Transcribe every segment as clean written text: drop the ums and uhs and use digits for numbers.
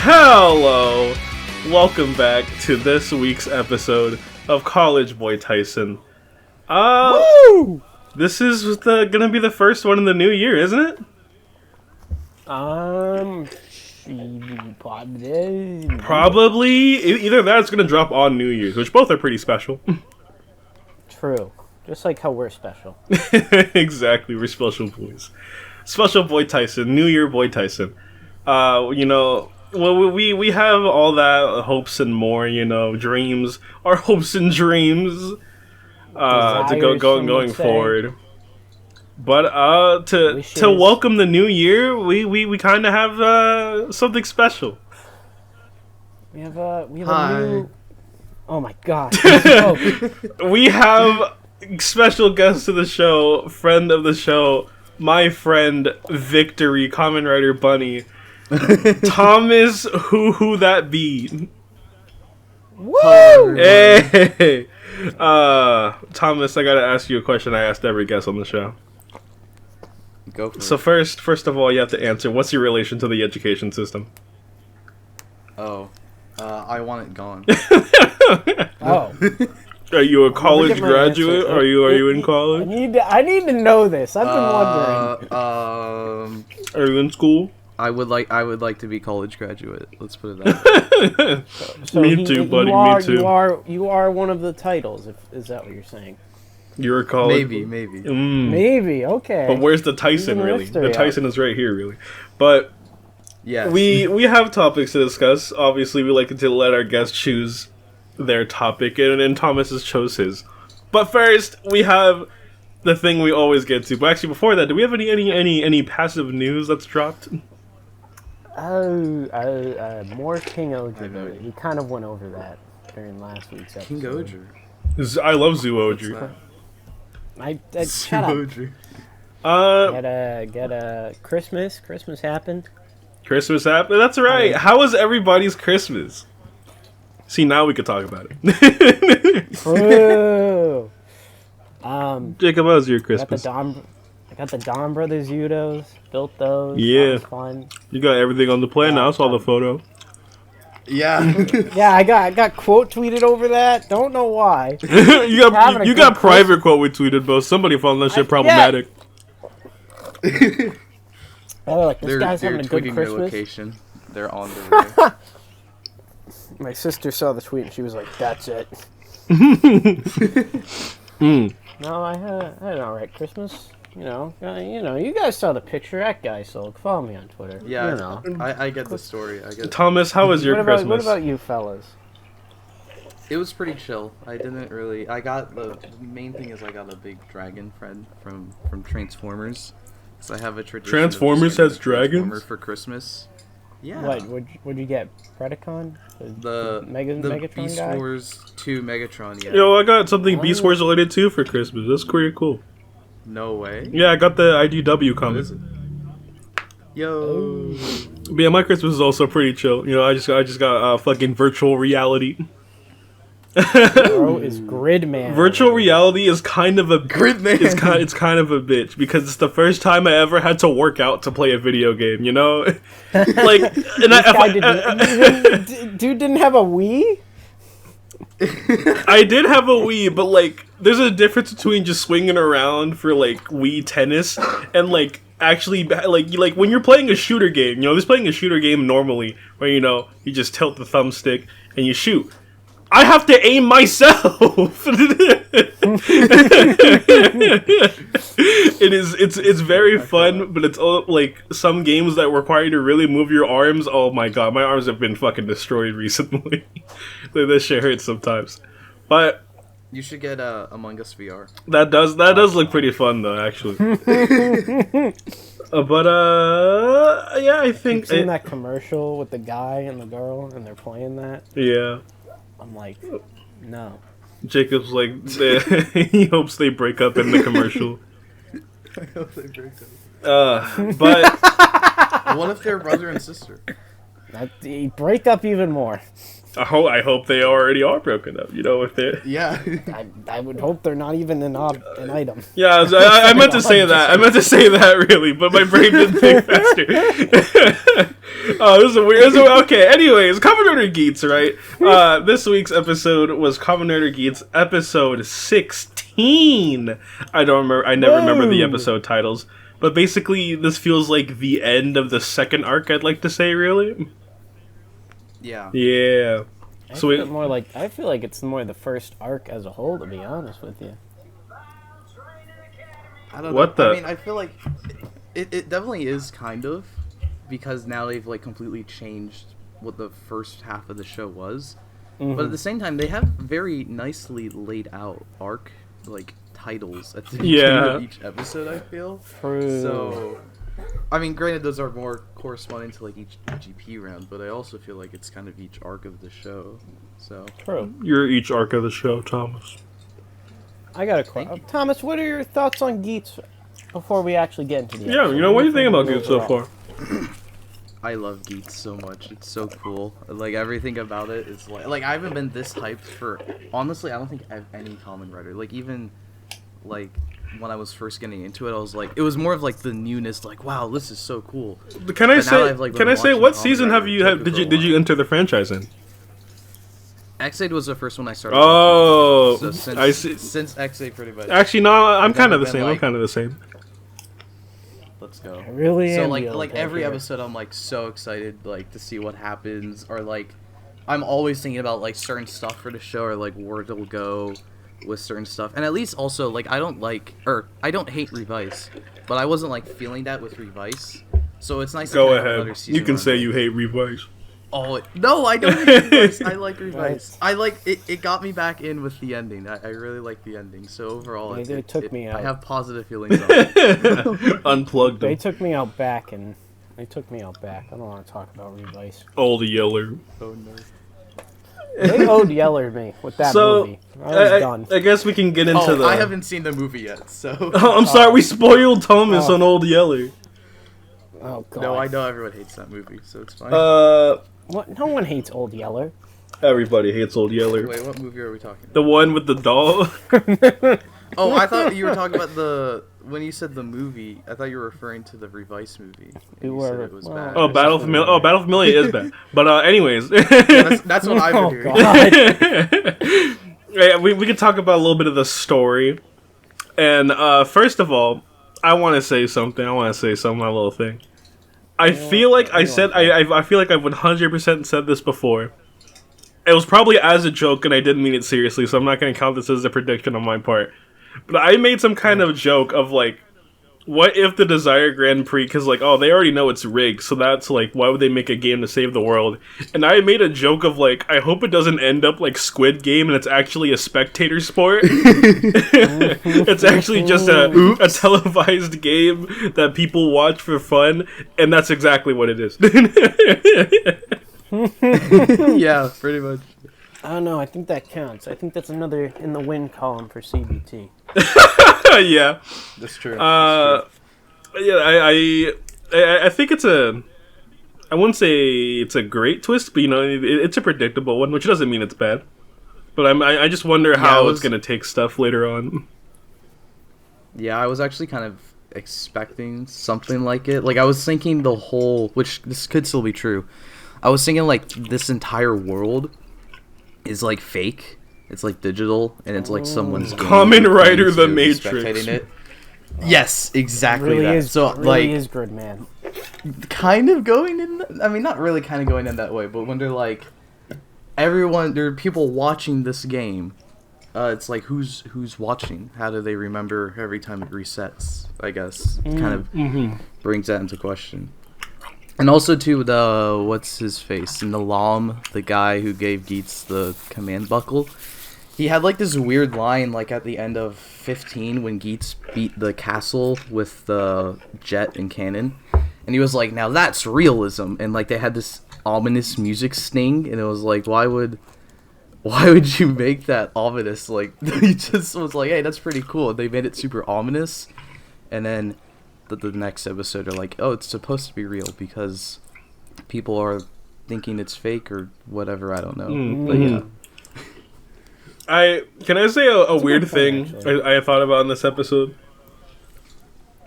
Hello! Welcome back to this week's episode of College Boy Taisen. Woo! This is gonna be the first one in the new year, isn't it? Probably. Either that or it's gonna drop on New Year's, which both are pretty special. True. Just like how we're special. Exactly, we're special boys. Special Boy Taisen, New Year Boy Taisen. We have all that hopes and more, dreams, our hopes and dreams, going forward. But to welcome the new year, we kind of have something special. We have a new. Oh my god! We have special guest to the show, friend of the show, my friend Victory, Kamen Rider Bunny. Thomas, who that be? Woo! Hey, Thomas, I gotta ask you a question I asked every guest on the show. Go for so it. First of all, you have to answer. What's your relation to the education system? I want it gone. Oh. Are you a college graduate? Are you in college? I need to know this. I've been wondering. Are you in school? I would like to be college graduate. Let's put it that way. So me too, buddy. Me too. You are one of the titles. Is that what you're saying? You're a college. Maybe. Maybe. Okay. But where's the Taisen really? The Taisen is right here really. But yes. we have topics to discuss. Obviously, we like to let our guests choose their topic, and Thomas has chose his. But first, we have the thing we always get to. But actually, before that, do we have any passive news that's dropped? More KingOhger. We kind of went over that during last week's episode. KingOhger. I love Zoojr. Shut up. Get a Christmas. Christmas happened. Christmas happened. That's right. How was everybody's Christmas? See, now we could talk about it. True. Jacob, how was your Christmas? I got the Donbrothers Udos. Built those. Yeah. That was fun. You got everything on the plan now. I saw the photo. Yeah. Yeah, I got quote tweeted over that. Don't know why. you got private quote we tweeted, but somebody found that shit problematic. Yeah. They're like, this guy's having a good tweeting Christmas. their location. They're on their way. My sister saw the tweet and she was like, "That's it." No, I had an alright Christmas. You guys saw the picture. That guy sold. Follow me on Twitter. Yeah, I get the story. Thomas, how was your Christmas? What about you fellas? It was pretty chill. The main thing is I got a big dragon friend from Transformers. So I have a tradition. Transformers has dragons for Christmas. Yeah. What'd you get? Predacon? The Megatron Beast guy? Wars 2 Megatron. Yeah. Yo, I got something Beast Wars related too for Christmas. That's pretty cool. No way. Yeah, I got the IDW comic. What is it? Yo. But yeah, my Christmas is also pretty chill. I just got fucking virtual reality. Bro is Gridman. Virtual reality is kind of a Gridman. It's kind of a bitch because it's the first time I ever had to work out to play a video game. Like, dude didn't have a Wii. I did have a Wii, but like, there's a difference between just swinging around for like Wii tennis and like actually like when you're playing a shooter game. Just playing a shooter game normally, where you just tilt the thumbstick and you shoot. I have to aim myself. It's very fun, but it's all like some games that require you to really move your arms. Oh my god, my arms have been fucking destroyed recently. Like, this shit hurts sometimes. But you should get Among Us VR. That does look pretty fun though, actually. Yeah, I think You've seen that commercial with the guy and the girl, and they're playing that. Yeah. I'm like, no. Jacob's like, he hopes they break up in the commercial. I hope they break up. But what if they're brother and sister? Break up even more. I hope they already are broken up. You know, if they. Yeah. I would hope they're not even an item. Yeah, I meant to say that. I meant to say that really, but my brain didn't think faster. Oh, this is a weird. Okay, anyways, Kamen Rider Geats, right? This week's episode was Kamen Rider Geats, episode 16. I don't remember. I never remember the episode titles, but basically, this feels like the end of the second arc. I'd like to say, really. Yeah. Yeah. I feel like it's more the first arc as a whole, to be honest with you. I don't know. I mean, I feel like it definitely is kind of, because now they've like completely changed what the first half of the show was. Mm-hmm. But at the same time, they have very nicely laid out arc like titles at the beginning of each episode, I feel. True. So, I mean, granted, those are more corresponding to like each GP round, but I also feel like it's kind of each arc of the show. So true. You're each arc of the show, Thomas. I got a question. Thomas, what are your thoughts on Geats before we actually get into the episode? Yeah, you know, what do you think about Geats so far? I love Geats so much. It's so cool. Like, everything about it is like I haven't been this hyped for, honestly, I don't think I have any Kamen Rider. Like, even, like, when I was first getting into it, I was like, it was more of like the newness, like, wow, this is so cool. Can I say, what season did you enter the franchise in? X8 was the first one I started. Oh, so I see. Since X8, pretty much. Actually, no, I'm kind of the same. I'm kind of the same. Let's go. I really am. So like every episode, I'm like so excited like to see what happens, or like I'm always thinking about like certain stuff for the show, or like where it'll go with certain stuff. And at least also like I don't hate Revice, but I wasn't like feeling that with Revice. So it's nice. Go to have ahead. another season You can say like, you hate Revice. Oh no, I don't hate Revice. I like Revice. I like it. It got me back in with the ending. I really like the ending. So overall, it took me out. I have positive feelings on it. Unplugged them. They took me out back. I don't want to talk about Revice. Old Yeller. Oh no. They owed Yeller me with that movie. I was done. I guess we can get into I haven't seen the movie yet, so. Oh, I'm sorry, we spoiled Thomas on Old Yeller. Oh god. No, I know everyone hates that movie, so it's fine. What? No one hates Old Yeller. Everybody hates Old Yeller. Wait, what movie are we talking about? The one with the doll. Oh, I thought you were talking about when you said the movie, I thought you were referring to the Revice movie. You said it was bad. Oh, Battle for Familia is bad. But anyways. That's what I've been hearing. Yeah, we could talk about a little bit of the story. And first of all, I want to say something. My little thing. I feel like I feel like I've 100% said this before. It was probably as a joke, and I didn't mean it seriously, so I'm not going to count this as a prediction on my part. But I made some kind of joke of, like, what if the Desire Grand Prix, because, like, oh, they already know it's rigged, so that's, like, why would they make a game to save the world? And I made a joke of, like, I hope it doesn't end up like Squid Game and it's actually a spectator sport. It's actually just a televised game that people watch for fun, and that's exactly what it is. Yeah, pretty much. I don't know. I think that counts. I think that's another in the win column for CBT. Yeah, that's true. Yeah, I think it's I wouldn't say it's a great twist, but you know, it's a predictable one, which doesn't mean it's bad. But I just wonder how it's gonna take stuff later on. Yeah, I was actually kind of expecting something like it. Like I was thinking which this could still be true. I was thinking like this entire world is like fake. It's like digital, and it's like someone's Kamen Rider the Matrix. It. Yes, exactly. Really that. Is, so really like, is good, man. Kind of going in. I mean, not really, kind of going in that way. But when they're like, there are people watching this game. It's like who's watching? How do they remember every time it resets? I guess it kind of brings that into question. And also too, what's his face? Nalam, the guy who gave Geats the command buckle. He had like this weird line like at the end of 15 when Geats beat the castle with the jet and cannon. And he was like, now that's realism. And like they had this ominous music sting, and it was like, why would you make that ominous? Like he just was like, hey, that's pretty cool. And they made it super ominous. And then the next episode are like, oh, it's supposed to be real because people are thinking it's fake or whatever. I don't know. Mm. But yeah. Can I say a weird good thing point, actually. I thought about in this episode?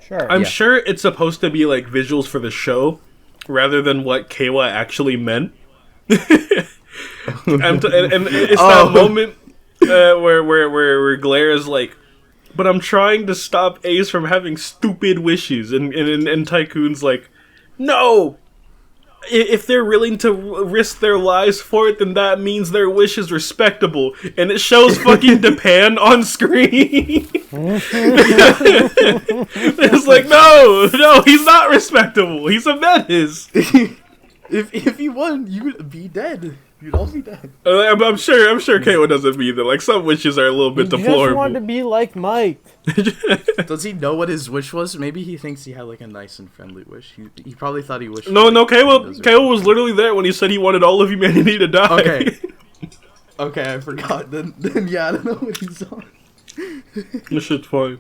Sure. I'm Yeah. sure it's supposed to be like visuals for the show, rather than what Kayla actually meant. And it's that moment where Glare is like, but I'm trying to stop Ace from having stupid wishes, and Tycoon's like, no. If they're willing to risk their lives for it, then that means their wish is respectable. And it shows fucking Japan on screen. It's like, no, he's not respectable. He's a menace. If he won, you would be dead. You'd all be dead. I'm sure Kayla doesn't mean that. Like, some wishes are a little bit He just deplorable. wanted to be like Mike. Does he know what his wish was? Maybe he thinks he had like a nice and friendly wish. He probably thought he wished. No, Kayla Kayla was literally there when he said he wanted all of humanity to die. Okay. Okay, I forgot. Then yeah, I don't know what he's on. This shit's fine.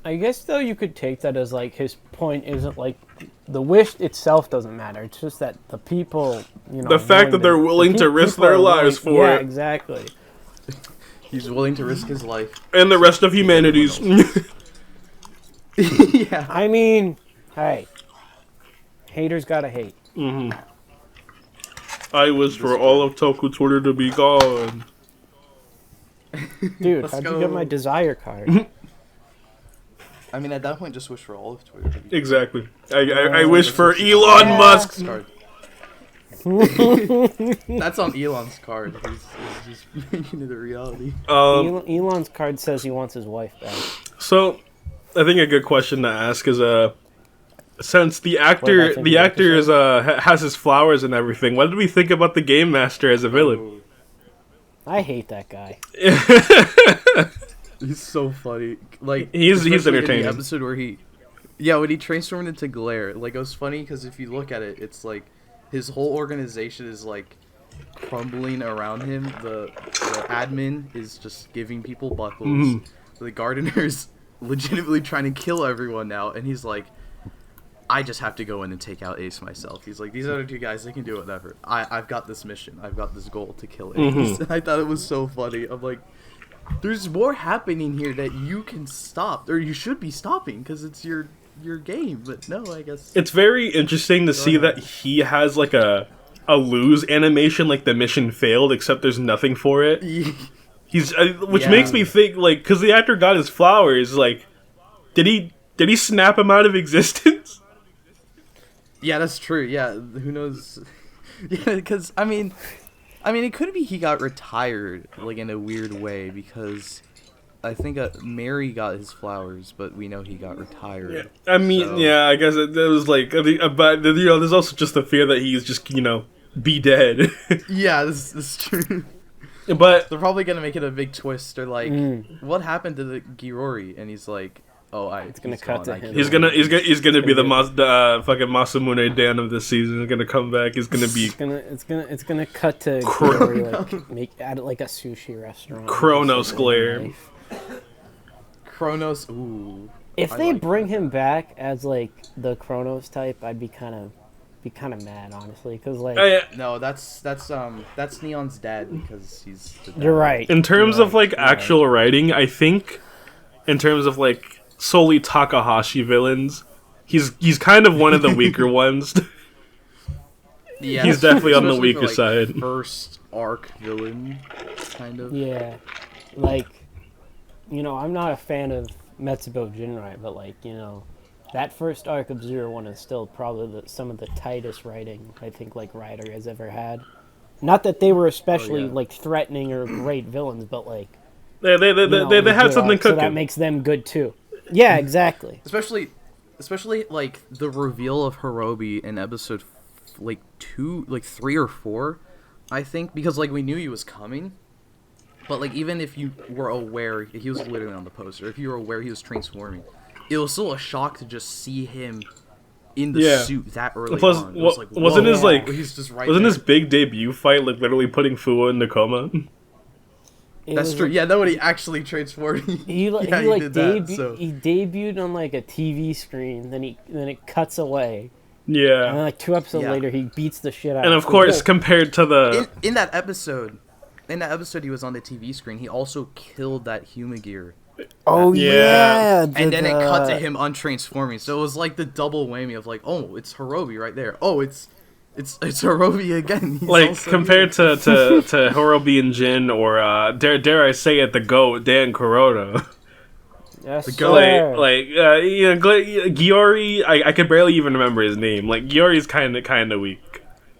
I guess though you could take that as like his point isn't like the wish itself doesn't matter. It's just that the people, The fact that they're willing to risk their lives for yeah, it. exactly. He's willing to risk his life. And the rest of humanity's. Yeah. I mean, hey, haters gotta hate. I wish for all of Toku Twitter to be gone. Dude, Let's how'd go. you get my desire card? I mean, at that point, just wish for all of Twitter to be Exactly. I wish for Elon Yeah. Musk's. card. That's on Elon's card. He's just making it a reality. Elon's card says he wants his wife back. So, I think a good question to ask is since the What did I actor think the of the actor is has his flowers and everything, what did we think about the game master as a villain? I hate that guy. He's so funny. Like He's especially in entertaining. the episode where when he transformed into Glare, like it was funny because if you look at it, it's like his whole organization is like crumbling around him. The admin is just giving people buckles. The gardener's legitimately trying to kill everyone now, and he's like, I just have to go in and take out Ace myself. He's like, these other two guys, they can do whatever. I've got this mission. I've got this goal to kill Ace. I thought it was so funny. I'm like, there's more happening here that you can stop, or you should be stopping, because it's your game. But no, I guess It's very interesting to see that he has like a lose animation, like the mission failed, except there's nothing for it. Which makes me think, like, because the actor got his flowers, like, did he snap him out of existence? Yeah, that's true. Yeah, who knows? Yeah, because I mean, it could be he got retired, like in a weird way, because I think Mary got his flowers, but we know he got retired. I mean, so. yeah, I guess it was like, but there's also just the fear that he's just be dead. Yeah, this is true. But They're probably gonna make it a big twist, or like, what happened to the Ghiori? And he's like, it's gonna cut to him. he's gonna be the fucking Masamune Dan of this season. He's gonna come back. He's gonna be It's gonna cut to Ghiori, like add it like a sushi restaurant. Chronos Glare. Chronos. Ooh. If I they like bring him back as like the Chronos type, I'd be kind of mad, honestly, because like No, that's Neon's dad because he's. The dad. you're right. In terms You're of like actual writing, I think in terms of like solely Takahashi villains, he's kind of one of the weaker ones. Yeah, He's definitely on the especially for, weaker like, side. First arc villain, kind of. Yeah, like I'm not a fan of Metsubo Jinrai, but like that first arc of 01 is still probably some of the tightest writing I think like Rider has ever had. Not that they were especially like threatening or great villains, but like They had something so cooking. that makes them good too. Yeah, exactly. Especially like the reveal of Hirobi in episode 3 or 4, I think, because like we knew he was coming, but like even if you were aware he was literally on the poster, if you were aware he was transforming, it was still a shock to just see him in the suit that early Plus, on. It was like, wasn't whoa, his like he's just right wasn't there. his big debut fight like literally putting Fuwa into coma? That's true. Yeah, nobody actually transformed. He Yeah, he like did that, so. he debuted on like a TV screen, then it cuts away, And Yeah. then, like, 2 episodes Yeah. later, he beats the shit out And of course, compared to the... In that episode, he was on the TV screen. He also killed that Humagear, Oh, Yeah. and then it cut to him untransforming. So it was like the double whammy of like, oh, it's Hirobi right there. Oh, it's Hirobi again. He's Like, also compared here. to Hirobi and Jin, or, dare I say it, the GOAT, Dan Kuroda. Yes, go- sir. Ghiary, I could barely even remember his name. Like, Ghiary's kind of weak.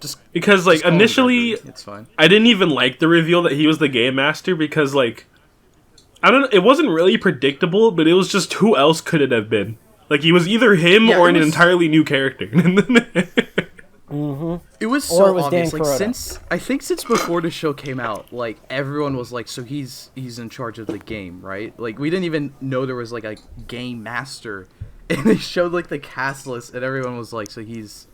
Just Because, like, call him initially, Gregory. It's fine. I didn't even like the reveal that he was the Game Master, because, like, I don't know, it wasn't really predictable, but it was just, who else could it have been? Like, he was either him Yeah, or it an was- entirely new character. It was Or so it was Dan obvious. Like Kuroda. since before the show came out, like everyone was like, so he's in charge of the game, right? Like we didn't even know there was like a game master, and they showed like the cast list, and everyone was like, so he's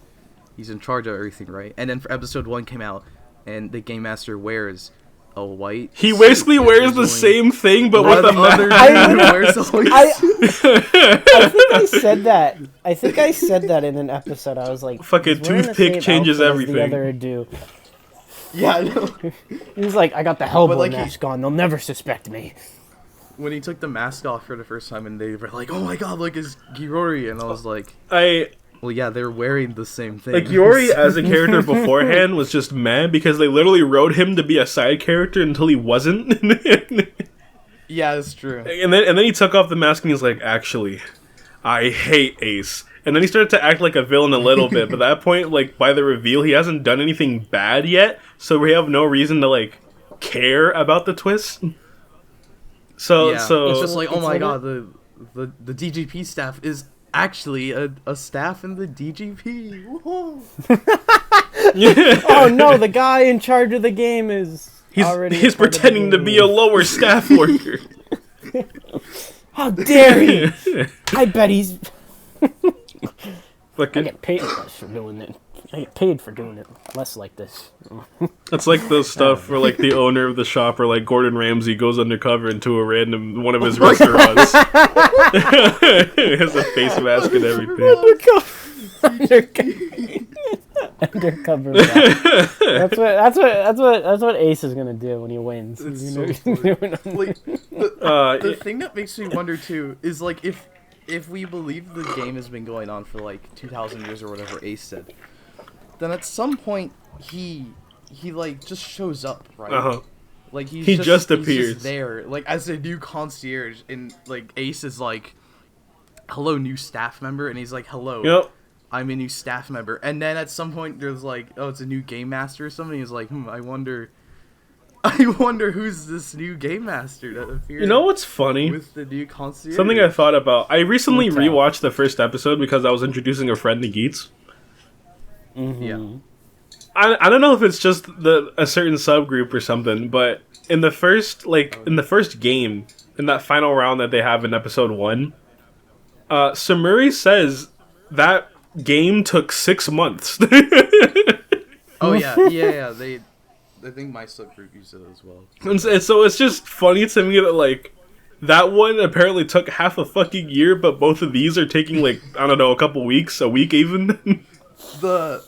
in charge of everything, right? And then for episode 1 came out, and the game master wears a white. He suit, basically and wears there's the only same thing, but one with a other mask. dude who wears a white I suit. think I said that. I think I said that in an episode. I was like, Fucking he's wearing the toothpick same changes outfit as everything. The other do. Yeah, I know. He was like, I got the Hellboy like, mask on. They'll never suspect me. When he took the mask off for the first time, and they were like, "Oh my god, look, it's Ghiori," and I was like, well, yeah, they're wearing the same thing. Like, Yori as a character beforehand was just mad because they literally wrote him to be a side character until he wasn't. Yeah, it's true. And then he took off the mask and he's like, actually, I hate Ace. And then he started to act like a villain a little bit, but at that point, like, by the reveal, he hasn't done anything bad yet, so we have no reason to, like, care about the twist. So, Yeah, so... it's just like, oh It's my like god, the DGP staff is actually a staff in the DGP. Whoa. Oh no, the guy in charge of the game is already. He's part of the pretending to be a game. lower staff worker. How dare he? I bet he's. I Fucking, get paid less for doing it. I get paid for doing it less like this. it's like the stuff where, like, the owner of the shop, or, like, Gordon Ramsay goes undercover into a random one of his restaurants. He has a face mask and everything. Undercover. That's what Ace is gonna do when he wins. It's You so know, funny. Like, the Yeah. thing that makes me wonder too is like if we believe the game has been going on for like 2,000 years or whatever Ace said, then at some point he like just shows up, right? Uh-huh. Like He just he's appears. there, like as a new concierge, and like Ace is like, "Hello, new staff member," and he's like, "Hello, Yep. I'm a new staff member." And then at some point there's like, "Oh, it's a new game master or something." He's like, I wonder who's this new game master that appeared." You know what's funny? With the new concierge. Something I thought about. I recently Noto. rewatched the first episode because I was introducing a friend to Geats. Yeah. I don't know if it's just a certain subgroup or something, but in the first game, in that final round that they have in episode 1, Samuri says that game took 6 months. Oh yeah. I think my subgroup used it as well. And so it's just funny to me that, like, that one apparently took half a fucking year, but both of these are taking, like, I don't know, a couple weeks, a week even. The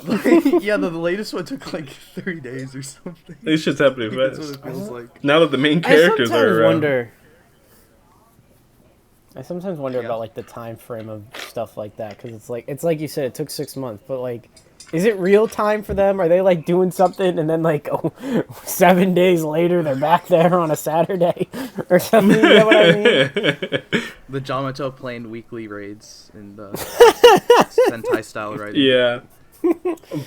latest one took like 30 days or something. This shit's happening That's what fast. it feels like. Now that the main I characters sometimes are around. wonder Yeah. about like the time frame of stuff like that, because it's like you said, it took 6 months, but like, is it real time for them? Are they like doing something and then like 7 days later they're back there on a Saturday or something? You know what I mean? The Jamato playing weekly raids in the Sentai style, right? Yeah.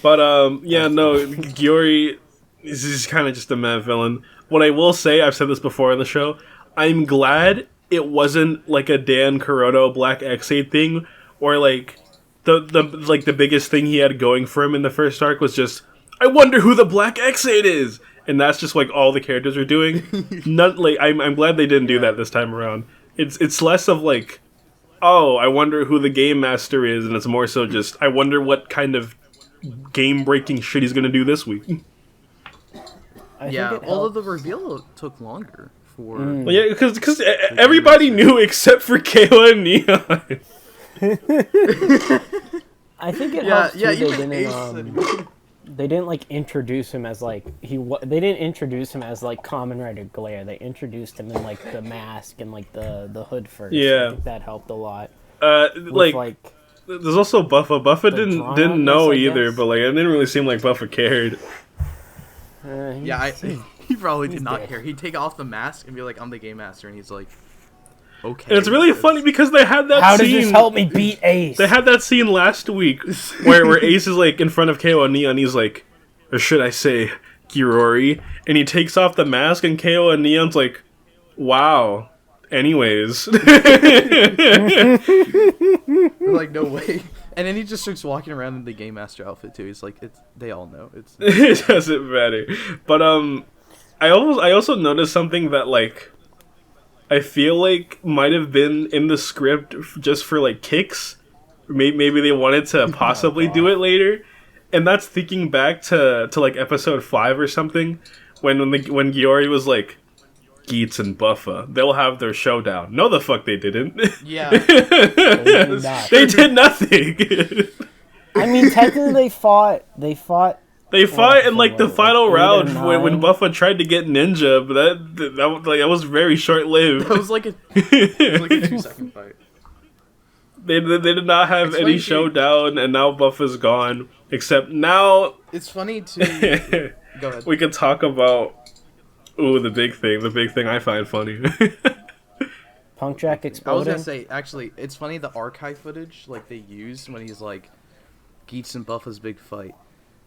But, yeah, no, Ghiori is kind of just a mad villain. What I will say, I've said this before on the show, I'm glad it wasn't like a Dan Kuroda Black X8 thing, or like the biggest thing he had going for him in the first arc was just, I wonder who the Black X8 is, and that's just like all the characters are doing. Not like I'm glad they didn't do that this time around. It's less of like, oh, I wonder who the game master is, and it's more so just, I wonder what kind of game breaking shit he's gonna do this week. I Yeah, think it although helped. the reveal took longer for. Well, yeah, because everybody knew except for Kayla and Neon. I think it Yeah, helps too. yeah, They even didn't. They didn't like introduce him as like They didn't introduce him as like Kamen Rider Glare. They introduced him in like the mask and like the hood first. Yeah. I think that helped a lot. Like there's also Buffa. Buffa didn't know either, but like it didn't really seem like Buffa cared. Yeah, he probably did not dead. care. He'd take off the mask and be like, "I'm the game master," and he's like, "Okay." And it's really funny because they had that How scene. does this help me beat Ace? They had that scene last week where Ace is like in front of KO and Neon. He's like, or should I say, Girori, and he takes off the mask, and KO and Neon's like, "Wow." Anyways, They're like, "No way." And then he just starts walking around in the game master outfit too. He's like, they all know it's. it doesn't matter. But I also noticed something that like I feel like might have been in the script just for like kicks. Maybe they wanted to possibly do it later, and that's thinking back to like episode 5 or something when Ghially was like, Geats and Buffa, they'll have their showdown. No, the fuck they didn't. Yeah. They did nothing. I mean, technically they fought. They fought in like the final round 8 or 9. when Buffa tried to get Ninja, but that was very short lived. That was like a 2-second fight. They did not have It's any funny, showdown, and now Buffa's gone. Except now It's funny to go ahead. we can talk about the big thing I find funny. Punk Jack I was exploding. gonna say, actually, it's funny the archive footage like they used when he's like Geats and Buffa's big fight.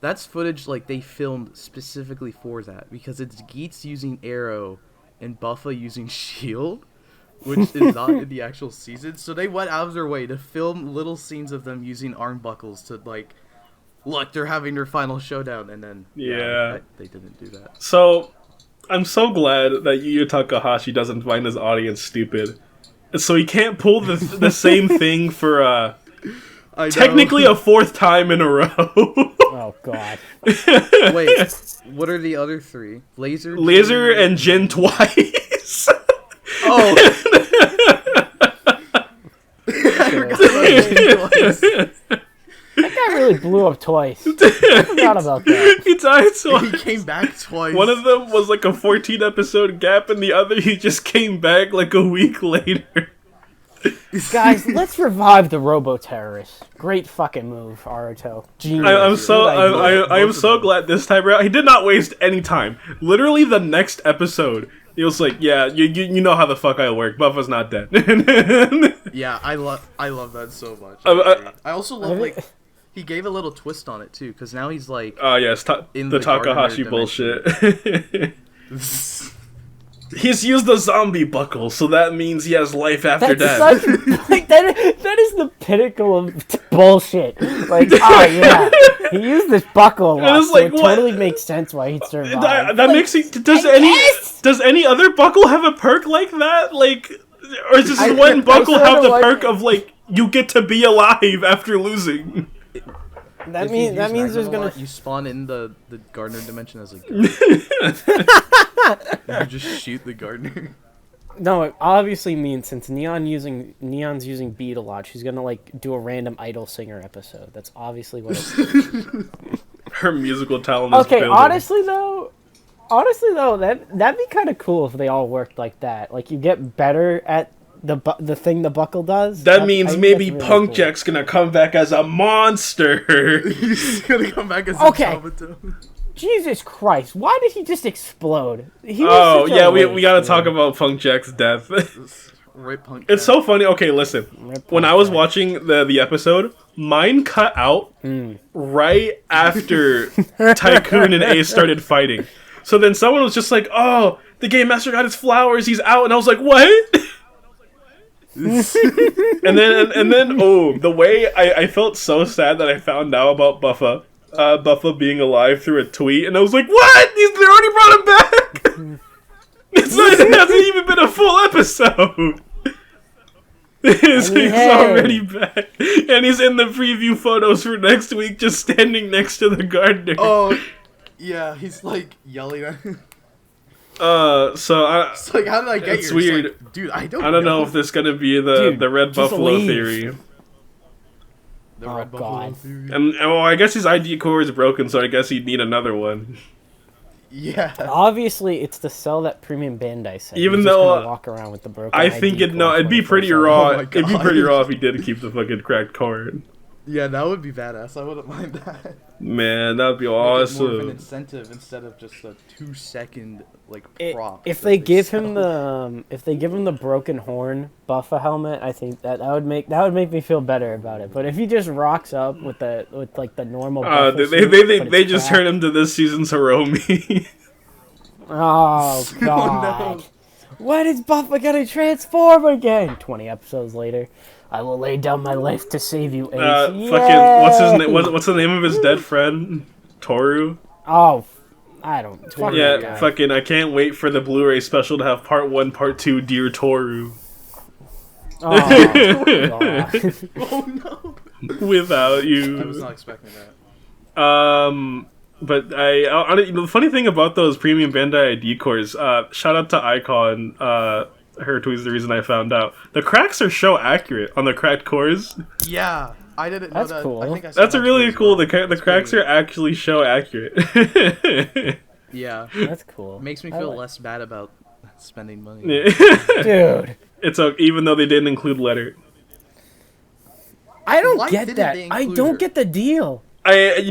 That's footage like they filmed specifically for that because it's Geats using arrow and Buffa using shield, which is not in the actual season. So they went out of their way to film little scenes of them using arm buckles to like, look, they're having their final showdown, and then they didn't do that. So I'm so glad that Yu Yu Takahashi doesn't find his audience stupid. So he can't pull the same thing for technically a 4th time in a row. Oh god. Wait, what are the other 3? Laser and Jin twice. Oh. I forgot about Jin twice. That guy really blew up twice. I forgot about that. He died twice. He came back twice. One of them was like a 14 episode gap, and the other he just came back like a week later. Guys, let's revive the robo-terrorist. Great fucking move, Aruto. Genius. I am so glad this time around he did not waste any time. Literally the next episode, he was like, "Yeah, you know how the fuck I work. Buffa's not dead." Yeah, I love that so much. I also love like he gave a little twist on it too, because now he's like, oh yes, the Takahashi bullshit. He's used the zombie buckle, so that means he has life after death. That is the pinnacle of bullshit. Like, yeah, he used this buckle a lot, so it totally makes sense why he'd survive. That makes it. Does any other buckle have a perk like that? Like, or does this one buckle have the perk of like you get to be alive after losing? That means there's gonna you spawn in the gardener dimension as a gun. You just shoot the gardener. No, it obviously means since Neon's using beat a lot, she's gonna like do a random idol singer episode. That's obviously what it Her musical talent is okay, building. honestly though, that'd be kind of cool if they all worked like that. Like you get better at the thing the buckle does. That means maybe really Punk cool. Jack's gonna come back as a monster. He's gonna come back as a automaton. Jesus Christ! Why did he just explode? We gotta talk about Punk Jack's death. Right, Punk Jack. It's so funny. Okay, listen. When I was watching the episode, mine cut out right after Tycoon and Ace started fighting. So then someone was just like, "Oh, the Game Master got his flowers. He's out," and I was like, "What?" and then the way I felt so sad that I found out about Buffa being alive through a tweet, and I was like, "What? They already brought him back." It hasn't even been a full episode. He's already back, and he's in the preview photos for next week, just standing next to the gardener. Oh, yeah, he's like yelling at him. It's like, how did I get here? It's weird. Like, dude, I don't know. I don't know if this is gonna be the Red Buffalo theory. Leave. I don't know if this is gonna be the Red Buffalo theory. Dude, I don't know if this is gonna be the Red just Buffalo leave. theory. The Oh, Red Buffalo God. theory. And well, I guess his ID core is broken, so I guess he'd need another one. Yeah. Obviously, it's to sell that premium Bandai set. Even He's just though, gonna walk around with the broken I ID think core it'd be pretty 24/7. raw. Oh my It'd be God. pretty raw if he did keep the fucking cracked card. Yeah, that would be badass. I wouldn't mind that. Man, that'd be Make it more of an awesome. incentive instead of just a 2-second like It- prop. if that they give sell. him the broken horn buffa helmet, I think that would make me feel better about it. But if he just rocks up with like the normal buffa They suit, but they it's just cracked- turned him to this season's Hiromi. Oh God! no. When is Buffa gonna transform again? 20 episodes later, I will lay down my life to save you, Ace. Fucking what's his name? What's the name of his dead friend? Toru. Oh, I don't. Fuck that Yeah, guy. fucking. I can't wait for the Blu-ray special to have part 1, part 2, Dear Toru. Oh, God. Oh no. Without you. I was not expecting that. But the funny thing about those premium Bandai ID cores, shout out to Icon, her tweet's the reason I found out. The cracks are show accurate on the cracked cores. Yeah, I didn't know That's that. cool. I think I saw That's a that really too as cool. well. The cracks are actually show accurate. Yeah, That's cool. makes me I feel like- less bad about spending money. Dude. It's even though they didn't include letter. I don't Why get didn't that. they I include don't her? get the deal. I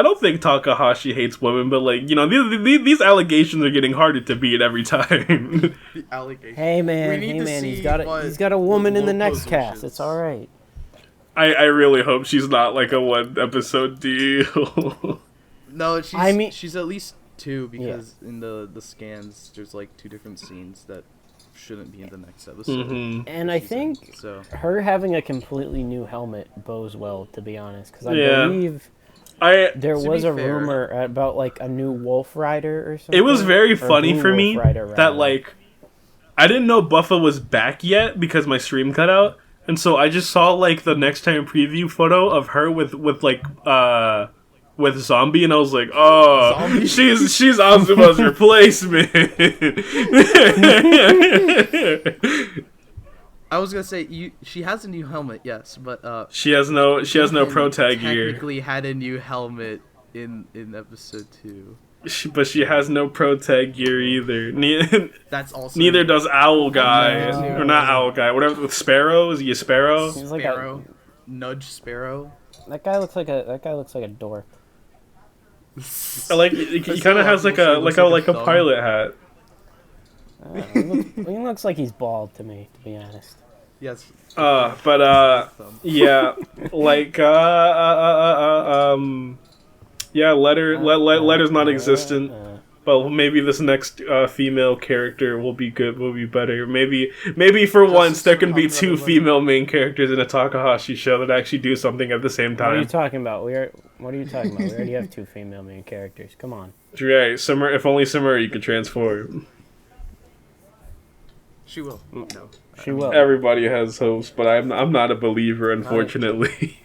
don't think Takahashi hates women, but these allegations are getting harder to beat every time. The allegation. Hey We man, need hey to man, see he's got a what woman in the Lopo's next cast. wishes. It's all right. I really hope she's not like a 1 episode deal. No, she's I mean- she's at least 2 because in the scans there's like 2 different scenes that shouldn't be in the next episode. Mhm. And I She's in, think so. her having a completely new helmet bows well, to be honest, because I Yeah. believe there To was be a fair- rumor about like a new Wolf Rider or something. It was very Or a funny Blue for Wolf me Rider, that rather. like I didn't know Buffa was back yet because my stream cut out, and so I just saw like the next time preview photo of her with Zombie, and I was like, oh, Zombie? she's Azuma's replacement. I was gonna say she has a new helmet, yes, but she has no pro tag gear, technically had a new helmet in episode 2. but she has no pro tag gear either. That's also Neither does Owl Guy, No. or not Owl Guy, whatever. With Sparrow, is he a Sparrow? He's like Sparrow. Nudge Sparrow. that guy looks like a dork. I like he kind of has like a thumb. pilot hat. He looks like he's bald to me, to be honest. Yes. But Thumb. yeah, like yeah, letter's non-existent. But maybe this next female character will be good, will be better. Maybe for once there can be 2 female main characters in a Takahashi show that actually do something at the same What are you time. talking about? What are you talking about? We already have 2 female main characters. Come on. Right, Summer. If only Summer you could transform. She will. No. She will. Everybody has hopes, but I'm not a believer, unfortunately.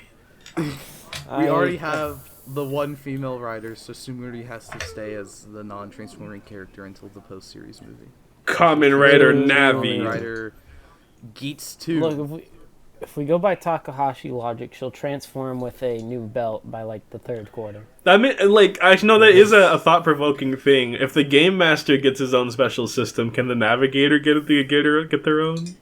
We already have the one female rider, so Sumuri has to stay as the non-transforming character until the post-series movie. Kamen Rider Kamen Navi. Kamen Rider Geats 2. Look, if we go by Takahashi logic, she'll transform with a new belt by like the 3rd quarter. I mean, like, I know that is a thought-provoking thing. If the game master gets his own special system, can the navigator get their own?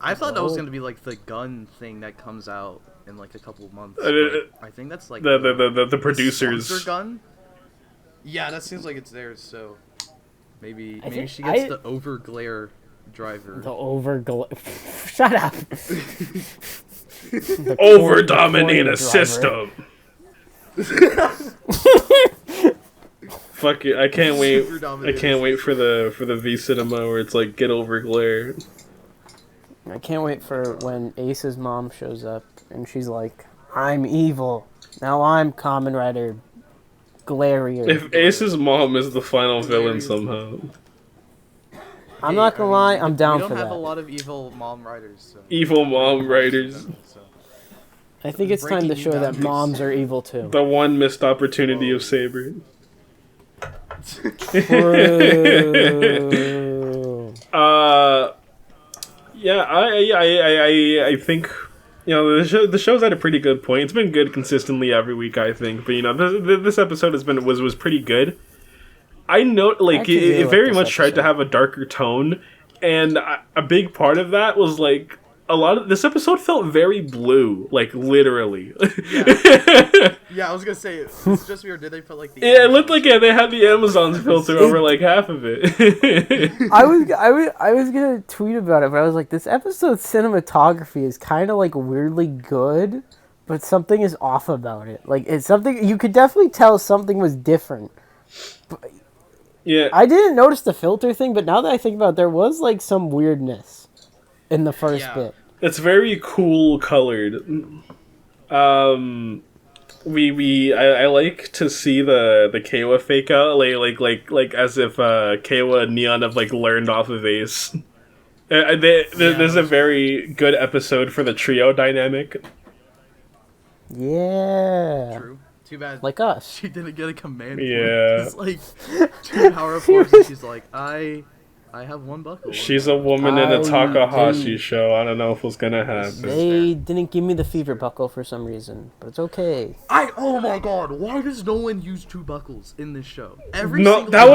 I thought that was Oh. going to be like the gun thing that comes out in like a couple months. Uh, but I think that's like The producers. sponsor gun? Yeah, that seems like it's theirs, so maybe I think- she gets the overglare driver. The Shut up. The Over cord dominate driver. a system. Fuck it! I can't wait. Super I dominate can't wait for the V Cinema where it's like get over glare. I can't wait for when Ace's mom shows up and she's like, "I'm evil. Now I'm Kamen Rider Glarier." If Ace's mom is the final villain somehow, I'm not gonna lie, I'm down we for don't have that. a lot of evil mom riders. So. evil mom writers, So. I think it's time to breaking show that boundaries. moms are evil too. the one missed opportunity of Saber. True. Yeah, I think the show's at a pretty good point. It's been good consistently every week, I think. But this episode was pretty good. I note like it very much tried to have a darker tone, and a big part of that was like a lot of this episode felt very blue, like literally. Yeah, I was gonna say it's just weird. Did they put like the? Yeah, it looked like they had the Amazons filter over like half of it. I was gonna tweet about it, but I was like, this episode's cinematography is kind of like weirdly good, but something is off about it. Like it's something you could definitely tell something was different. But yeah, I didn't notice the filter thing, but now that I think about it, there was like some weirdness in the first bit. It's very cool colored. I like to see the Keiwa fake out like as if Keiwa and Neon have like learned off of Ace. There's a very good episode for the trio dynamic. Yeah. True. Too bad. Like us. She didn't get a command. Yeah. It's like 2 power forms, and she's like, I have 1 buckle. She's a woman in a Takahashi show. I don't know if it's gonna happen. They didn't give me the fever buckle for some reason, but it's okay. Oh my god, why does no one use 2 buckles in this show? I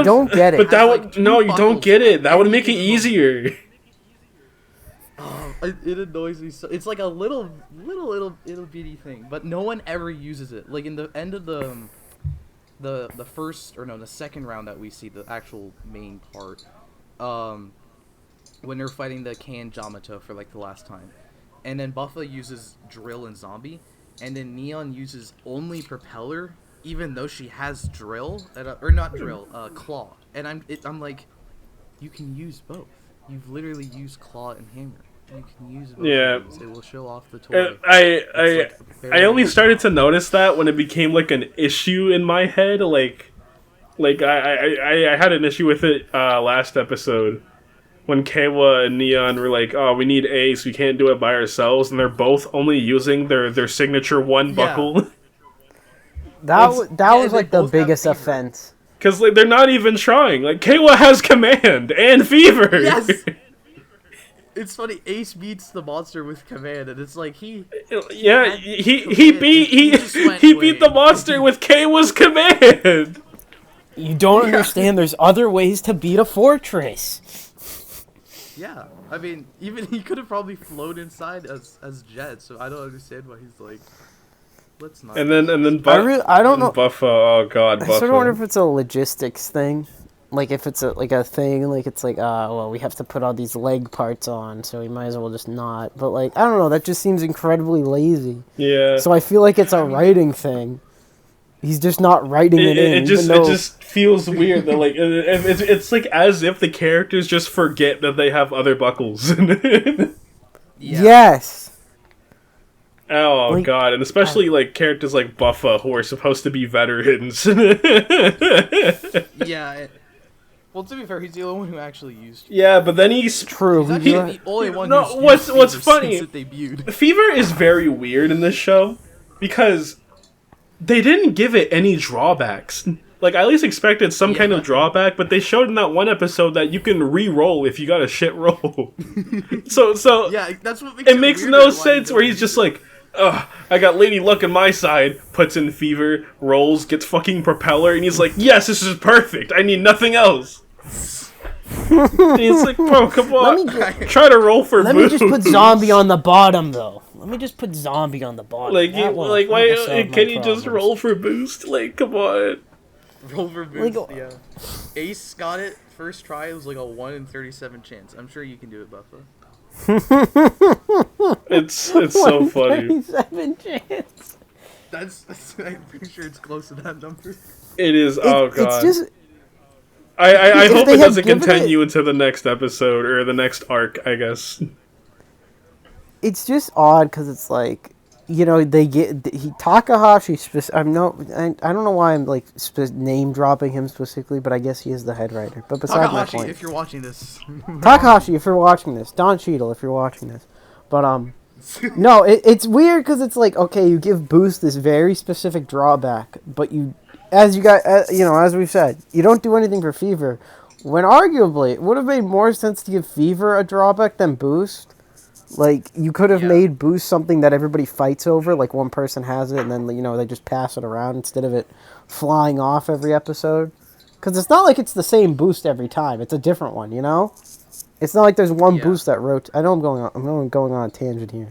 don't get it. But that would like you don't get it. That would make it easier. Oh, it annoys me so. It's like a little bitty thing, but no one ever uses it. Like in the end of the second round that we see, the actual main part, when they're fighting the Kan Jamato for like the last time, and then Buffa uses drill and zombie, and then Neon uses only propeller, even though she has drill or not drill, claw. And I'm like, you can use both. You've literally used claw and hammer. You can use both. Yeah. It will show off the toy. I only started to notice that when it became like an issue in my head. Like I had an issue with it last episode when Keiwa and Neon were like, "Oh, we need Ace. We can't do it by ourselves," and they're both only using their signature 1 buckle. That was like the biggest offense. Because like they're not even trying. Like Keiwa has command and fever. Yes. It's funny. Ace beats the monster with command, and it's like he beat the monster with Keiwa's command. You don't understand. There's other ways to beat a fortress. Yeah, I mean, even he could have probably flown inside as Jet. So I don't understand why he's like, let's not. And then I don't know. Buffa. Oh god, Buffa. I sort of wonder if it's a logistics thing. Like, if it's a thing, like, it's like, well, we have to put all these leg parts on, so we might as well just not. But, like, I don't know, that just seems incredibly lazy. Yeah. So I feel like it's a writing thing. He's just not writing it in. It just feels weird that, like, it's like as if the characters just forget that they have other buckles. Yes. Oh, like, god, and especially, like, characters like Buffa, who are supposed to be veterans. Yeah, well, to be fair, he's the only one who actually used. Yeah, but then he's true. He's actually the only one. No, who's what's funny? Since it debuted. Fever is very weird in this show because they didn't give it any drawbacks. Like, I at least expected some kind of drawback, but they showed in that one episode that you can re-roll if you got a shit roll. so yeah, that's what makes it makes no sense. Where he's just like, ugh, I got Lady Luck on my side, puts in Fever, rolls, gets fucking Propeller, and he's like, yes, this is perfect. I need nothing else. And he's like, bro, come on. Try to roll for Let boost. me just put Zombie on the bottom, though. Let me just put Zombie on the bottom. Like, why can you just roll for boost? Like, come on. Roll for boost, yeah. Ace got it first try. It was like a 1 in 37 chance. I'm sure you can do it, Buffa. It's so funny. 37 chance. That's I'm pretty sure it's close to that number. It is. Oh god. It's just. I hope it doesn't continue into the next episode or the next arc, I guess. It's just odd because it's like, you know, they get Takahashi. I don't know why I'm like name dropping him specifically, but I guess he is the head writer. But besides my point, if you're watching this, Takahashi, if you're watching this, Don Cheadle, if you're watching this, but no, it's weird because it's like, okay, you give Boost this very specific drawback, but you, as we've said, you don't do anything for Fever. When arguably it would have made more sense to give Fever a drawback than Boost. Like, you could have Yeah. made boost something that everybody fights over, like one person has it, and then, you know, they just pass it around instead of it flying off every episode. Because it's not like it's the same boost every time. It's a different one, you know? It's not like there's one Yeah. boost that I know I'm going on a tangent here.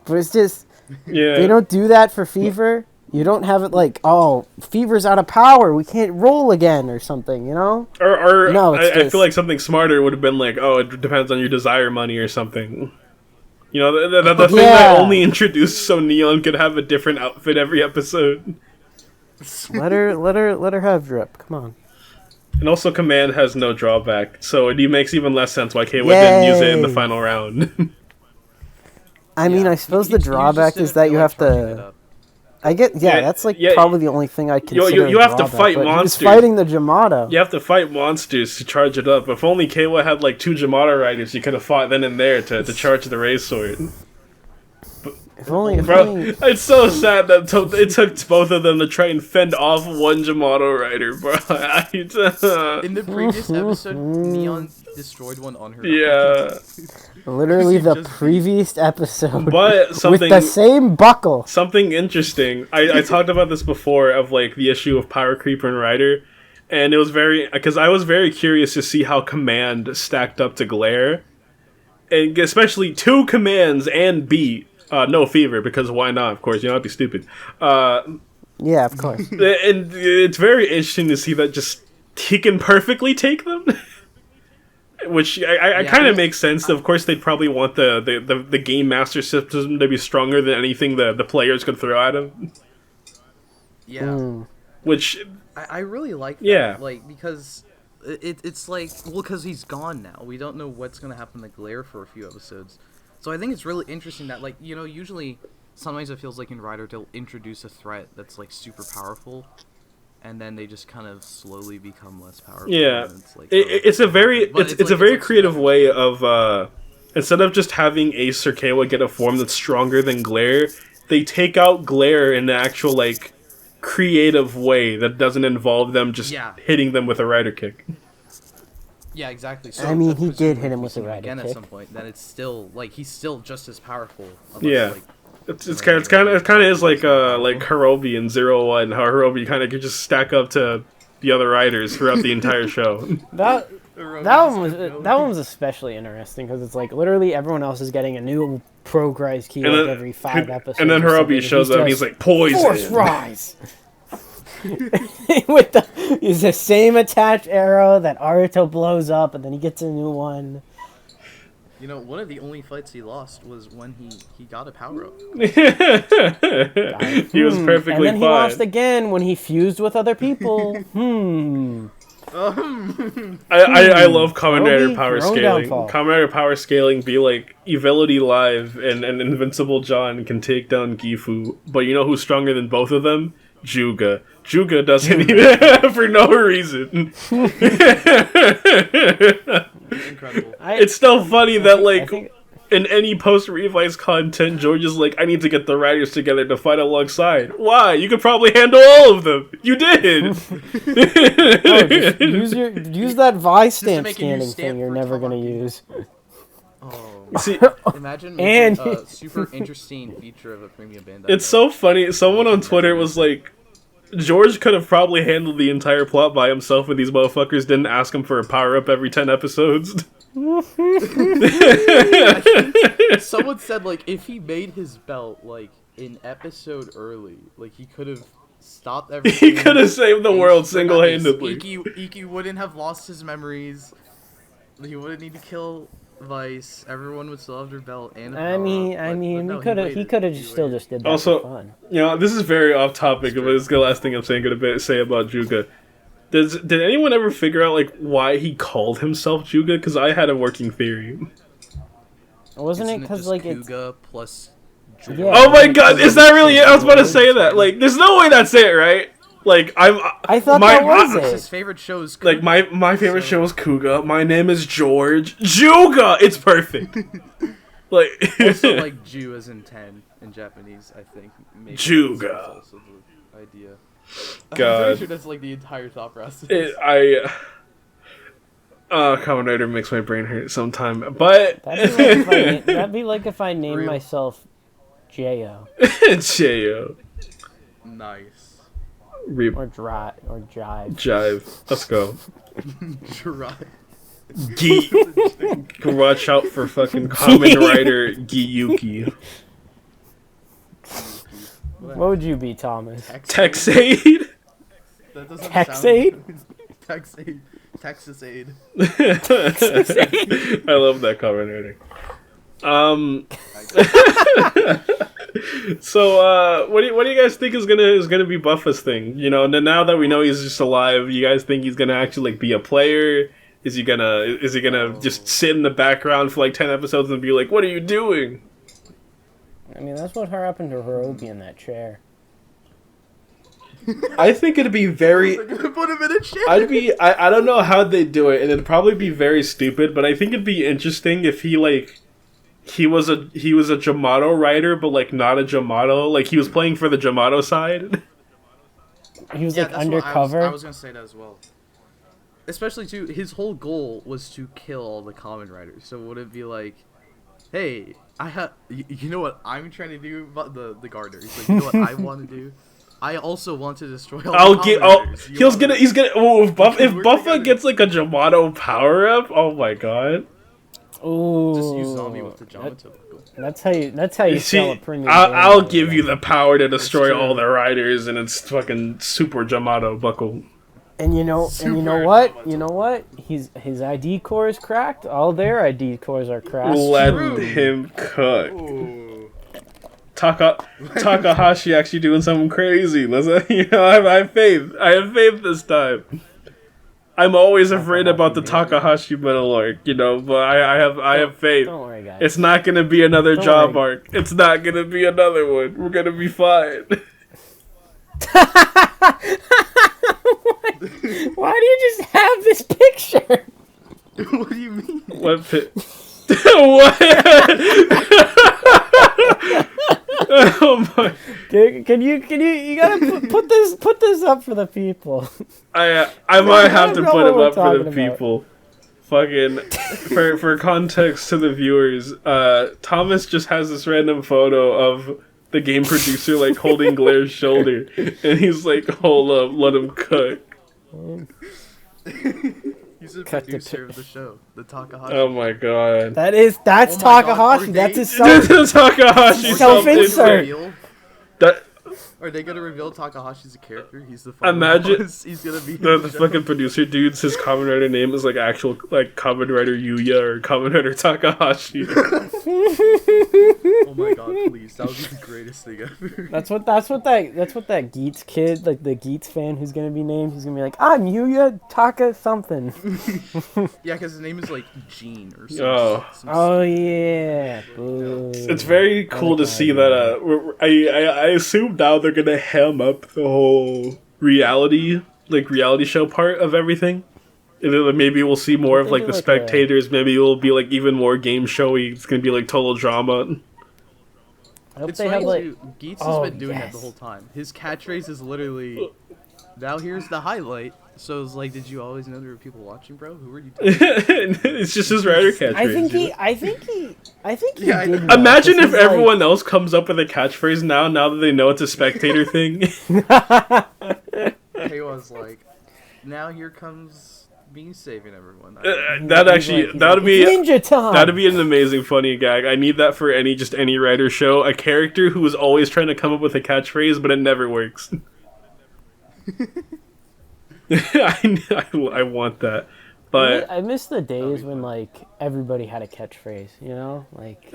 But it's just, Yeah. they don't do that for Fever. You don't have it like, oh, Fever's out of power, we can't roll again or something, you know? Or No, it's I just- feel like something smarter would have been like, oh, it depends on your desire money or something. You know, the thing that Yeah. only introduced so Neon could have a different outfit every episode. Let her have drip. Come on. And also Command has no drawback, so it makes even less sense why Kayla didn't use it in the Yay. final round. I mean, I suppose the He just drawback didn't is that feel you like have charging it to. up. I get, Yeah, that's like yeah, probably the only thing I consider. you a have to drawback, fight but monsters. He was fighting the Jamato. You have to fight monsters to charge it up. If only Kayla had like 2 Jamato riders, you could have fought then and there to charge the Ray Sword. If only. Bro, it's so sad that it took both of them to try and fend off one Jamato rider, bro. In the previous episode, Neon destroyed one on her. Yeah. Literally the Just- previous episode. But with something the same buckle. something interesting. I talked about this before of like the issue of Power Creeper and Rider, and it was because I was very curious to see how Command stacked up to Glare, and especially 2 commands and beat no Fever, because why not? Of course, you don't have to be stupid. Yeah, of course. And it's very interesting to see that just he can perfectly take them. Which I Yeah, kind of makes sense. Of course, they'd probably want the game master system to be stronger than anything the players could throw at him. Yeah. Mm. Which, I really like that. Yeah. Like, because it's like, well, because he's gone now. We don't know what's going to happen to Glare for a few episodes. So I think it's really interesting that, like, you know, usually sometimes it feels like in Rider they'll introduce a threat that's, like, super powerful, and then they just kind of slowly become less powerful. yeah, and it's like, it's a very but it's a very creative way of instead of just having Ace or Kawa get a form that's stronger than Glare, they take out Glare in an actual like creative way that doesn't involve them just Yeah. hitting them with a Rider kick. Yeah, exactly. So I mean, that's he did presumably hit him if we with see a rider again kick. at some point. Then it's still like he's still just as powerful. Unless, Yeah. like, It kind of is like Hirobi in 0-1, how Hirobi kind of could just stack up to the other riders throughout the entire show. That one was especially interesting because it's like literally everyone else is getting a new progress key And like then- every 5 episodes. And then or something, Hirobi shows up and he's just, like, poison! Force Rise! With it's the same attached arrow that Aruto blows up, and then he gets a new one. You know, one of the only fights he lost was when he got a power up. He was perfectly And then he fine. lost again when he fused with other people. I love Kamen Rider Hirobi, power your own scaling. downfall. Kamen Rider power scaling be like Evility Live and Invincible John can take down Gifu, but you know who's stronger than both of them? Juga. Juga doesn't even for no reason. Incredible. It's still funny that I like think- in any post-revise content, George is like, I need to get the writers together to fight alongside. Why? You could probably handle all of them. You did. Oh, just use that Vi stamp make a new scanning stamp thing you're for never gonna Tamaki. use. Oh, See, imagine And- making a super interesting feature of a premium Bandai. it's so funny. Someone on Twitter was like, George could have probably handled the entire plot by himself, but these motherfuckers didn't ask him for a power-up every 10 episodes. Someone said like if he made his belt like an episode early, like he could have stopped everything. He could have saved the world single-handedly. Iki wouldn't have lost his memories. He wouldn't need to kill Vice. Everyone would still have their belt and. A I mean, power-up, he could have still just did that Also- for fun. You know, this is very off-topic, but this is the last thing I'm gonna say about Juga. Did anyone ever figure out like why he called himself Juga? Because I had a working theory. Wasn't it Isn't because just like it's Kuga plus. Jordan? Yeah. Oh my god, is that really it? I was about to say that. Like, there's no way that's it, right? Like, I thought my- that was His it. favorite show is Like, my favorite show is Kuga. My name is George. Juga! It's perfect. Like, also like Ju as in 10 in Japanese, I think. Maybe Juga. That's also the idea. I'm God. pretty sure that's like the entire thought process. Kamen Rider makes my brain hurt sometime. But that'd be like if I named myself J.O. J.O. Nice. Or Jive. Jive. Let's go. Drive. Watch out for fucking Kamen Rider Gyuki. What would you be, Thomas? Texaid? That doesn't Texaid? Texaid. Texas Aid. I love that Kamen Rider. So what do you guys think is gonna be Buffa's thing? You know, and then now that we know he's just alive, you guys think he's gonna actually like be a player? Is he gonna just sit in the background for like 10 episodes and be like, "What are you doing?" I mean, that's what happened to Hirobi in that chair. I think it'd be very. They're gonna put him in a chair. I don't know how they do it, and it'd probably be very stupid. But I think it'd be interesting if he was a Jamato writer, but like not a Jamato. Like he was playing for the Jamato side. He was like undercover. I was gonna say that as well. Especially too, his whole goal was to kill all the Kamen Riders. So would it be like, hey, you know what I'm trying to do about the gardener? He's like, you know what I want to do? I also want to destroy all the Kamen Riders. He's gonna. Oh, if Buffa gets like a Jamato power up, oh my god. Ooh. Just use zombie with the Jamato. That's how you sell a premium. I'll give you the power to destroy all the riders, and it's fucking super Jamato buckle. And you know what? You know what? His ID core is cracked. All their ID cores are cracked. Let him cook. Ooh. Takahashi actually doing something crazy. I have faith. I have faith this time. I'm always afraid about the Takahashi metal arc, you know, but I have faith. Don't worry, guys. It's not gonna be another job arc. It's not gonna be another one. We're gonna be fine. Why do you just have this picture? What do you mean? What what? Oh my! Can you gotta put this up for the people? I might have to put it up for the people. Fucking for context to the viewers, Thomas just has this random photo of the game producer like holding Glaire's shoulder, and he's like, "Hold up, let him cook." He's a producer of the show, the Takahashi. Oh my god. That's Takahashi. That's his Takahashi self-insert. Are they gonna reveal Takahashi's a character? He's the fun imagine he's gonna be the fucking producer dudes. His Kamen Rider name is like actual like Kamen Rider Yuya or Kamen Rider Takahashi. Oh my god! Please, that would be the greatest thing ever. That's what that Geats kid, like the Geats fan, who's gonna be named. He's gonna be like, I'm Yuya Taka something. Yeah, because his name is like Gene or something. Oh yeah. Ooh. It's very cool to see that. I assume now they're gonna ham up the whole reality show part of everything. And then maybe we'll see more of like the spectators. Maybe it will be like even more game showy. It's gonna be like total drama. I hope It's they funny have too. Geats has been doing that the whole time. His catchphrase is literally, "Now here's the highlight." So it's like, did you always know there were people watching, bro? Who were you talking to? It's just his rider catchphrase. I think he Yeah, did. Imagine if everyone else comes up with a catchphrase now that they know it's a spectator thing. He was like, "Now here comes me saving everyone." That'd be Ninja time. That'd be an amazing funny gag. I need that for any writer show. A character who is always trying to come up with a catchphrase, but it never works. I want that, but I miss the days when like everybody had a catchphrase. You know, like.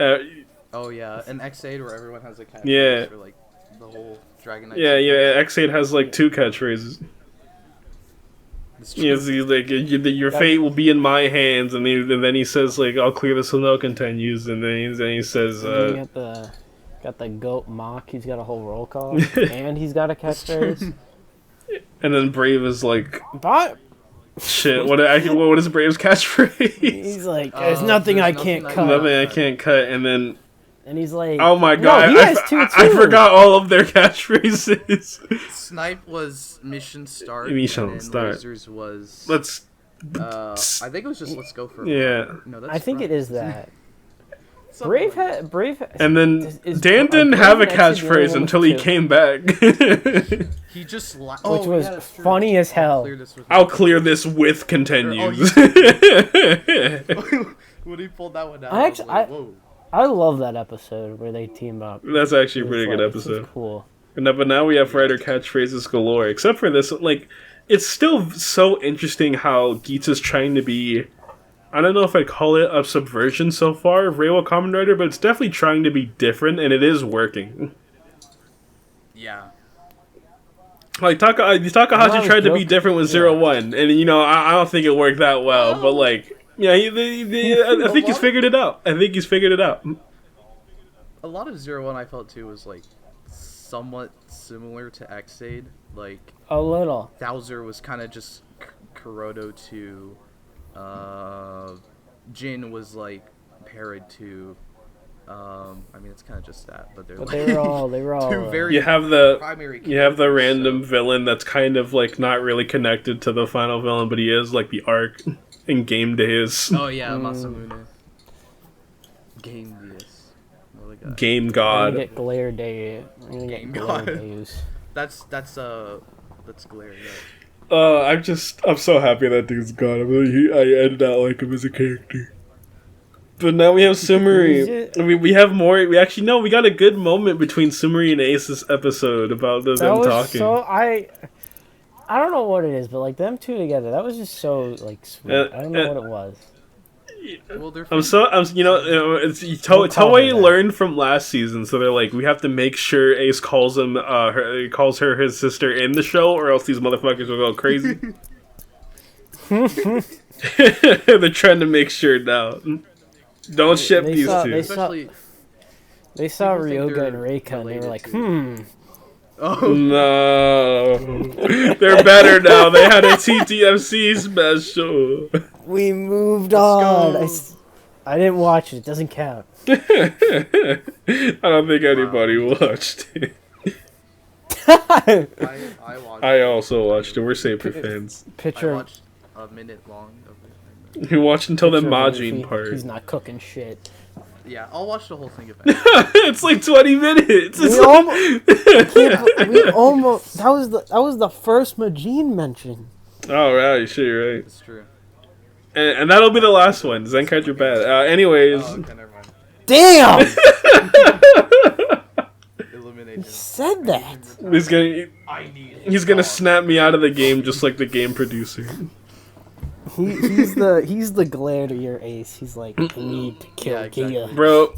Oh yeah, an X8 where everyone has a catchphrase. Yeah. For like the whole Dragon Knight. Yeah. X8 has like 2 catchphrases. He's like, your fate will be in my hands, and then he says like, I'll clear this so no continues, and then he says, got the goat mock. He's got a whole roll call, and he's got a catchphrase. And then Brave is like, but shit. What is Brave's catchphrase? He's like, there's nothing I can't cut. Nothing I can't cut, and then. And he's like, oh my god, no, he has two too. I forgot all of their catchphrases. Snipe was Mission Start. Mission Start. Lasers was... I think it was just let's go for Yeah. No, that's I think right. it is that. Something Brave like had Brave. And then is- Dan are didn't Brave have a and Exit the only catchphrase one with until he two? came back. He just Which was that's true. funny as hell. I'll clear this with continues. When he pulled that one out, I actually, was like, whoa. I love that episode where they team up. That's actually a It pretty was good like- this was episode. Cool. But now we have writer catchphrases galore. Except for this, like, it's still so interesting how Geats is trying to be. I don't know if I'd call it a subversion so far of Reiwa Kamen Rider, but it's definitely trying to be different, and it is working. Yeah. Like, Takahashi was tried to be joking. different with Yeah. 01, and, I don't think it worked that well, but, like, yeah, I think he's figured it out. I think he's figured it out. A lot of 01 I felt too was like somewhat similar to Xade. Like A little. Thouser was kind of just Kuroto to Jin was like Parrot to I mean it's kind of just that, but But they they were all two very You have the primary random so- villain that's kind of, like, not really connected to the final villain, but he is, like, the arc in Game Days. Oh yeah, Masamune. Game this. Another guy. Game We're God. gonna get Glare Day. We're gonna get Game Glare God. Days. That's Glare, yeah. I'm so happy that dude's gone. I did not like him as a character. But now we have Sumeri. We have more. We got a good moment between Sumeri and Ace this episode about them That was talking. so I don't know what it is, but like them two together, that was just so like sweet. I don't know what it was. Well, they're It's Toei learned from last season, so they're like, we have to make sure Ace calls her his sister in the show, or else these motherfuckers will go crazy. They're trying to make sure now. Don't ship they these saw- two. they especially. They saw People think Ryoga and they're Reika and they were related like, to- hmm. No, they're better now. They had a TTFC special. We moved Let's on. go. I didn't watch it. It doesn't count. I don't think anybody watched it. I watched. I also watched it. We're Saber fans. I Picture. watched a minute long of it. You watched until the picture of Majin Luffy. part. He's not cooking shit. Yeah, I'll watch the whole thing if I. It's like 20 minutes. It's We almost. That was the first Majin mention. Oh, right. Sure, you're right. It's true. And that'll be the last one. Zenkaiger bad. Anyways. Oh, okay, never mind. Damn. Eliminate He him. said that. He's gonna snap me out of the game just like the game producer. He's the glare to your Ace. He's like, I need to kill Yeah, exactly. Ghia. Bro,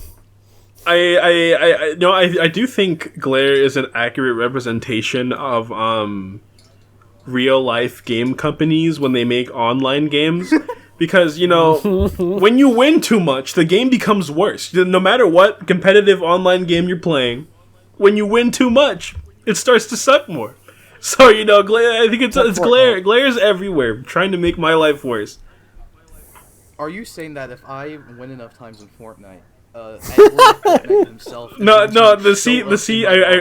I do think Glare is an accurate representation of real life game companies when they make online games. Because, when you win too much, the game becomes worse. No matter what competitive online game you're playing, when you win too much, it starts to suck more. So, Glare, I think it's Glare. Glare's everywhere, trying to make my life worse. Are you saying that if I win enough times in Fortnite, Fortnite himself? No,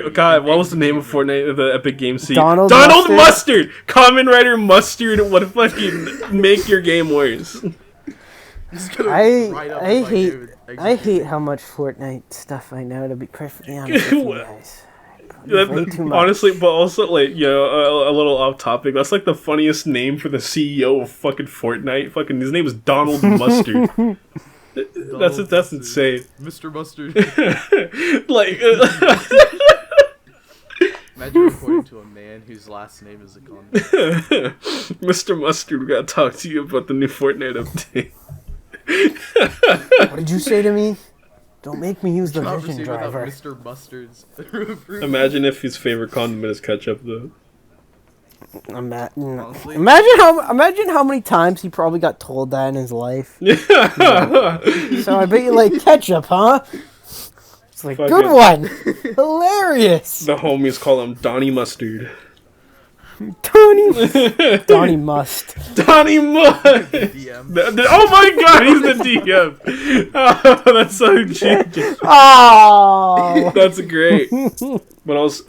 God, what was the name of Fortnite, the Epic Game Scene? Donald Mustard! Kamen Rider Mustard would fucking make your game worse. I hate how much Fortnite stuff I know, to be perfectly honest with you guys. Way too much. Honestly, but also, like, a little off topic, that's like the funniest name for the CEO of fucking Fortnite. Fucking, his name is Donald Mustard. That's insane. Mr. Mustard. Like, Imagine reporting to a man whose last name is Akon. Mr. Mustard, we gotta talk to you about the new Fortnite update. What did you say to me? Don't make me use the Not vision received without driver. Mr. Mustard's. Imagine if his favorite condiment is ketchup, though. Honestly. Imagine how many times he probably got told that in his life. So I bet you like ketchup, huh? It's like, Fuck good it. one. Hilarious. The homies call him Donnie Mustard. Donnie Must. Donnie Must! DM. Oh my god, he's the DM! Oh, that's so genius. Oh. That's great. What else?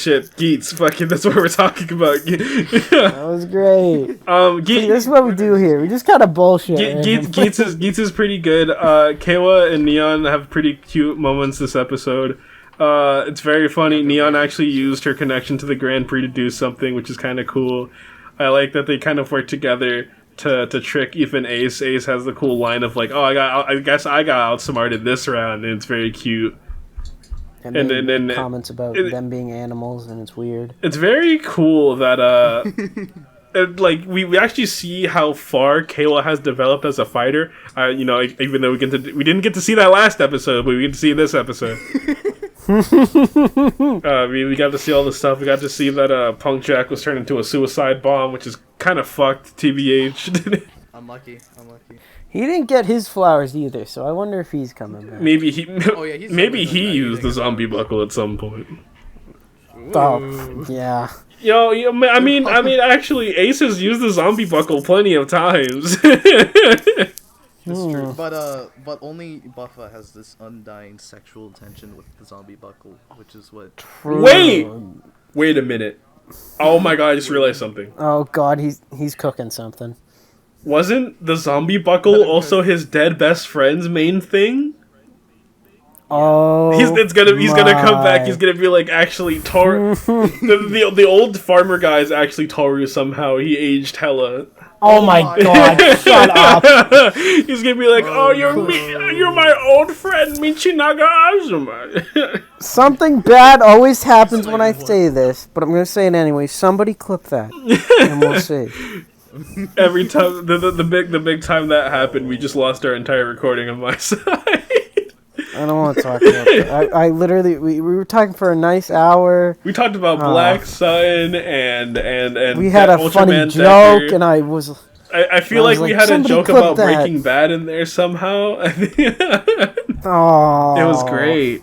Shit, Geats. Fucking, that's what we're talking about. That was great. See, this is what we do here. We just kind of bullshit. Geats is pretty good. Kayla and Neon have pretty cute moments this episode. It's very funny. Neon actually used her connection to the Grand Prix to do something, which is kind of cool. I like that they kind of work together to trick even Ace. Ace has the cool line of like, "Oh, I guess I got outsmarted this round," and it's very cute. And then comments about them being animals, and it's weird. It's very cool that like we actually see how far Kayla has developed as a fighter. Even though we didn't get to see that last episode, but we get to see this episode. We got to see all the stuff. We got to see that Punk Jack was turned into a suicide bomb, which is kind of fucked. TBH. Unlucky. He didn't get his flowers either, so I wonder if he's coming back. Maybe he used the zombie buckle at some point. Oh, yeah. I mean, actually, Ace has used the zombie buckle plenty of times. It's true, but only Buffa has this undying sexual tension with the zombie buckle, which is what. True. Wait a minute! Oh my god! I just realized something. Oh god, he's cooking something. Wasn't the zombie buckle also his dead best friend's main thing? Oh, he's gonna come back. He's gonna be like, actually, Toru. the old farmer guy is actually Toru somehow. He aged hella. Oh my god! Shut up. He's gonna be like, "Oh, you're my old friend Michinaga Azuma." Something bad always happens when I say this, but I'm gonna say it anyway. Somebody clip that, and we'll see. Every time the big time that happened, we just lost our entire recording on my side. I don't want to talk about that. I literally we were talking for a nice hour. We talked about Black Sun and we had a funny joke, and I feel like we had a joke about Breaking Bad in there somehow. Oh, it was great.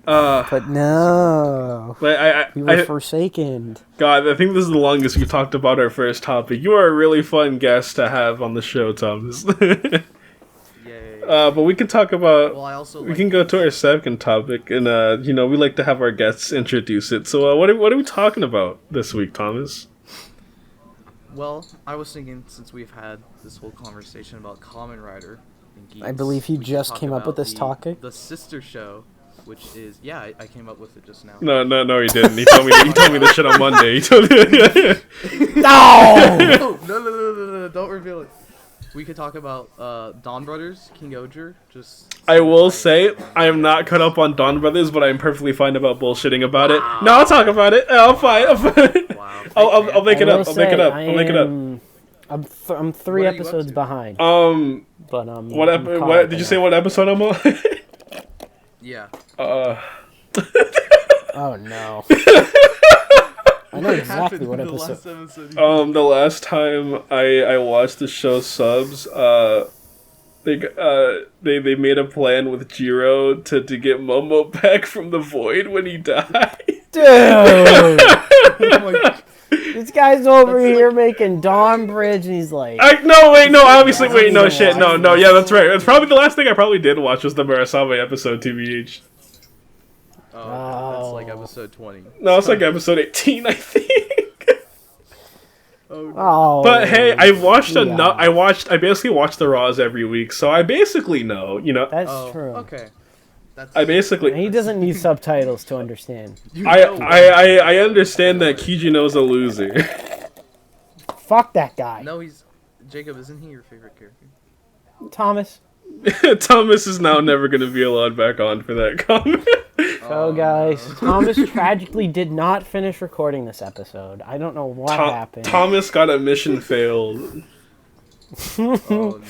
But no, we were forsaken. God, I think this is the longest we've talked about our first topic. You are a really fun guest to have on the show, Thomas. But we can talk about. Well, we can go to our second topic, and we like to have our guests introduce it. So, what are we talking about this week, Thomas? Well, I was thinking, since we've had this whole conversation about Kamen Rider and Geats, I believe he just came up with this topic. The sister show, which is I came up with it just now. No, he didn't. He told me this shit on Monday. He told me. No, don't reveal it. We could talk about Donbrothers, KingOhger. I will say I am not caught up on Donbrothers, but I'm perfectly fine about bullshitting about it. No, I'll talk about it. I'm fine. Wow. I'll make it up. I'll make it up. I'm 3 episodes behind. But what did you say? What episode I'm on? Yeah. Oh no. I know exactly what episode. The last time I watched the show subs, they made a plan with Jiro to get Momo back from the void when he died. Dude, this guy's over here making Dawn Bridge, and he's like, yeah, that's right. It's probably the last thing I probably did watch was the Murasame episode, TBH. Oh, that's like episode 20. No, it's like episode 18, I think. Oh. But hey, I basically watch the Raws every week, so I basically know, That's true. Okay. He doesn't need subtitles to understand. I understand that Kijino's a loser. Fuck that guy. No, Jacob, isn't he your favorite character? Thomas. Thomas is now never going to be allowed back on for that comment. So guys, Thomas tragically did not finish recording this episode. I don't know what happened. Thomas got a mission failed. Oh no.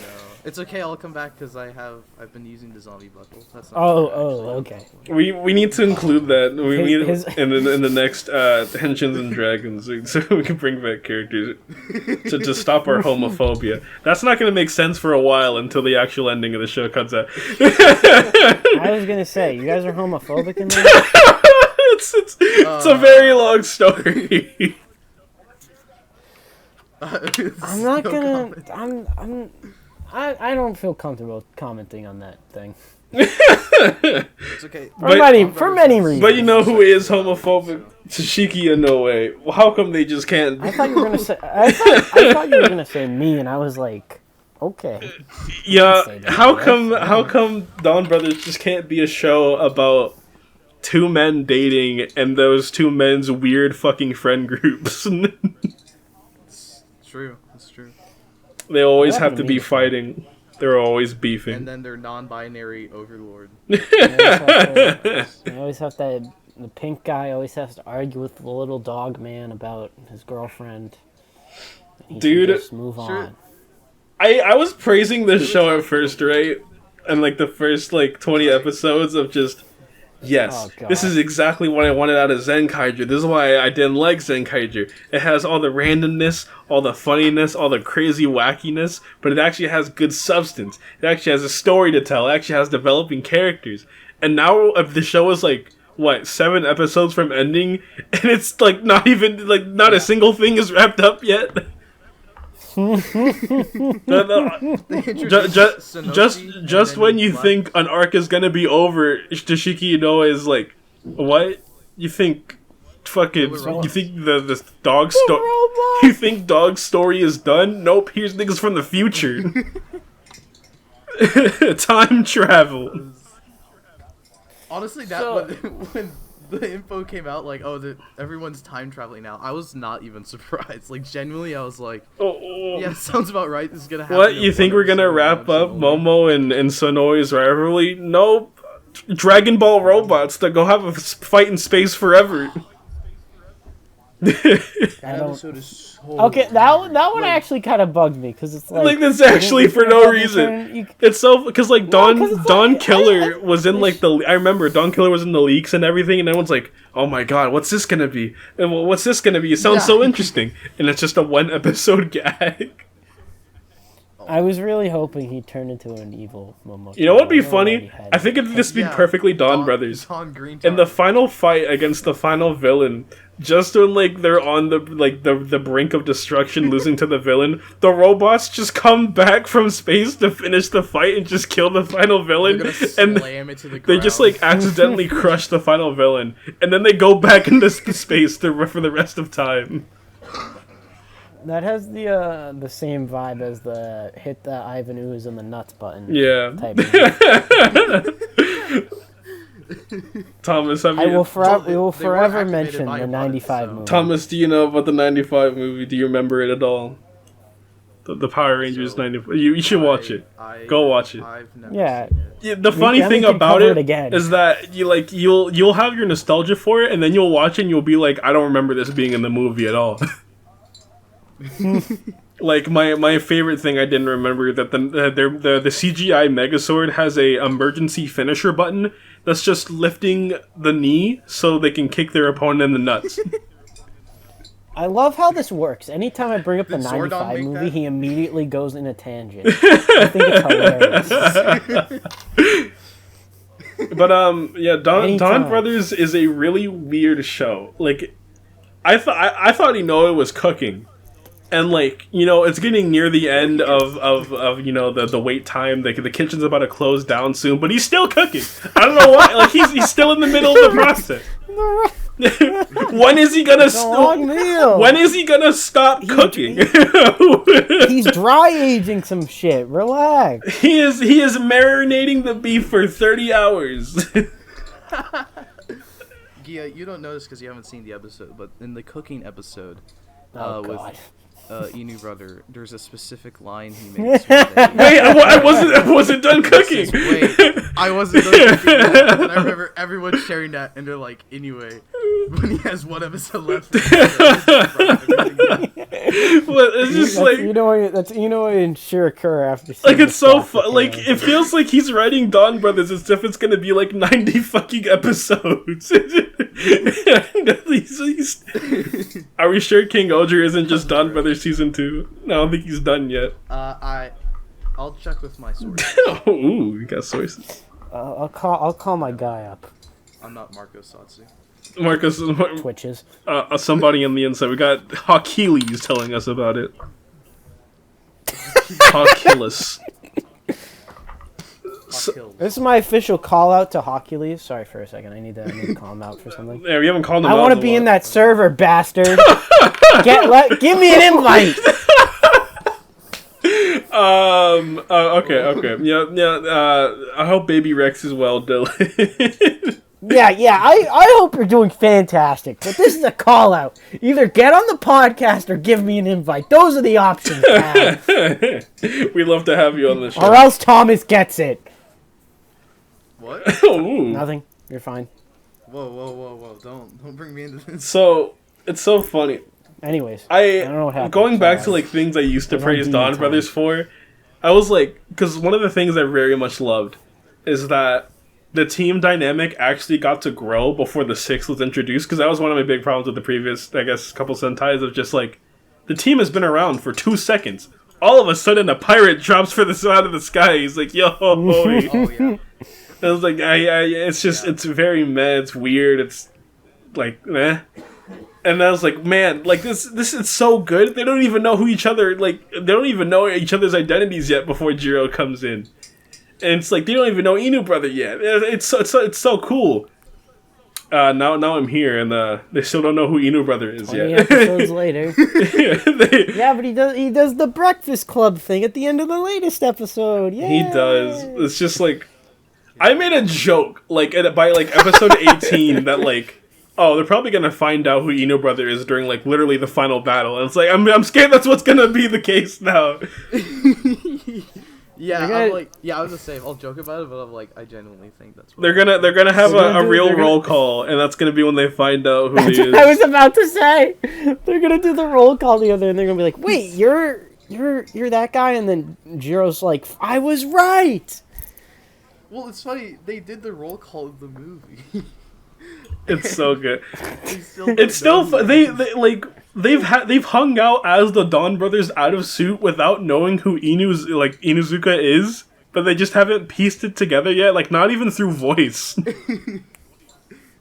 It's okay, I'll come back because I've been using the zombie buckle. That's not okay. We need to include that. We need in the next Henshin and Dragons, so we can bring back characters to stop our homophobia. That's not going to make sense for a while until the actual ending of the show comes out. I was gonna say, you guys are homophobic in there. It's a very long story. I don't feel comfortable commenting on that thing. It's okay. For many reasons. But you know who is homophobic? Tashiki Inoue. How come they just can't? I thought you were gonna say. I thought you were gonna say me, and I was like, okay. Yeah. How come Dawn Brothers just can't be a show about two men dating and those two men's weird fucking friend groups? It's true. It's true. They always have to be fighting. They're always beefing. And then they're non-binary overlord. They always have to. The pink guy always has to argue with the little dog man about his girlfriend. Dude, just move on. I was praising this show at first, right? And like the first 20 episodes of just yes, this is exactly what I wanted out of Zenkaiger. This is why I didn't like Zenkaiger. It has all the randomness, all the funniness, all the crazy wackiness, but it actually has good substance. It actually has a story to tell. It actually has developing characters. And now the show is 7 episodes from ending, and it's not even not a single thing is wrapped up yet. Just when you think an arc is gonna be over, Tashiki Inoue is like, what? You think the dog story? You think dog's story is done? Nope. Here's niggas from the future. Time travel. Honestly, when the info came out, everyone's time traveling now, I was not even surprised. Genuinely, I was like, yeah, sounds about right. This is gonna happen. What, you think we're gonna wrap up Momo and Sonoi's rivalry? Nope. Dragon Ball robots that go have a fight in space forever. That episode is so okay, that one actually kind of bugged me because it's that's actually for no reason. It's so because Don Killer was in the. I remember Don Killer was in the leaks and everything, and everyone's like, "Oh my god, what's this gonna be? And what's this gonna be? It sounds so interesting." And it's just a 1 episode gag. I was really hoping he turned into an evil Momo. You know what'd be funny? I think it'd just be perfectly Dawn Brothers. In the final fight against the final villain, just when they're on the brink of destruction, losing to the villain, the robots just come back from space to finish the fight and just kill the final villain, and slam it to the ground. they just accidentally crush the final villain, and then they go back into space for the rest of time. That has the same vibe as the hit the Ivan Ooze and the nuts button. Yeah. Type Thomas, we will forever mention the 95 movie. Thomas, do you know about the 95 movie? Do you remember it at all? The Power Rangers 95. You should watch it. Go watch it. I've never Yeah. seen it. The funny thing about it is that you'll have your nostalgia for it, and then you'll watch it and you'll be like, I don't remember this being in the movie at all. My favorite thing I didn't remember that the CGI Megazord has a emergency finisher button that's just lifting the knee so they can kick their opponent in the nuts. I love how this works. Anytime I bring up the 95 movie, he immediately goes in a tangent. I think it's hilarious. But yeah, Dawn Brothers is a really weird show. I thought Inoue was cooking. And it's getting near the end of the wait time. The kitchen's about to close down soon, but he's still cooking. I don't know why. He's still in the middle of the process. When is he gonna When is he gonna stop cooking? He's dry aging some shit. Relax. He is marinating the beef for 30 hours. Ghia, you don't know this because you haven't seen the episode, but in the cooking episode, God. Inu brother, there's a specific line he makes. Wait, I wasn't done cooking. I wasn't done cooking. And I remember everyone sharing that, and they're like, anyway, when he has 1 episode left. Well, it's just that's Inoue and Shirokura after. It's so fun. It feels like he's writing Dawn Brothers as if it's gonna be 90 fucking episodes. Are we sure KingOhger isn't just Dawn Brothers season 2? No, I don't think he's done yet. I'll check with my sources. Ooh, you got sources. I'll call my guy up. I'm not Marco Satsu. Marcus Twitches. Somebody on the inside. We got Achilles telling us about it. Oculus. This is my official call out to Hercules. Sorry for a second. I need to call him out for something. Yeah, we haven't called him I out. want to be in that server, bastard. Give me an invite. Okay. Yeah. I hope Baby Rex is well, Dylan. Yeah. I hope you're doing fantastic. But this is a call out. Either get on the podcast or give me an invite. Those are the options, pal. We'd love to have you on the show. Or else Thomas gets it. What? Ooh. Nothing. You're fine. Whoa. Don't bring me into this. So, it's so funny. Anyways, I don't know what happened. Going back to, like, things I used to praise Donbrothers for, I was like, because one of the things I very much loved is that the team dynamic actually got to grow before the 6 was introduced, because that was one of my big problems with the previous, I guess, couple Sentais of just, like, the team has been around for 2 seconds. All of a sudden, a pirate drops for the out of the sky. He's like, yo. Oh, yeah. I was like, it's just, it's very meh, it's weird, it's, like, meh. And I was like, man, like, this is so good. They don't even know who each other, like, they don't even know each other's identities yet before Jiro comes in. And it's like, they don't even know Inu Brother yet. It's so cool. Now I'm here, and they still don't know who Inu Brother is 20 yet. episodes later. Yeah, but he does the Breakfast Club thing at the end of the latest episode. Yeah, he does. It's just like, I made a joke, like, by, like, episode 18 that, like, oh, they're probably gonna find out who Inu Brother is during, like, literally the final battle. And it's like, I'm scared that's what's gonna be the case now. Yeah, I'm like, I was the same. I'll joke about it, but I'm like, I genuinely think that's what they're gonna have a real roll call, and that's gonna be when they find out who he is. I was about to say they're gonna do the roll call together, and they're gonna be like, "Wait, you're that guy," and then Jiro's like, "I was right." Well, it's funny. They did the roll call of the movie. It's so good. It's still they've hung out as the Donbrothers out of suit without knowing who Inuzuka is, but they just haven't pieced it together yet. Like, not even through voice.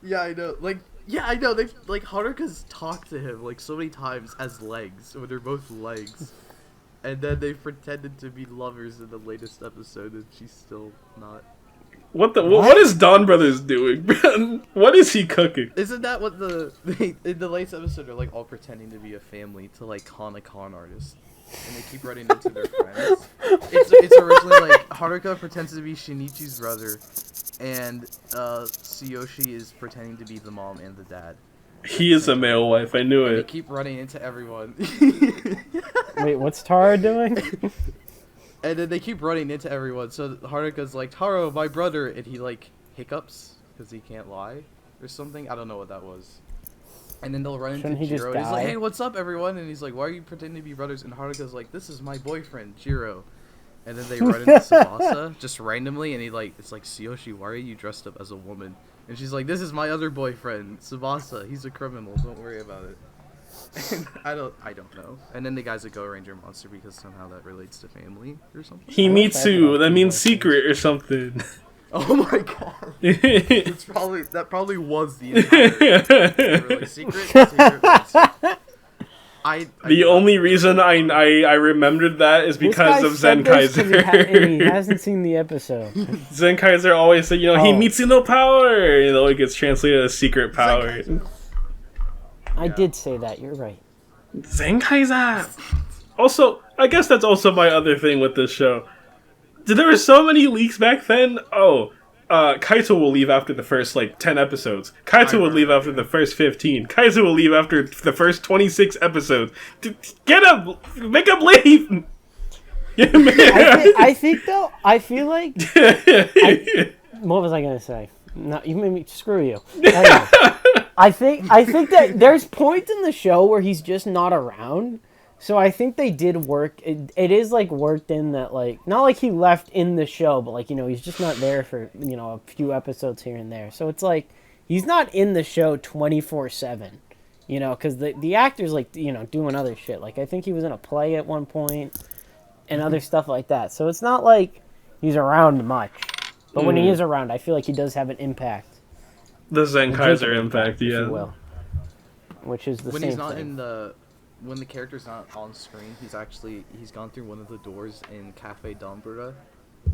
Yeah, I know. I know. They've Haruka's talked to him like so many times as legs when they're both legs, and then they pretended to be lovers in the latest episode, and she's still not. What is Donbrothers doing? What is he cooking? Isn't that what in the latest episode they're like all pretending to be a family to like con a con artist, and they keep running into their friends. It's originally like Haruka pretends to be Shinichi's brother, and Tsuyoshi is pretending to be the mom and the dad. He is a male wife. I knew it. They keep running into everyone. Wait, what's Tara doing? And then they keep running into everyone, so Haruka's like, Taro, my brother, and he, like, hiccups, because he can't lie, or something. I don't know what that was. And then they'll run into Jiro, and he's like, hey, what's up, everyone? And he's like, why are you pretending to be brothers? And Haruka's like, this is my boyfriend, Jiro. And then they run into Tsubasa, just randomly, and it's like, Tsuyoshi, why are you dressed up as a woman? And she's like, this is my other boyfriend, Tsubasa, he's a criminal, don't worry about it. And I don't know. And then the guy's a Go Ranger monster because somehow that relates to family or something. Himitsu, that means secret or something. Oh my god. That probably was the entire like, secret. The only reason I remembered that is because of Zenkaiser. He hasn't seen the episode. Zenkaiser always said, Himitsu no power! It gets translated as secret power. I did say that, you're right. Zenkaiser! Also, I guess that's also my other thing with this show. There were so many leaks back then. Kaito will leave after the first, 10 episodes. Kaito will leave after the first 15. Kaito will leave after the first 26 episodes. Get up! Make him leave! I think, though, I feel like... what was I going to say? No, you made me... Screw you. I think that there's points in the show where he's just not around. So I think they did work. It is worked in that not like he left in the show, but he's just not there for a few episodes here and there. So it's he's not in the show 24/7. Because the actor's doing other shit. I think he was in a play at one point and other stuff like that. So it's not like he's around much. But when he is around, I feel like he does have an impact. The Zenkaiser impact, yeah. Which is the when same he's not thing. in the when the character's not on screen, he's gone through one of the doors in Cafe Donbrothers,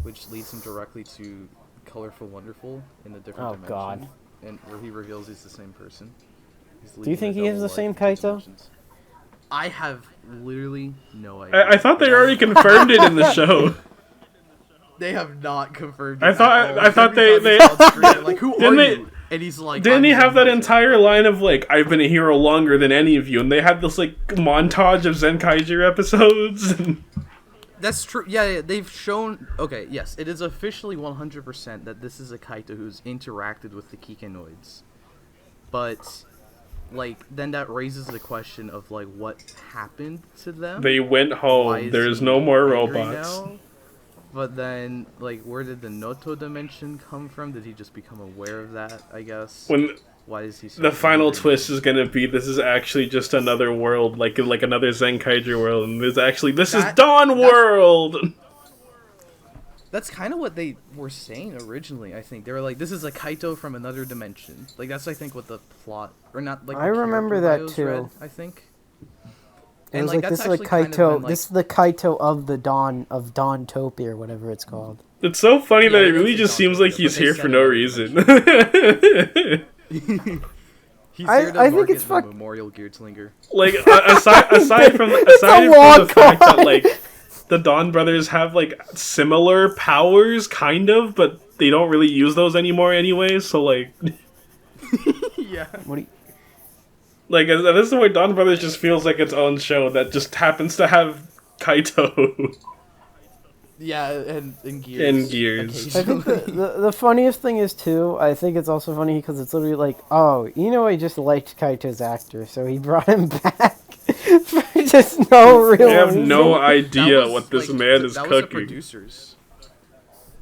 which leads him directly to Colorful Wonderful in a different dimension. God. And where he reveals he's the same person. Do you think he has the same Kaito? I have literally no idea. I thought they already confirmed it in the show. They have not confirmed it. I thought they like, who are they, you? And he's like, didn't he have that entire line of like, I've been a hero longer than any of you, and they had this like montage of Zenkaiger episodes. That's true. Yeah, they've shown. Okay, yes, it is officially 100% that this is a Kaito who's interacted with the Kikenoids, but like then that raises the question of like what happened to them. They went home. There's no more robots. Now? But then, like, where did the Noto dimension come from? Did he just become aware of that, I guess? Why is he so the final twist is gonna be this is actually just another world, like another Zenkaiger world, and this is Dawn World! That's kind of what they were saying originally, I think. They were like, this is a Kaito from another dimension. Like, that's, I think, what the plot... Or not, like, I remember that, too. Read, I think. It was like, this is like Kaito. This is the Kaito of the Dawn of Dawntopia or whatever it's called. It's so funny that it really just seems like he's here for no reason. He's here to market it's the Memorial Geertzlinger. Like aside from the fact that like the Donbrothers have like similar powers, kind of, but they don't really use those anymore anyway. So like, yeah. What do you? Like, at this point, Donbrothers just feels like its own show that just happens to have Kaito. Yeah, and Gears. I think the funniest thing is, too, I think it's also funny because it's literally like, oh, I just liked Kaito's actor, so he brought him back for just no real I have reason. no idea what this man is that cooking. Was the producers,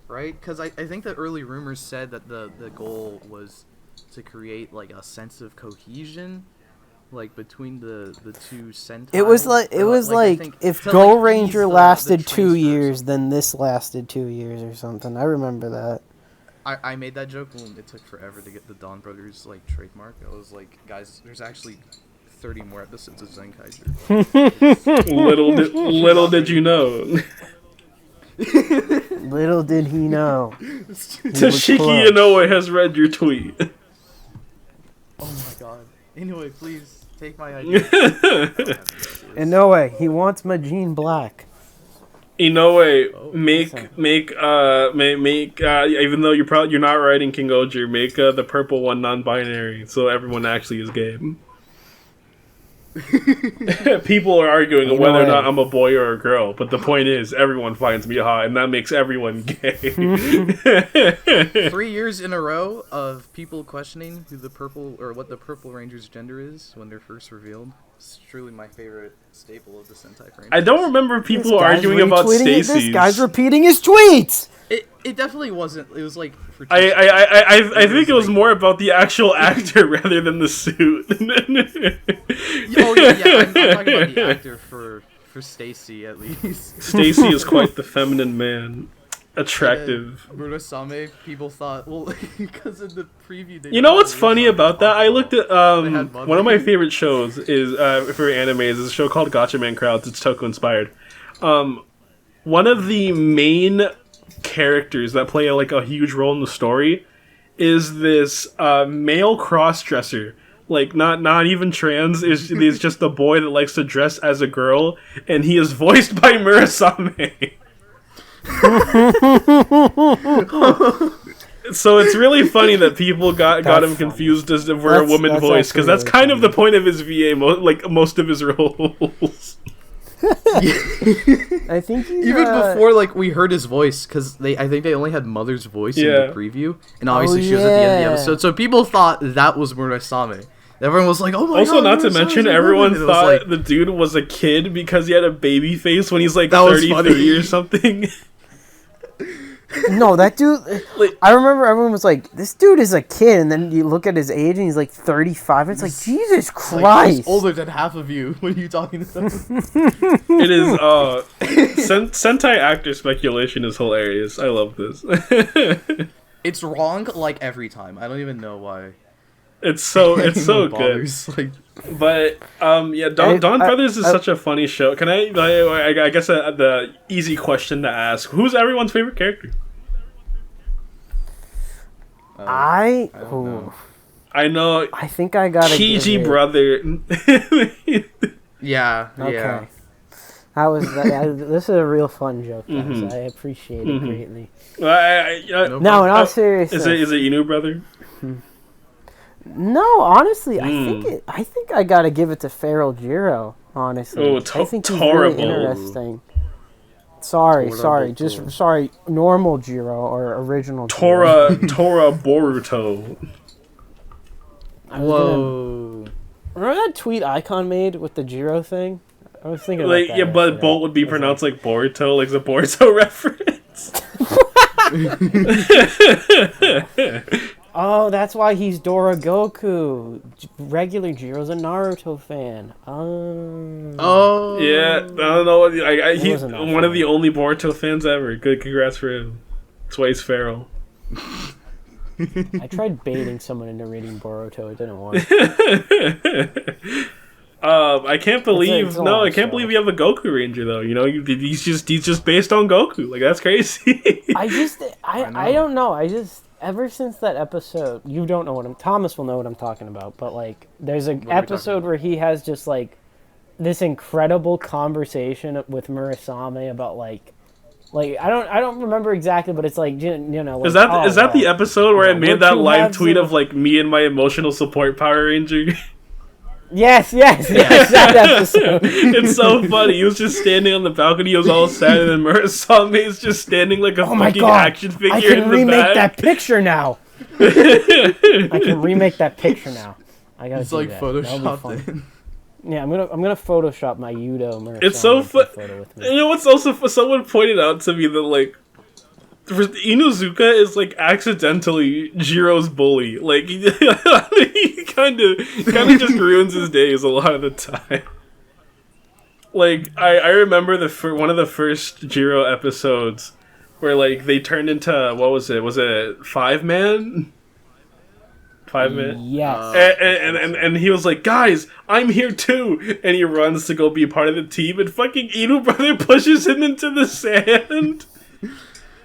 right? Because I think the early rumors said that the goal was to create, like, a sense of cohesion, like between the two Sentai. It was like if Go Ranger lasted 2 years, then this lasted 2 years or something. I remember that. I made that joke when it took forever to get the Donbrothers like trademark. I was like, guys, there's actually 30 more episodes of Zenkaiger. little did you know. Little did he know. Toshiki Inoue has read your tweet. Oh my god. Anyway, please. Take my idea. Inoue, he wants Majin Black. Inoue, make even though you're not writing KingOhger, make the purple one non-binary, so everyone actually is gay. People are arguing whether or not I'm a boy or a girl, but the point is everyone finds me hot, and that makes everyone gay. 3 years in a row of people questioning who the purple or what the Purple Ranger's gender is when they're first revealed. It's truly my favorite staple of the Sentai franchise. I don't remember people arguing about Stacy's. This guy's repeating his tweets. It definitely wasn't. It was like. For I think it was more about the actual actor rather than the suit. Oh yeah. I'm talking about the actor for Stacy at least. Stacy is quite the feminine man. Attractive. Murasame, people thought, well, because in the preview... You know what's funny about that? I looked at, one of my favorite shows is, for anime, is a show called Gatchaman Crowds. It's Toko inspired. One of the main characters that play, like, a huge role in the story is this, male cross-dresser. Like, not even trans, is just a boy that likes to dress as a girl, and he is voiced by Murasame. So it's really funny that people got him confused as if we're a woman voice, because that's kind of the point of his VA, most of his roles. I think even before like we heard his voice, because I think they only had Mother's voice in the preview, and obviously she was at the end of the episode, so people thought that was Murasame. Everyone was like, "Oh my god!" Also, not to mention, everyone thought the dude was a kid because he had a baby face when he's like 33 or something. No, that dude... I remember everyone was like, this dude is a kid, and then you look at his age, and he's like 35. It's like, Jesus Christ! Like, he's older than half of you. What are you talking about? It is, Sentai actor speculation is hilarious. I love this. It's wrong, like, every time. I don't even know why. It's so good. Like, But yeah, Dawn Brothers is such a funny show. Can I guess the easy question to ask: who's everyone's favorite character? I don't know. I know. I think I gotta Kiji brother. Yeah. Okay. Yeah. That was this is a real fun joke, guys. I appreciate it greatly. No, in all seriousness, is it Inu brother? No, honestly, I think I gotta give it to Feral Jiro. Honestly, Oh, I think he's horrible. really interesting. Sorry, normal Jiro or original Tora Boruto. Whoa. Remember that tweet Icon made with the Jiro thing? I was thinking Like, about that. yeah, but Bolt would be pronounced like Boruto, like the Boruto reference. Oh, that's why he's Dora Goku. Regular Jiro's a Naruto fan. Oh. Yeah, I don't know. He's wasn't that one funny. of the only Boruto fans ever. Good, congrats for him. That's why he's feral. I tried baiting someone into reading Boruto. It didn't work. I can't believe it's a no, long I can't story. believe you have a Goku Ranger though. You know, he's just based on Goku. Like that's crazy. I don't know. Ever since that episode, you don't know Thomas will know what I'm talking about, but like there's an episode where he has just like this incredible conversation with Murasame about like I don't remember exactly, but it's like you know like, is that the episode where I made we're that two live halves tweet of- of like me and my emotional support Power Ranger? Yes, that episode. It's so funny. He was just standing on the balcony. He was all sad, and then Murasame is just standing like a Oh my fucking god! action figure I in can the remake back. that picture now. I can remake that picture now. I gotta It's do like that. That'll be Photoshopped fun. in. Yeah, I'm gonna Photoshop my Yudo Murasame. It's so fun. photo with me. You know what's also someone pointed out to me that like Inuzuka is like accidentally Jiro's bully. Like he kind of just ruins his days a lot of the time. Like I remember one of the first Jiro episodes where like they turned into what was it? Was it 5-man? 5-man. Yes. And he was like, guys, I'm here too. And he runs to go be part of the team, and fucking Inu brother pushes him into the sand.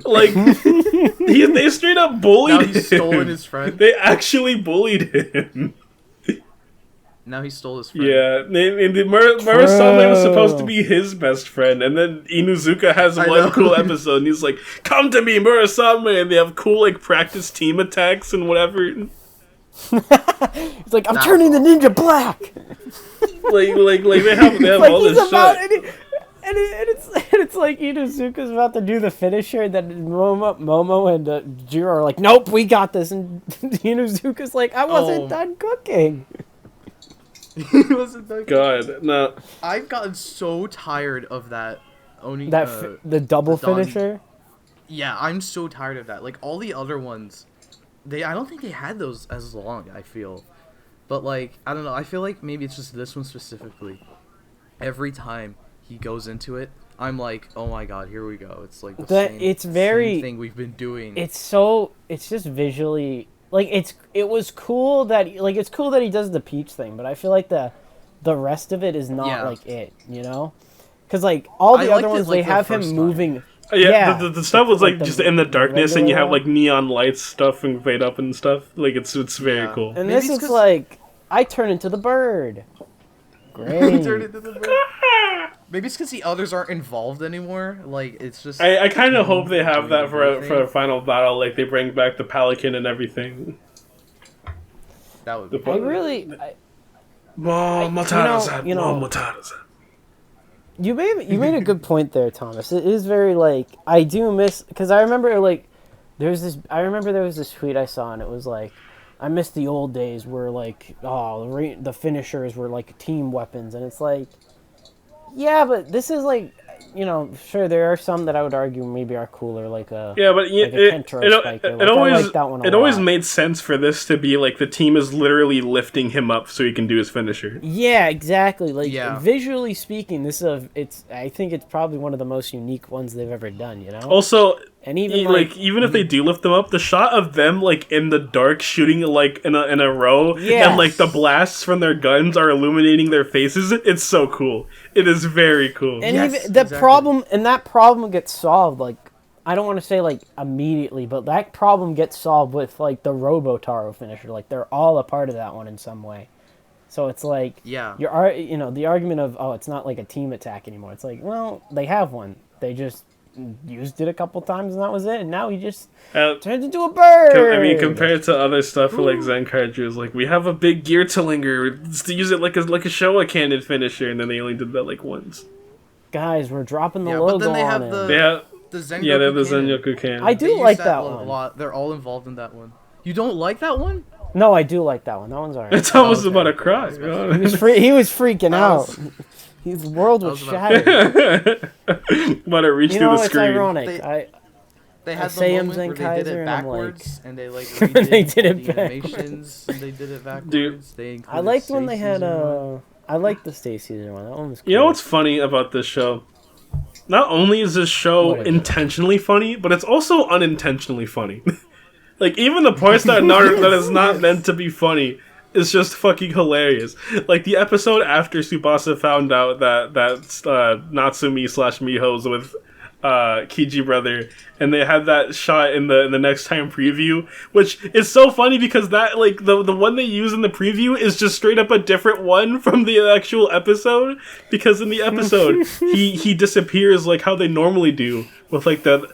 Like they straight up bullied Now him. he's stolen his friend. They actually bullied him. Now he stole his friend. Yeah, and Murasame was supposed to be his best friend, and then Inuzuka has I one know. cool episode, and he's like, "Come to me, Murasame," and they have cool like practice team attacks and whatever. It's like I'm turning the ninja black. Like they have Like all he's this about, shit. and it's like Inuzuka's about to do the finisher, and then Momo and Jiro are like, "Nope, we got this," and Inuzuka's like, "I wasn't done cooking." He wasn't that good. God, no. I've gotten so tired of that. Oni, The double the Don- finisher. Yeah, I'm so tired of that. Like all the other ones, I don't think they had those as long. I feel, but like I don't know. I feel like maybe it's just this one specifically. Every time he goes into it, I'm like, oh my god, here we go. It's like same thing we've been doing. It's just visually like it was cool that it's cool that he does the peach thing, but I feel like the rest of it is not like it, you know, because like all the other ones they have him moving. Yeah, the stuff was like the just in the darkness, and you have regular like neon lights stuff and fade up and stuff. Like it's very cool. And Maybe this it's is 'cause- like I turn into the bird. Great. Turned into the bird. Maybe it's because the others aren't involved anymore. Like it's just. I kind of hope they have that for everything. a final battle. Like they bring back the Pelican and everything. That would be. The- I really. Matara-san, you know- Matara-san. You made a good point there, Thomas. It is very like I do miss because I remember like there was this tweet I saw and it was like I miss the old days where like the finishers were like team weapons and it's like yeah, but this is like sure there are some that I would argue maybe are cooler like a Yeah, but like a Kentaro Spiker. Like, I like that one a it always lot. made sense for this to be like the team is literally lifting him up so he can do his finisher. Yeah, exactly. Like Yeah. visually speaking, I think it's probably one of the most unique ones they've ever done. You know. Also, And even even if they do lift them up, the shot of them like in the dark shooting like in a row, and like the blasts from their guns are illuminating their faces, it's so cool. It is very cool. And even that problem gets solved, like, I don't want to say like immediately, but that problem gets solved with like the Robotaro finisher. Like, they're all a part of that one in some way. So it's like, the argument of, oh, it's not like a team attack anymore. It's like, well, they have one. They just used it a couple times and that was it. And now he just turns into a bird. I mean, compared to other stuff for like Zenkaiju, like, we have a big gear Tillinger. Let's use it like a Showa cannon finisher, and then they only did that like once. Guys, we're dropping the logo but then they have on the Zengoku they have the cannon. Zengoku cannon. I do like that one. Lot. They're all involved in that one. You don't like that one? No, I do like that one. That one's alright. It's almost about to cry. He was freaking out. His world was shattered. About to reach through the screen. It's ironic. They had the moment where they did it backwards, and they like redid they did it the animations, and they did it backwards. Dude, I liked when they had I liked the Stay Season one. That one was cool. You know what's funny about this show? Not only is this show intentionally funny, but it's also unintentionally funny. Like, even the parts that is not meant to be funny is just fucking hilarious. Like, the episode after Tsubasa found out that Natsumi/Miho's with Kiji brother, and they had that shot in the next time preview, which is so funny because that, like, the one they use in the preview is just straight up a different one from the actual episode, because in the episode he disappears like how they normally do, with like the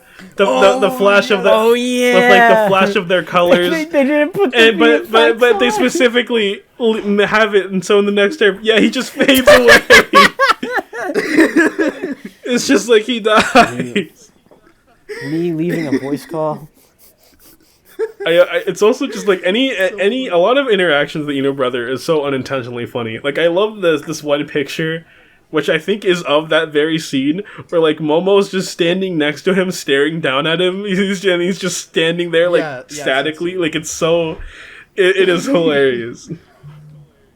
flash of the with like the flash of their colors. They didn't put but they specifically have it, and so in the next time, he just fades away. It's just like he dies. Me leaving a voice call. It's also just like a lot of interactions with the Ino brother is so unintentionally funny. Like, I love this one picture, which I think is of that very scene, where like Momo's just standing next to him, staring down at him. He's just standing there like statically. Like, it's so, it is hilarious.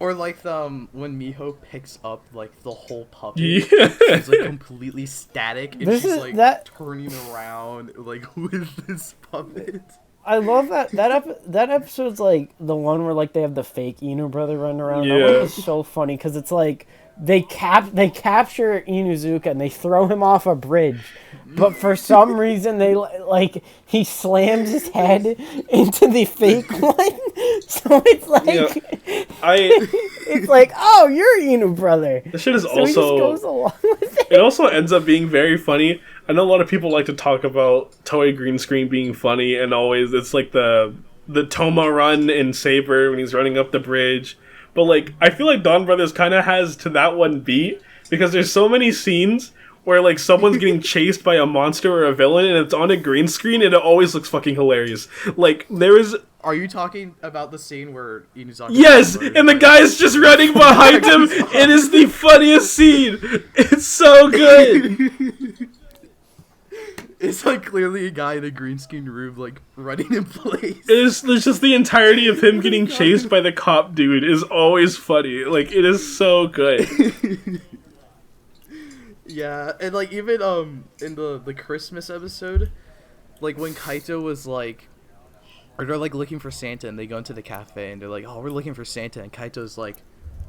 Or like when Miho picks up like the whole puppet, it's like completely static, and she's like turning around like with this puppet. I love that episode's like the one where like they have the fake Inu brother running around. That one is so funny because it's like they capture Inuzuka and they throw him off a bridge, but for some reason he slams his head into the fake one, so it's like it's like, oh, you're Inu brother. This shit is so also he just goes along with it. It also ends up being very funny. I know a lot of people like to talk about Toei green screen being funny, and always it's like the Toma run in Saber when he's running up the bridge. But like, I feel like Donbrothers kind of has to that one beat, because there's so many scenes where like someone's getting chased by a monster or a villain, and it's on a green screen, and it always looks fucking hilarious. Like, there is. Are you talking about the scene where Inuzaki? Yes, and the guy's just running behind him. It is the funniest scene. It's so good. It's like clearly a guy in a green screen room, like running in place. It's just the entirety of him getting chased by the cop dude is always funny. Like, it is so good. Yeah, and like even in the Christmas episode, like when Kaito was like, or they're like looking for Santa, and they go into the cafe and they're like, oh, we're looking for Santa, and Kaito's like,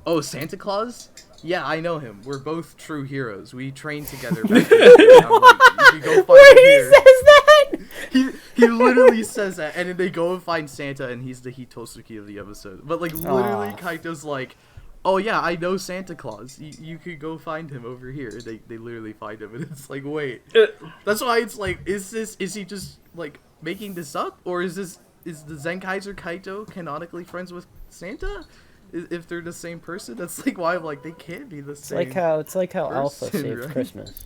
oh, Santa Claus? Yeah, I know him. We're both true heroes. We trained together back then. I'm like, you go find him here. He says that? He literally says that, and then they go and find Santa, and he's the Hitosuki of the episode. But like literally, Kaito's like, oh yeah, I know Santa Claus. You could go find him over here. They literally find him, and it's like, wait. That's why it's like, is he just like making this up, or is the Zenkaiser Kaito canonically friends with Santa? If they're the same person, that's like why I'm like, they can't be the same. It's like how Alpha saved right? Christmas.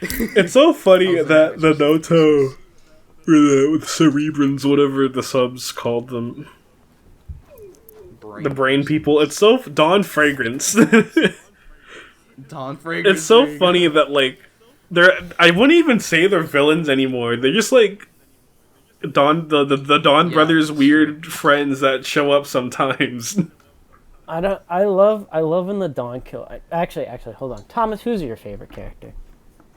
It's so funny that the Noto, or the Cerebrans, whatever the subs called them, the brain people. It's so Dawn Fragrance. Dawn Fragrance. It's so funny that like I wouldn't even say they're villains anymore. They're just like the Dawn brothers' weird friends that show up sometimes. I love in the Dawn kill. Actually, hold on. Thomas, who's your favorite character?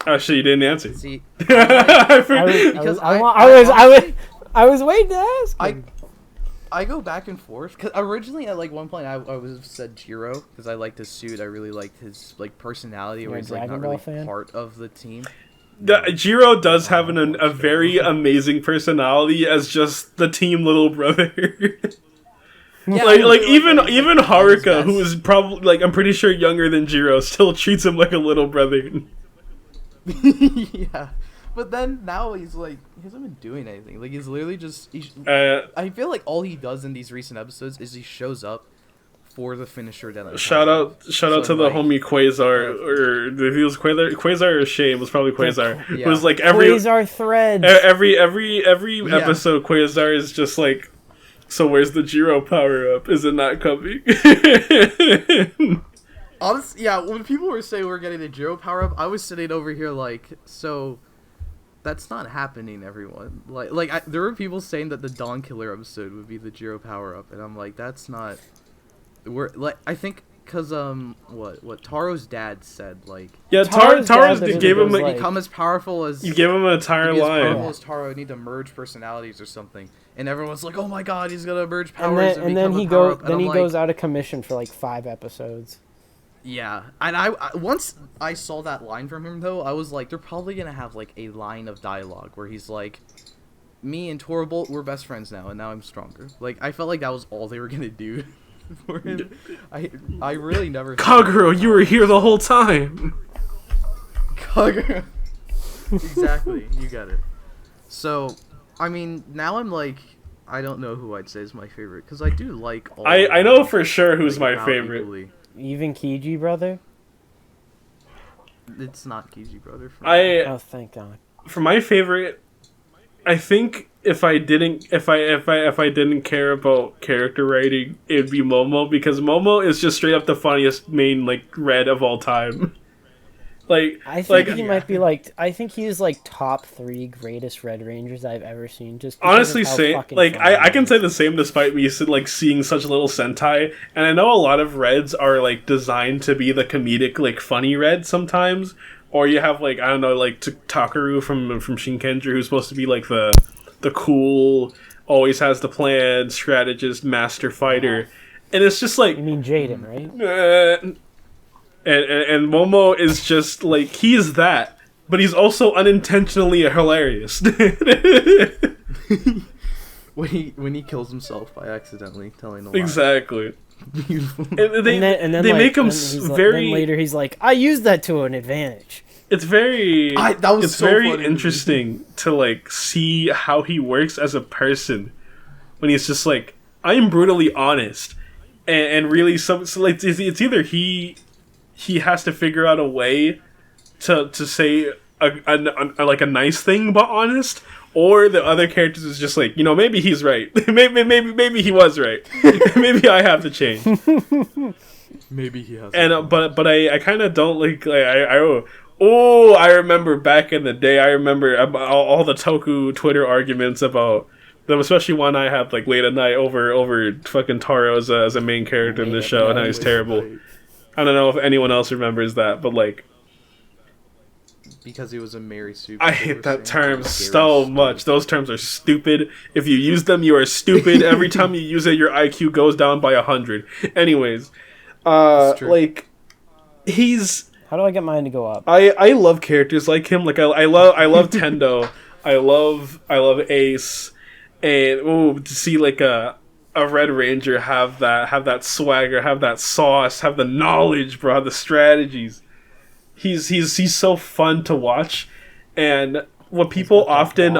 Oh shit, you didn't answer. See, I was waiting to ask. I go back and forth because originally at like one point I was said Jiro because I liked his suit. I really liked his like personality, where he's like not really part of the team. Jiro does have a very amazing personality as just the team little brother. Yeah, like even Haruka, who is probably like I'm pretty sure younger than Jiro, still treats him like a little brother. Yeah, but then now he hasn't been doing anything. Like he's literally just. I feel like all he does in these recent episodes is he shows up for the finisher. Then shout out to the homie Quasar, or if he was Quasar or Shane, was probably Quasar. Yeah. It was like every Quasar threads. Every episode, Quasar is just like. So where's the Jiro power-up? Is it not coming? Honestly, yeah, when people were saying we're getting a Jiro power-up, I was sitting over here like, so... That's not happening, everyone. There were people saying that the Dawn Killer episode would be the Jiro power-up, and I'm like, that's not... I think... Because, what Taro's dad said, like... Yeah, Taro's gave him... Like, become as powerful as... You gave him an entire line. As powerful as Taro, need to merge personalities or something. And everyone's like, oh my god, he's gonna merge powers and then he goes out of commission for, like, 5 episodes. Yeah. And once I saw that line from him, though, I was like, they're probably gonna have, like, a line of dialogue where he's like... Me and Torbolt, we're best friends now, and now I'm stronger. Like, I felt like that was all they were gonna do. For him. I really never. Kaguro, you were here the whole time. Kaguro. Exactly, you got it. So, I mean, now I'm like, I don't know who I'd say is my favorite because I do like all. I know for sure who's my favorite. Equally. Even Kiji brother. It's not Kiji brother. Oh, thank God. For my favorite, I think. If I didn't care about character writing, it'd be Momo, because Momo is just straight up the funniest main red of all time. I think he might be I think he is top 3 greatest Red Rangers I've ever seen. Just honestly, I can say the same despite me seeing such little Sentai, and I know a lot of Reds are designed to be the comedic funny Red sometimes, or you have I don't know Takaru from Shinkenger, who's supposed to be the cool, always has the plan, strategist, master fighter, and it's just you mean Jaden, right? And Momo is just he is that, but he's also unintentionally hilarious. when he kills himself by accidentally telling a lie. Exactly. Beautiful. And they make him very. Then later he's like, I used that to an advantage. It's very funny. Interesting to see how he works as a person when he's just I'm brutally honest, and really it's either he has to figure out a way to say a nice thing but honest, or the other characters is just maybe he's right, maybe he was right, maybe I have to change. Maybe he has. And but I kind of don't I remember back in the day. I remember all the Toku Twitter arguments about them, especially one I had late at night over fucking Taro as a main character in the show, and how he's terrible. Right. I don't know if anyone else remembers that, but because he was a Mary Sue. I hate that term so much. Those terms are stupid. If you use them, you are stupid. Every time you use it, your IQ goes down by 100. Anyways, he's. How do I get mine to go up? I love characters like him. I love Tendo. I love Ace, and to see a Red Ranger have that swagger, have that sauce, have the knowledge, bro, have the strategies. He's so fun to watch, and what people often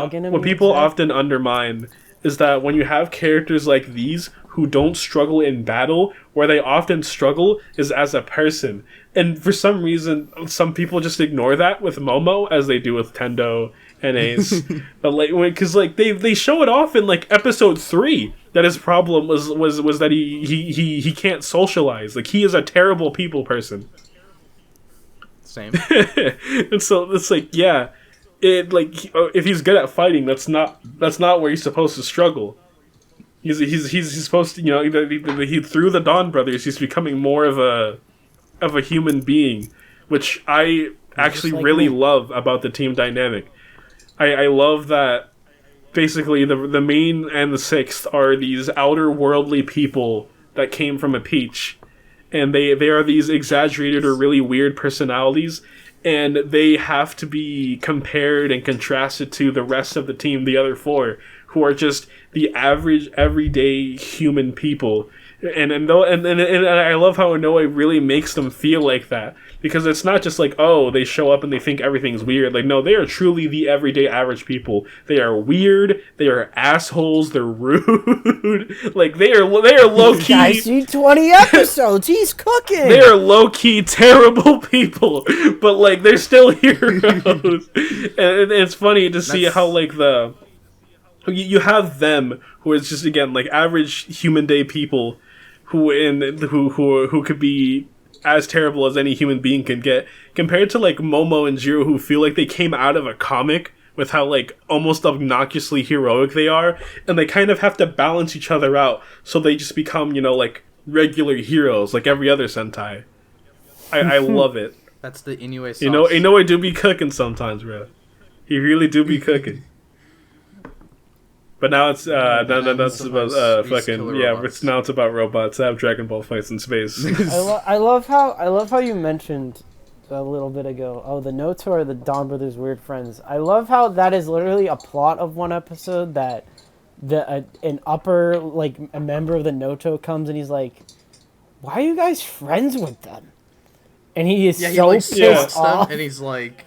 undermine is that when you have characters like these who don't struggle in battle, where they often struggle is as a person. And for some reason, some people just ignore that with Momo, as they do with Tendo and Ace. But because they show it off in episode 3 that his problem was that he can't socialize. He is a terrible people person. Same. And so it's if he's good at fighting, that's not where he's supposed to struggle. He's supposed to, he through the Donbrothers, he's becoming more of a human being, which I actually like really me. love about the team dynamic. I love that basically the main and the sixth are these outer worldly people that came from a peach, and they are these exaggerated or really weird personalities, and they have to be compared and contrasted to the rest of the team, the other four, who are just the average everyday human people. And I love how Inoue really makes them feel like that, because it's not just like, oh, they show up and they think everything's weird. Like, no, they are truly the everyday average people. They are weird. They are assholes. They're rude. Like, they are low key. I see 20 episodes. He's cooking. They are low key terrible people, but like they're still heroes. And it's funny to see how like you have them who is just again like average human day people who could be as terrible as any human being can get, compared to like Momo and Jiro, who feel like they came out of a comic with how like almost obnoxiously heroic they are, and they kind of have to balance each other out, so they just become, you know, like regular heroes like every other Sentai. I love it. That's the Inoue sauce. You know, Inoue do be cooking sometimes, bro. He really do be cooking. But now it's that's about fucking yeah. It's about robots that have Dragon Ball fights in space. I love how you mentioned a little bit ago. Oh, the Noto are the Donbrothers' weird friends. I love how that is literally a plot of one episode that an upper like a member of the Noto comes and he's like, "Why are you guys friends with them?" And he is pissed off. And he's like,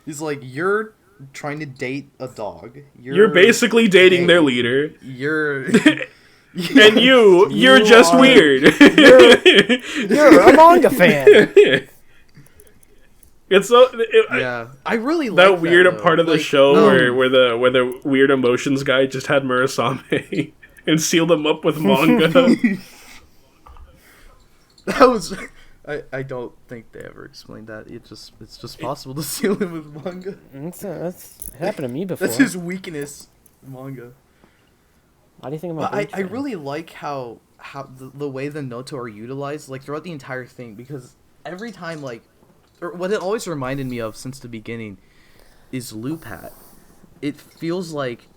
"You're trying to date a dog. You're basically dating their leader. You're and you're just weird. You're a manga fan." It's so I really like that weird though. part of the like, show where the weird emotions guy just had Murasame and sealed them up with manga. That was I don't think they ever explained that. It's just possible to seal him with manga. That's happened to me before. That's his weakness, manga. What do you think about? I really like how the way the Noto are utilized like throughout the entire thing, because every time like, or what it always reminded me of since the beginning is Loopat. It feels like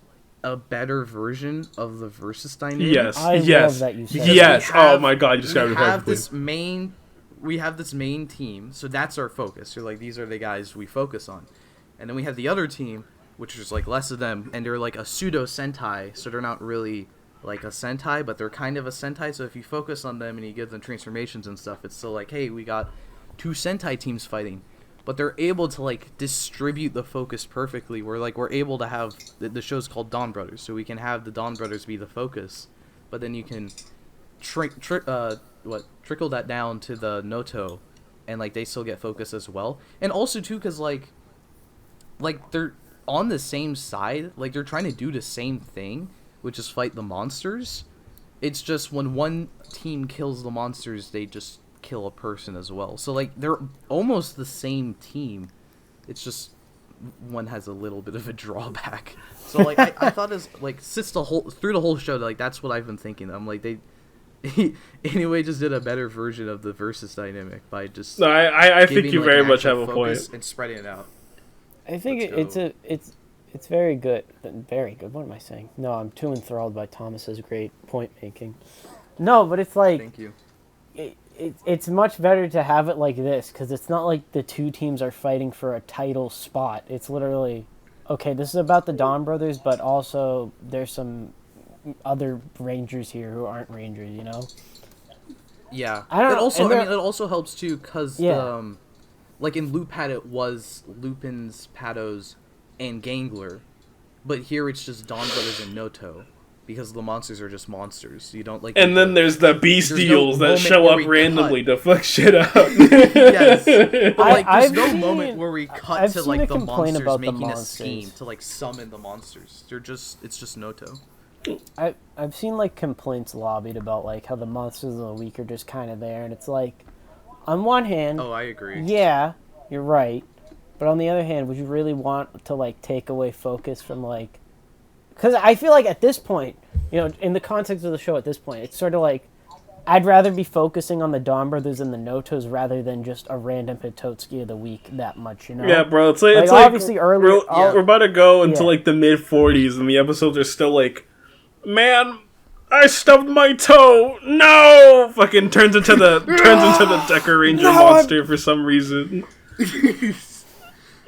a better version of the versus dynamic. Yes, I love that you said yes. Oh my god, you described it perfectly. We have this main team, so that's our focus. So like these are the guys we focus on, and then we have the other team, which is like less of them, and they're like a pseudo Sentai, so they're not really like a Sentai, but they're kind of a Sentai. So if you focus on them and you give them transformations and stuff, it's still like, hey, we got two Sentai teams fighting, but they're able to like distribute the focus perfectly. We're able to have the show's called Donbrothers, so we can have the Donbrothers be the focus, but then you can trickle that down to the Noto, and like they still get focus as well. And also too, because like they're on the same side, like they're trying to do the same thing, which is fight the monsters. It's just when one team kills the monsters, they just kill a person as well. So like they're almost the same team. It's just one has a little bit of a drawback. So like I thought as like through the whole show, like that's what I've been thinking. I'm like anyway, just did a better version of the versus dynamic by just. No, I think you very much have a point and spreading it out. I think it's very good. Very good. What am I saying? No, I'm too enthralled by Thomas's great point making. No, but it's like. Thank you. It's much better to have it like this, because it's not like the two teams are fighting for a title spot. It's literally, okay, this is about the Donbrothers, but also there's some other Rangers here who aren't Rangers, you know? Yeah. I don't know. It also helps too, because like in Loopat it was Lupin's, Patos, and Gangler, but here it's just Donbrothers and Noto. Because the monsters are just monsters. You don't like. And then there's the bestials that show up randomly to fuck shit up. Yes. But, like, there's no moment where we cut to like the monsters making a scheme to like summon the monsters. It's just Noto. I've seen like complaints lobbied about like how the monsters of the week are just kind of there, and it's like, on one hand, I agree. Yeah, you're right, but on the other hand, would you really want to like take away focus from like? Because I feel like at this point, you know, in the context of the show at this point, it's sort of like I'd rather be focusing on the Donbrothers and the Notos rather than just a random Hitotsuki of the week that much, you know? Yeah, bro. It's Like, like obviously earlier... we're about to go into Yeah. like the mid 40s, and the episodes are still like, man, I stubbed my toe. No, fucking turns into the Decker Ranger monster for some reason.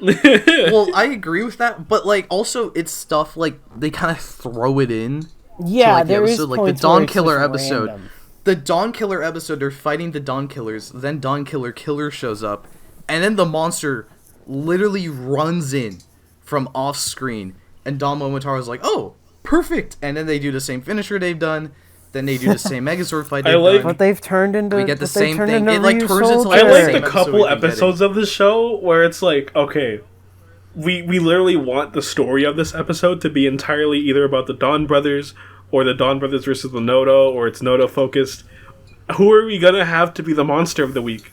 Well, I agree with that, but like also it's stuff like they kind of throw it in. Yeah, like, the there is episode, like the points Dawn where it's Killer just episode. random. The Dawn Killer episode, they're fighting the Dawn Killers, then Dawn Killer shows up, and then the monster literally runs in from off screen, and Dawn Momotaro's like, oh, perfect, and then they do the same finisher they've done, then they do the same Megazord fight they've done. But they've turned into... We get the but they've same turned thing. into It, like, Ryu turns into, I like, like same the episode couple we've been getting. episodes of the show where it's like, okay, we literally want the story of this episode to be entirely either about the Dawn Brothers or the Dawn Brothers versus the Noto, or it's Noto focused. Who are we gonna have to be the monster of the week?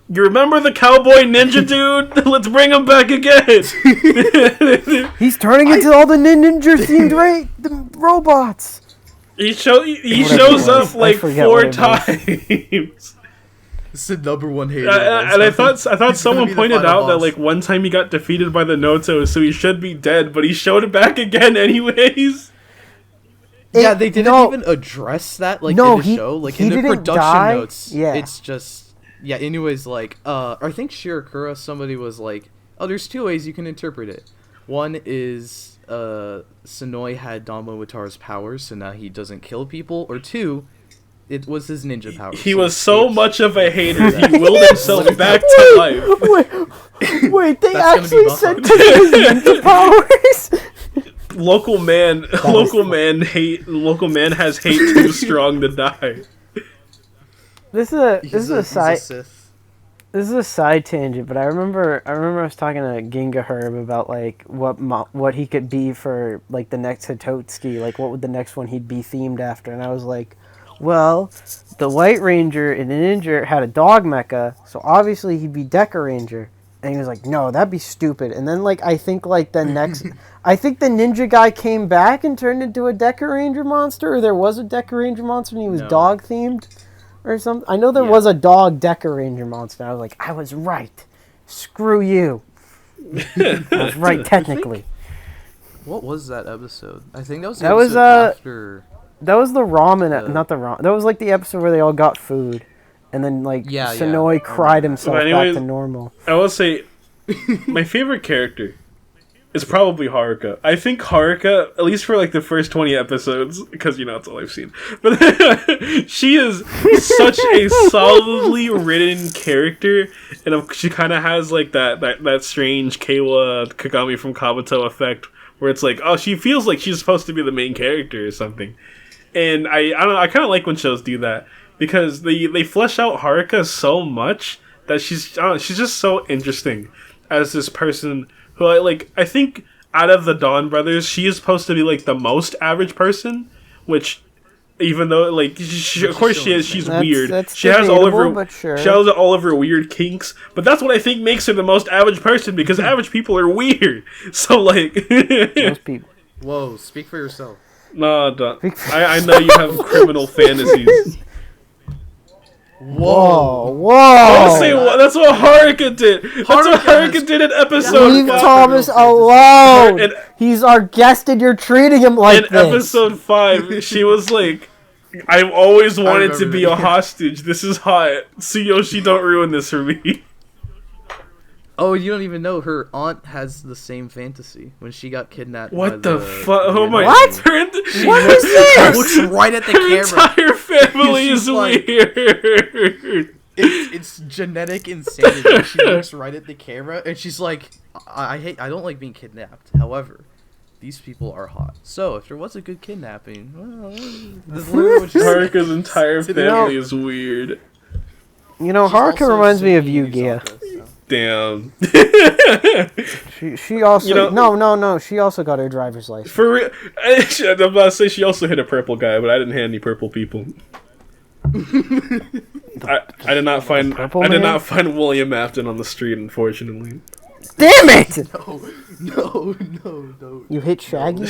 You remember the cowboy ninja dude? Let's bring him back again. He's turning into all the ninja themed the robots. He shows was. up I like forget 4 what it was. times. It's the number one hater. And I thought someone be the pointed final out that boss. like one time he got defeated by the Noto, so he should be dead, but he showed back again anyways. Yeah, they didn't no. even address that like No, in the he- show. Like he in the didn't production die. notes, Yeah. it's just anyways, like I think Shirakura, somebody was like, oh, there's 2 ways you can interpret it. One is Sonoi had Don Momotaro's powers, so now he doesn't kill people, or 2, it was his ninja powers. He so was it so escapes. much of a hater, he willed himself back to life. Wait, they That's gonna be actually buff said up. to his ninja powers? Local man has hate too strong to die. This is He's a he's side Sith. this is a side tangent, but I remember I was talking to Ginga Herb about like what he could be for like the next Hitotsuki, like what would the next one he'd be themed after, and I was like, well, the White Ranger and the Ninja had a dog mecha, so obviously he'd be Deca Ranger. And he was like, no, that'd be stupid. And then, like, I think the ninja guy came back and turned into a Deca Ranger monster, or there was a Deca Ranger monster and he was No. dog-themed, or something. I know there Yeah. was a dog Deca Ranger monster. I was like, I was right. Screw you. I was right, technically. What was that episode? I think that was the That was, episode after. That was the ramen, not the ramen. That was, like, the episode where they all got food. And then, like, Yeah, Sonoi yeah. cried himself But anyways- back to normal. I will say, my favorite character is probably Haruka. I think Haruka, at least for like the first 20 episodes, because that's all I've seen, but she is such a solidly written character, and she kind of has like that strange Keiwa Kagami from Kabuto effect, where it's like, oh, she feels like she's supposed to be the main character or something. And I don't know, I kind of like when shows do that, because they flesh out Haruka so much that she's just so interesting as this person who I think out of the Dawn Brothers, she is supposed to be like the most average person, which even though like of course she is, she's weird. That's She has all of her debatable, but sure. she has all of her weird kinks, but that's what I think makes her the most average person, because average people are weird. So like Most people. Whoa, speak for yourself. no, don't. I know you have criminal fantasies. Whoa, Don't say whoa! what. That's what Haruka did. That's what Haruka did in episode Leave 5. Thomas alone! And- He's our guest and you're treating him like In this! episode 5, she was like, I've always wanted to remember be a that. hostage. This is hot. Tsuyoshi, don't ruin this for me. Oh, you don't even know her aunt has the same fantasy when she got kidnapped. by What the fuck? Oh my. What? What is this? Looks right at the Her camera. entire family She's is like- weird. It's genetic insanity. She looks right at the camera and she's like, I don't like being kidnapped. However, these people are hot. So if there was a good kidnapping, well, this is literally what she said. Haruka's entire You family is weird. You know, She's Haruka also reminds me of singing you, in Ghia. Osaka, so. Damn. She also... You know- No, she also got her driver's license. For real. I'm about to say she also hit a purple guy, but I didn't hit any purple people. I did not find purple I did man? not find William Afton on the street, unfortunately. Damn it! No. You hit Shaggy? I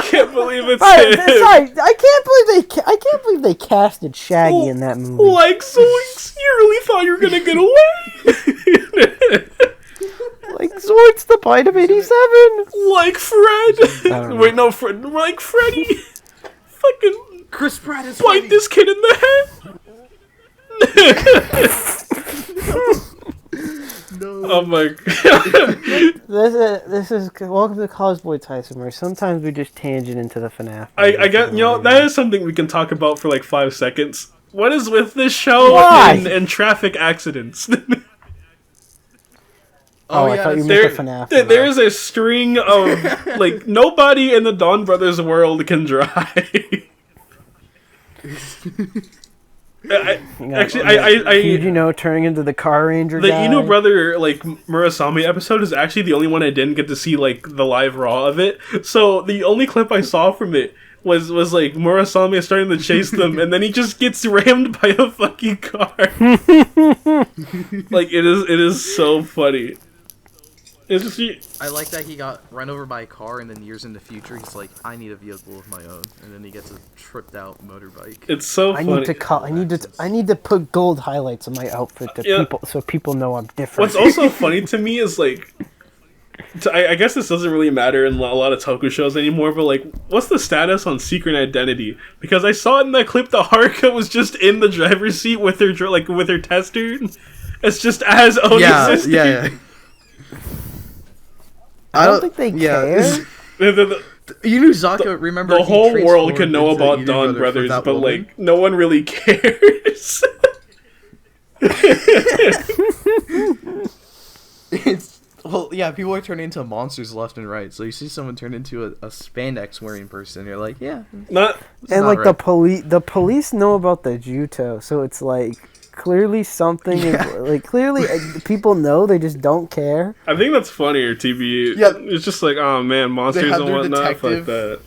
can't believe it's Sorry, him. I can't believe they casted Shaggy in that movie. Like, so you really thought you were gonna get away? Like Zort's the Bite of 87. Like Fred. Wait, no, Fred. Like Freddy. Fucking Chris Pratt is bite this kid in the head. No. Oh my god. This is welcome to College Boy Tyson, where sometimes we just tangent into the FNAF. I get, that is something we can talk about for like 5 seconds. What is with this show Why? and traffic accidents? I thought you meant the FNAF. There is a string of like nobody in the Dawn Brothers world can drive. Turning into the Car Ranger the guy. Inu brother like Murasame episode is actually the only one I didn't get to see like the live raw of it. So the only clip I saw from it was like Murasame starting to chase them, and then he just gets rammed by a fucking car. Like it is so funny. It's just I like that he got run over by a car, and then years in the future, he's like, "I need a vehicle of my own," and then he gets a tripped out motorbike. It's so funny. I need to put gold highlights on my outfit so people know I'm different. What's also funny to me is like, I guess this doesn't really matter in a lot of Toku shows anymore, but like, what's the status on Secret Identity? Because I saw in that clip that Haruka was just in the driver's seat with her tester. It's just as Oni's sister. Yeah. I don't think they care. Inuzaka, remember, the whole world can know about Dawn Brothers, but like no one really cares. People are turning into monsters left and right. So you see someone turn into a spandex wearing person, you're like, yeah. Not like right. the police know about the Juto, so it's like clearly something is, clearly people know, they just don't care. I think that's funnier, TB. Yeah. It's just like, oh man, monsters and whatnot. Fuck that.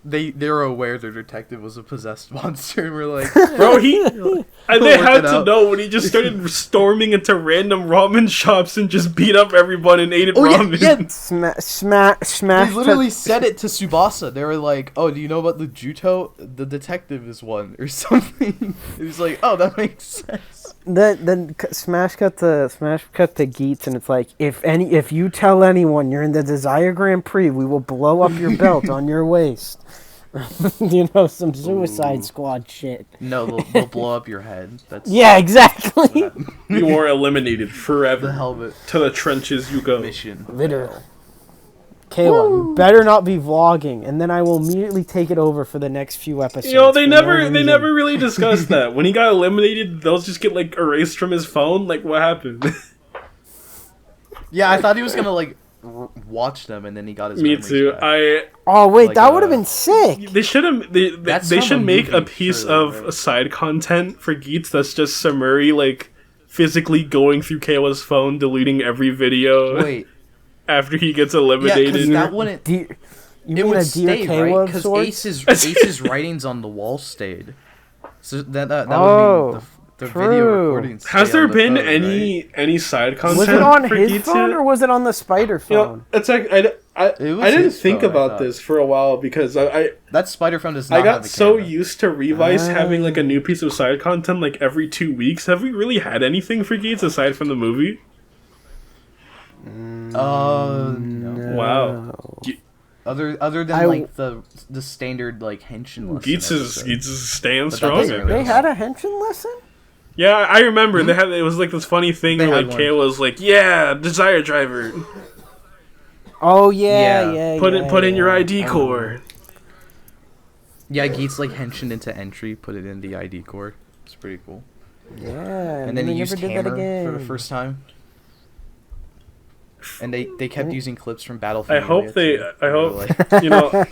They're aware their detective was a possessed monster, and we're like, bro, they had to know when he just started storming into random ramen shops and just beat up everyone and ate ramen. Yeah. Smash. They literally said it to Tsubasa. They were like, "Oh, do you know about the Juto? The detective is one or something." He was like, "Oh, that makes sense." Then Smash cut to Geats, and it's like, if you tell anyone you're in the Desire Grand Prix, we will blow up your belt on your waist. Some Suicide Squad shit. No, they'll blow up your head. Yeah, exactly. You are eliminated forever. The helmet. To the trenches you go. Mission. Literally. Kayla, you better not be vlogging, and then I will immediately take it over for the next few episodes. They never really discussed that. When he got eliminated, those just get like erased from his phone. Like, what happened? Yeah, I thought he was gonna watch them, and then he got his. Me too. Back. Oh wait, that would have been sick. They should have. They should make a piece of side content for Geats that's just Samuri physically going through Kayla's phone, deleting every video. Wait. After he gets eliminated. Yeah, because that wouldn't. It would stay, right? Because Ace's writings on the wall stayed. So that would mean the video recordings. Has there been phone, any side content? Was it on for his Geats phone yet? or was it on the Spider phone? It's like I didn't think about this for a while because that Spider phone does not. I got so used to Revice having a new piece of side content every 2 weeks. Have we really had anything for Geats aside from the movie? No. Wow. Other than the standard henshin lesson. Geats is staying strong. They had a henshin lesson? Yeah, I remember it was this funny thing where Kayla's yeah, Desire Driver. Oh yeah. Put in your ID core. Yeah, Geats henshin into entry, put it in the ID core. It's pretty cool. Yeah, and then he used hammer for the first time. And they kept using clips from Battlefield. I hope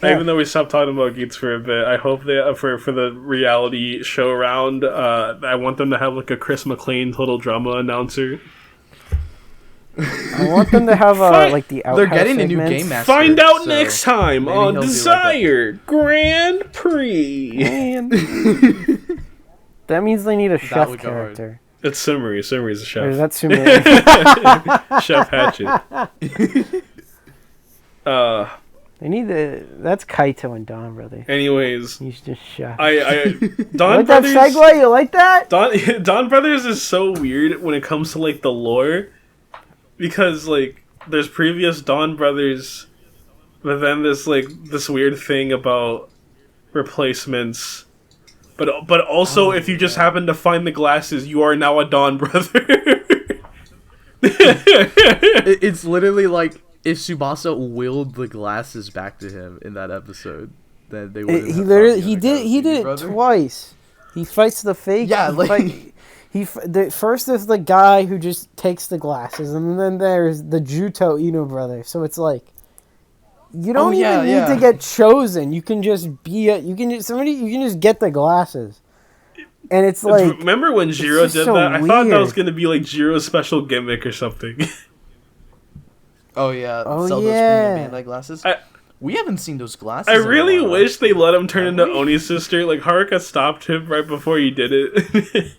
even though we stopped talking about Geats for a bit, I hope they for the reality show round. I want them to have a Chris McLean total drama announcer. I want them to have the outhouse. They're getting a new segments. game master. Find out next time on Desire Grand Prix. That means they need a chef character. It's Sumeri. Sumeri's a chef. Or is that Sumeri? Chef Hatchet. They need to. That's Kaito and Don Brother. Anyways, He's just chef. Don like Brothers. That segue? You like that? Don Brothers is so weird when it comes to like the lore, because like there's previous Don Brothers, but then there's like this weird thing about replacements. But also, if you just happen to find the glasses, you are now a Don Brother. It's literally like if Tsubasa willed the glasses back to him in that episode, then they would. He did it twice. He fights the fake. Yeah, first there's the guy who just takes the glasses, and then there's the Juto Ino brother. So it's like you don't even need to get chosen. You can just be you can just get the glasses. And it's like... Remember when Jiro did so that? I weird. thought that was going to be like Jiro's special gimmick or something. Oh, yeah. Oh, Sell yeah. those Bandai glasses. We haven't seen those glasses. I really in a while. wish they let him turn into Oni's sister. Like, Haruka stopped him right before he did it.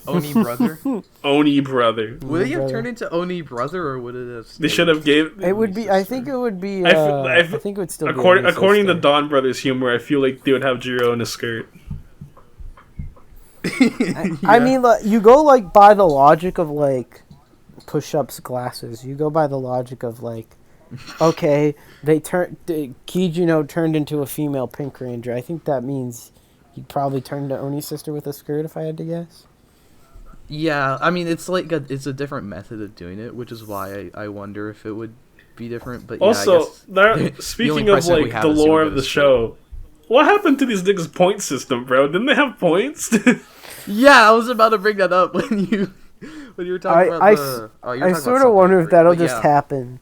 Oni brother? Oni brother. Would he have turned into Oni brother, or would it have... They should have gave... It would be... I think it would be... I think it would still according, be... According to Don Brothers humor, I feel like they would have Jiro in a skirt. I mean, like, you go, like, by the logic of, like, push-ups glasses. You go by the logic of, like, okay, Kijino turned into a female Pink Ranger. I think that means he'd probably turn to Oni's sister with a skirt, if I had to guess. Yeah, I mean, it's like it's a different method of doing it, which is why I wonder if it would be different. But also, yeah, speaking of like the lore of the show, what happened to these niggas' point system, bro? Didn't they have points? Yeah, I was about to bring that up when you were talking about the... I sort of wonder if that'll just happen.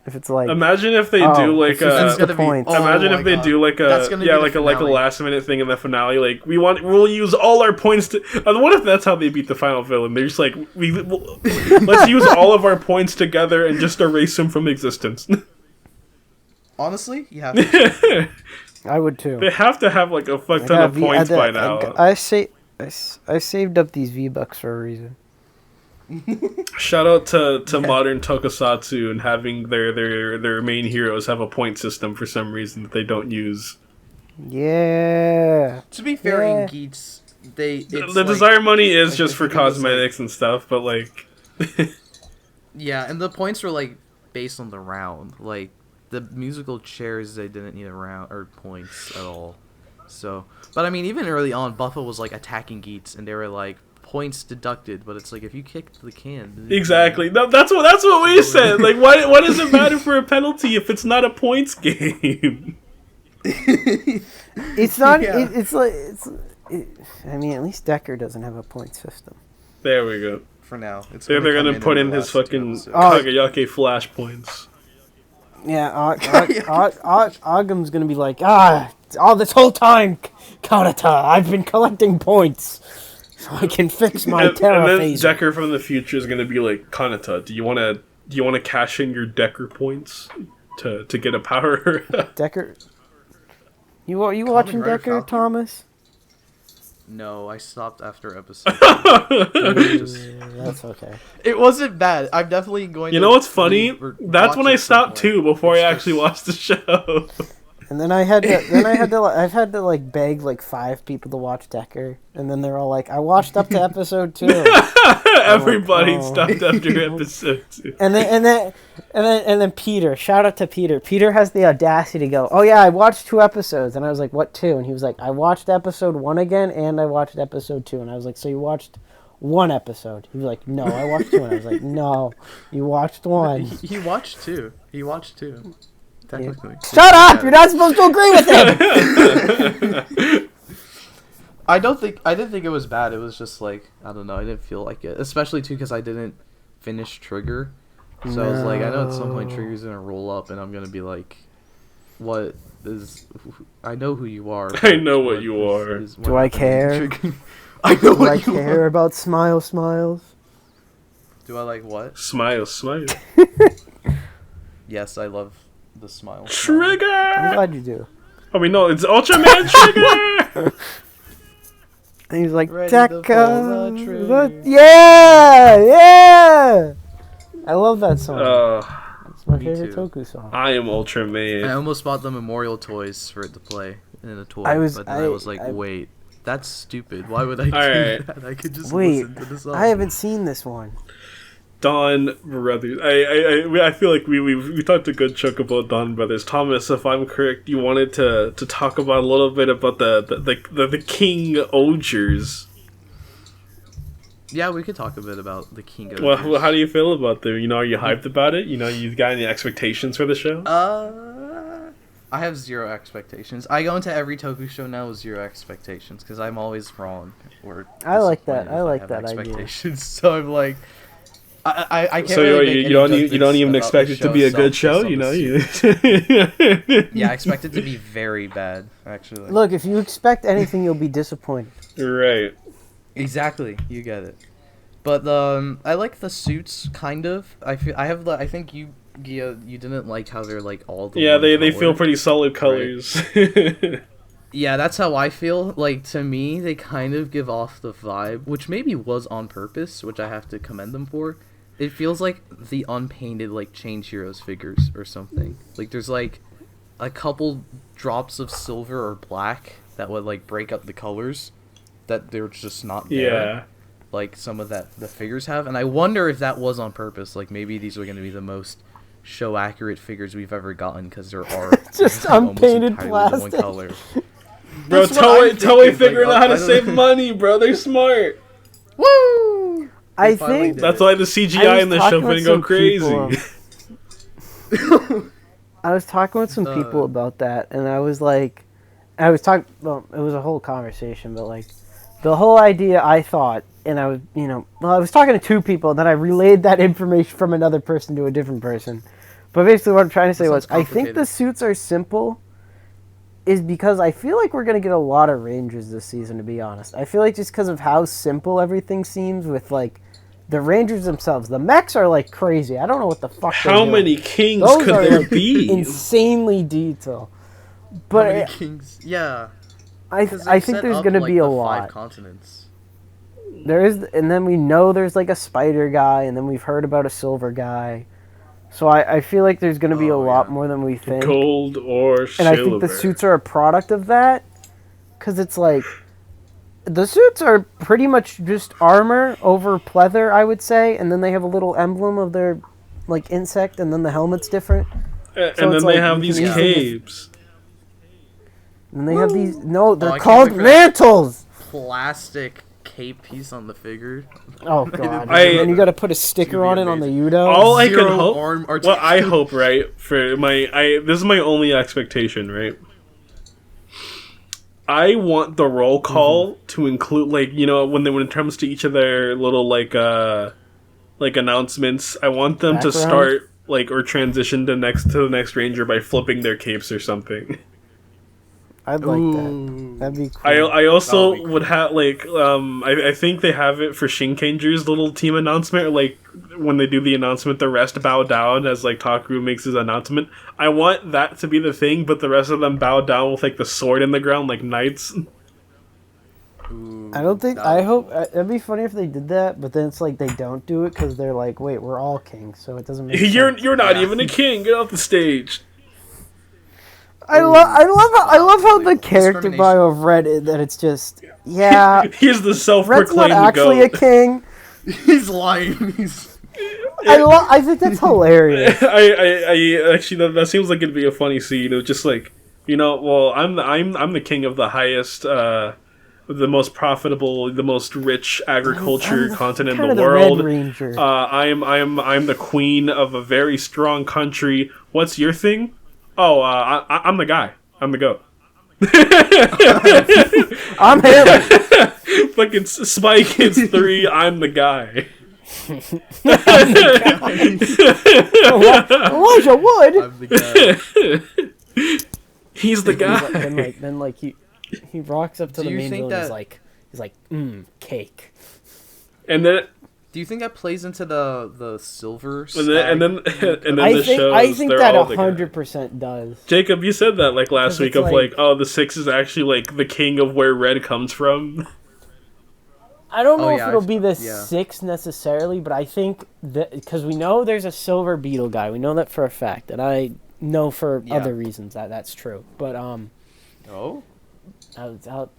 If it's like... Imagine if they do like a... Imagine if they do like a... Yeah, like a last minute thing in the finale. Like, we'll use all our points to... what if that's how they beat the final villain? They're just like, let's use all of our points together and just erase them from existence. Honestly, you have to. I would too. They have to have like a fuck ton of points by now. I saved up these V-Bucks for a reason. Shout out to modern tokusatsu and having their main heroes have a point system for some reason that they don't use. Yeah. To be fair, in Geats, the desire money is just for cosmetics and stuff, but like... Yeah, and the points were like based on the round. Like the musical chairs, they didn't need a round or points at all. So, but I mean, even early on, Buffalo was like attacking Geats, and they were like points deducted. But it's like if you kicked the can, exactly. No, that's what we said. Like, why does it matter for a penalty if it's not a points game? It's not. Yeah. I mean, at least Decker doesn't have a point system. There we go. For now, they're gonna put in his fucking Kagayake flash points. Yeah, Agam's gonna be like, this whole time, Kanata, I've been collecting points, so I can fix my Terra And then phaser. Decker from the future is gonna be like, Kanata, do you wanna cash in your Decker points to get a power? Decker, you watching Decker, Falcon? Thomas? No, I stopped after episode. That's okay. It wasn't bad. I'm definitely going. You know what's funny? That's when I stopped too. Before I actually watched the show. And then I've had to like beg like 5 people to watch Decker, and then they're all like, I watched up to episode 2. Everybody stopped after episode 2. And then Peter, shout out to Peter. Peter has the audacity to go, oh yeah, I watched 2 episodes, and I was like, what 2? And he was like, I watched episode 1 again, and I watched episode 2, and I was like, so you watched 1 episode? He was like, no, I watched 2, and I was like, no, you watched 1. He watched 2. He watched 2. Technically. Shut up! You're not supposed to agree with him! I didn't think it was bad. It was just like, I don't know, I didn't feel like it. Especially too because I didn't finish Trigger. So I was like, I know at some point Trigger's gonna roll up and I'm gonna be like, what is... I know who you are. I know what you are. Do I care? I know what you are. Do I care about smiles? Do I like what? Smile. Yes, I love the smile. Trigger! I'm glad you do. Oh, we know it's Ultraman Trigger! And he's like, Ready to pull the Tekka. trigger. Yeah! I love that song. It's my me favorite too. Toku song. I am Ultra Maid. I almost bought the memorial toys for it to play in a toy, I was- but then I was like, I- wait, that's stupid. Why would I do Alright. that? I could just Wait, listen to the song. I haven't seen this one. Donbrothers. I feel like we talked a good chunk about Donbrothers. Thomas, if I'm correct, you wanted to talk about a little bit about the KingOhgers. Yeah, we could talk a bit about the KingOhgers. Well, how do you feel about them? You know, are you hyped about it? You know, you got any expectations for the show? I have zero expectations. I go into every Toku show now with zero expectations because I'm always wrong. Or I like that. disappointed I if like have that idea. expectations. So I'm like, I can't. So really you don't even about expect the it to be a good show, itself you know? based on the You yeah, I expect it to be very bad. Actually, Look, if you expect anything, you'll be disappointed. right. exactly, you get it. But I like the suits kind of. I think you, Ghia, you didn't like how they're like all the Yeah, one they feel color. pretty solid colors. Yeah, that's how I feel. Like, to me, they kind of give off the vibe, which maybe was on purpose, which I have to commend them for. It feels like the unpainted, like, Change Heroes figures or something. Like, there's, like, a couple drops of silver or black that would, like, break up the colors that they're just not there. Yeah. Like, some of the figures have. And I wonder if that was on purpose. Like, maybe these are going to be the most show-accurate figures we've ever gotten, because there are Just almost unpainted entirely the one plastic. color. Bro, That's what I'm Toei thinking, figuring like, out how to I don't save know. money, bro. They're smart. Woo! I They finally think did That's it. why the CGI in the show talking with finna go some crazy. people, I was talking with some people about that, and I was like, well, it was a whole conversation, but like, the whole idea I thought, and I was, I was talking to two people, and then I relayed that information from another person to a different person. But basically what I'm trying to say was, sounds I think the complicated. suits are simple, is because I feel like we're going to get a lot of Rangers this season, to be honest. I feel like just because of how simple everything seems with, like, the Rangers themselves. The mechs are, like, crazy. I don't know what the fuck they're How doing. many kings Those could are, there like, be? insanely detailed. How But many kings? Yeah. I 'Cause I they've think set there's up, going to like, be a the lot. 5 continents. There is, and then we know there's, like, a spider guy, and then we've heard about a silver guy. So I feel like there's going to be a Oh, lot yeah. more than we think. Gold or silver. And I think the suits are a product of that. Because it's like, the suits are pretty much just armor over pleather, I would say. And then they have a little emblem of their, like, insect. And then the helmet's different. And so then it's they like, have you these can easily capes. And they have these, no, they're I can't called wait for that. mantles! Plastic cape piece on the figure. Oh, God. I- and then you gotta put a sticker be on it on the amazing. Udo. All I can Zero hope. arm Well, I articulation. hope, right? For this is my only expectation, right? I want the roll call to include, like, when it comes to each of their little like announcements. I want them to Background? start like or transition to the next ranger by flipping their capes or something. I'd like Ooh. that. That'd be cool. I also That would be would have like I think they have it for Shinkanger's little team announcement, like when they do the announcement the rest bow down as like Takeru makes his announcement. I want that to be the thing, but the rest of them bow down with like the sword in the ground like knights. Ooh, I don't think. that I would- hope it'd be funny if they did that, but then it's like they don't do it because they're like, wait, we're all kings, so it doesn't make sense. You're not Yeah. even a king. Get off the stage. I love how the character Discrimination. bio of Red is that it's just He's the Red's self-proclaimed not actually goat. a king. He's lying. He's I think that's hilarious. I actually that seems like it'd be a funny scene. It's just like well, I'm the king of the highest, the most profitable, the most rich agriculture I'm continent kind in of the the world. Red Ranger. I'm the queen of a very strong country. What's your thing? Oh, I'm the guy. I'm the goat. I'm him. Fucking Spy Kids 3. I'm the guy. Elijah Wood. I'm the guy. He's the guy. Then like he rocks up to Do the you main think villain. that- He's like, cake. And then Do you think that plays into the silver? and then I the shows. I think they're that all the guy. 100% does. Jacob, you said that like last Because week it's of like- like, oh, the 6 is actually like the king of where red comes from. I don't know if yeah, it'll be the yeah. 6 necessarily, but I think that because we know there's a silver beetle guy, we know that for a fact, and I know for other reasons that that's true. But Oh.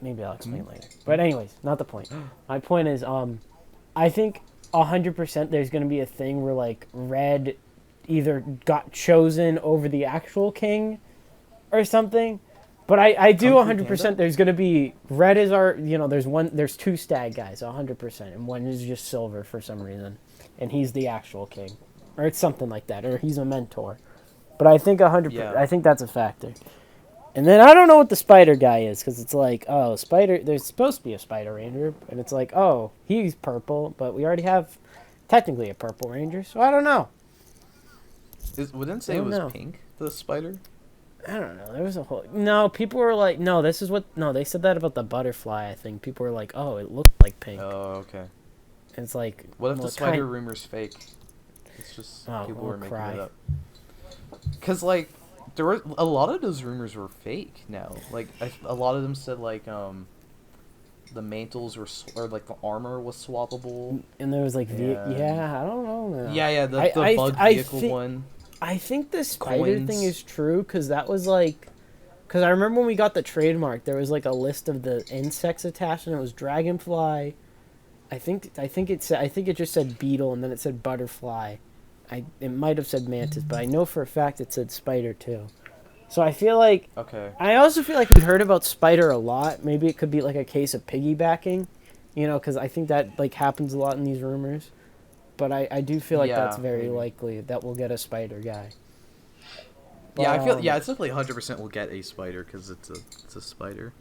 maybe I'll explain later. But anyways, not the point. My point is, I think 100% there's going to be a thing where like Red either got chosen over the actual king or something. But I do 100% there's going to be Red is our, there's 2 stag guys 100% and one is just silver for some reason and he's the actual king or it's something like that or he's a mentor. But I think 100% I think that's a factor. And then I don't know what the spider guy is because it's like, oh, spider, there's supposed to be a spider ranger and it's like, oh, he's purple, but we already have technically a purple ranger, so I don't know. Wouldn't say it was pink, the spider? I don't know. There was a whole... No, people were like... No, this is what... No, they said that about the butterfly, I think. People were like, oh, it looked like pink. Oh, okay. And it's like... What if the spider rumor's fake? It's just people were making it up. Because, like, there were... A lot of those rumors were fake now. Like, a lot of them said, like, the mantles were... Or, like, the armor was swappable. And there was, like... Yeah, I don't know. Man. Yeah, the bug vehicle one. I think the spider thing is true because that was like, because I remember when we got the trademark, there was like a list of the insects attached, and it was dragonfly. I think it just said beetle, and then it said butterfly. It might have said mantis, but I know for a fact it said spider too. So I feel like I also feel like we heard about spider a lot. Maybe it could be like a case of piggybacking, because I think that like happens a lot in these rumors. But I do feel like that's very likely that we'll get a spider guy. But, I feel it's definitely 100% we'll get a spider because it's a spider.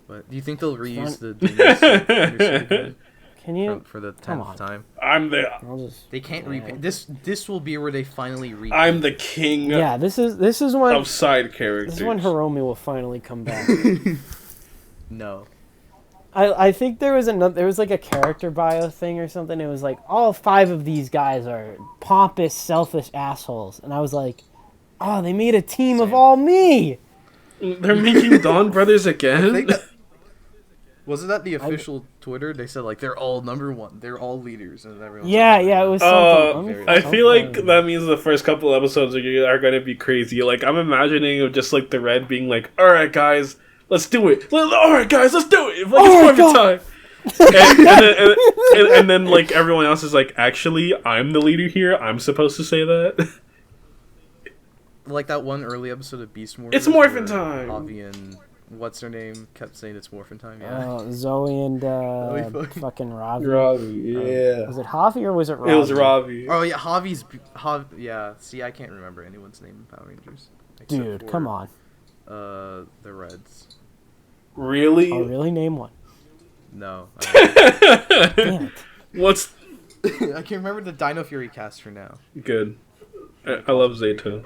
But do you think they'll reuse the demons? Can you for the 10th time? They can't repaint this. Will be where they finally repaint. I'm the king. Yeah, this is when of side characters. This is when Hiromi will finally come back. No. I think there was like a character bio thing or something. It was like all 5 of these guys are pompous, selfish assholes, and I was like, oh, they made a team of all me. They're making Donbrothers again. Wasn't that the official Twitter? They said like they're all number 1, they're all leaders, and everyone. Yeah, it was something. I feel like that means the first couple episodes are going to be crazy. Like I'm imagining of just like the Red being like, all right, guys. Let's do it. All right, guys, let's do it. Like, it's perfect time. And then, like, everyone else is like, actually, I'm the leader here. I'm supposed to say that. Like that one early episode of Beast Morphers. It's morphin' time. Javi and what's her name kept saying it's morphin' time. Yeah. Zoe and fucking Ravi. Ravi, yeah. Was it Javi or was it Ravi? It was Ravi. Oh yeah, Javi. Yeah. See, I can't remember anyone's name in Power Rangers. Dude, come on. The Reds. Really? Oh, really? Name one. No. Damn it. What's... I can't remember the Dino Fury cast for now. Good. I love Zeta.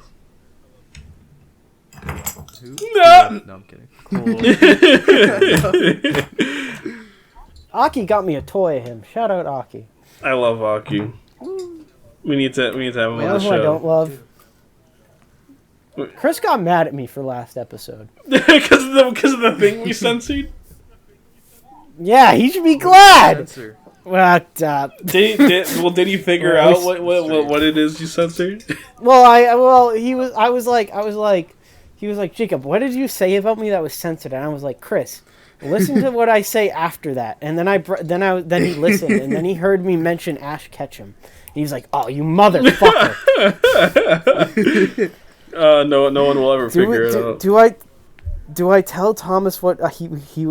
Who? No! No, I'm kidding. Cool. Aki got me a toy of him. Shout out Aki. I love Aki. We need to have him on the show. I don't love. Chris got mad at me for last episode. Because of the thing we censored? Yeah, he should be glad. What? Did he figure out what it is you censored? He was like, Jacob, what did you say about me that was censored? And I was like, Chris, listen to what I say after that. And then he listened, and then he heard me mention Ash Ketchum. And he was like, oh, you motherfucker. No one will ever figure it out. Do I tell Thomas what he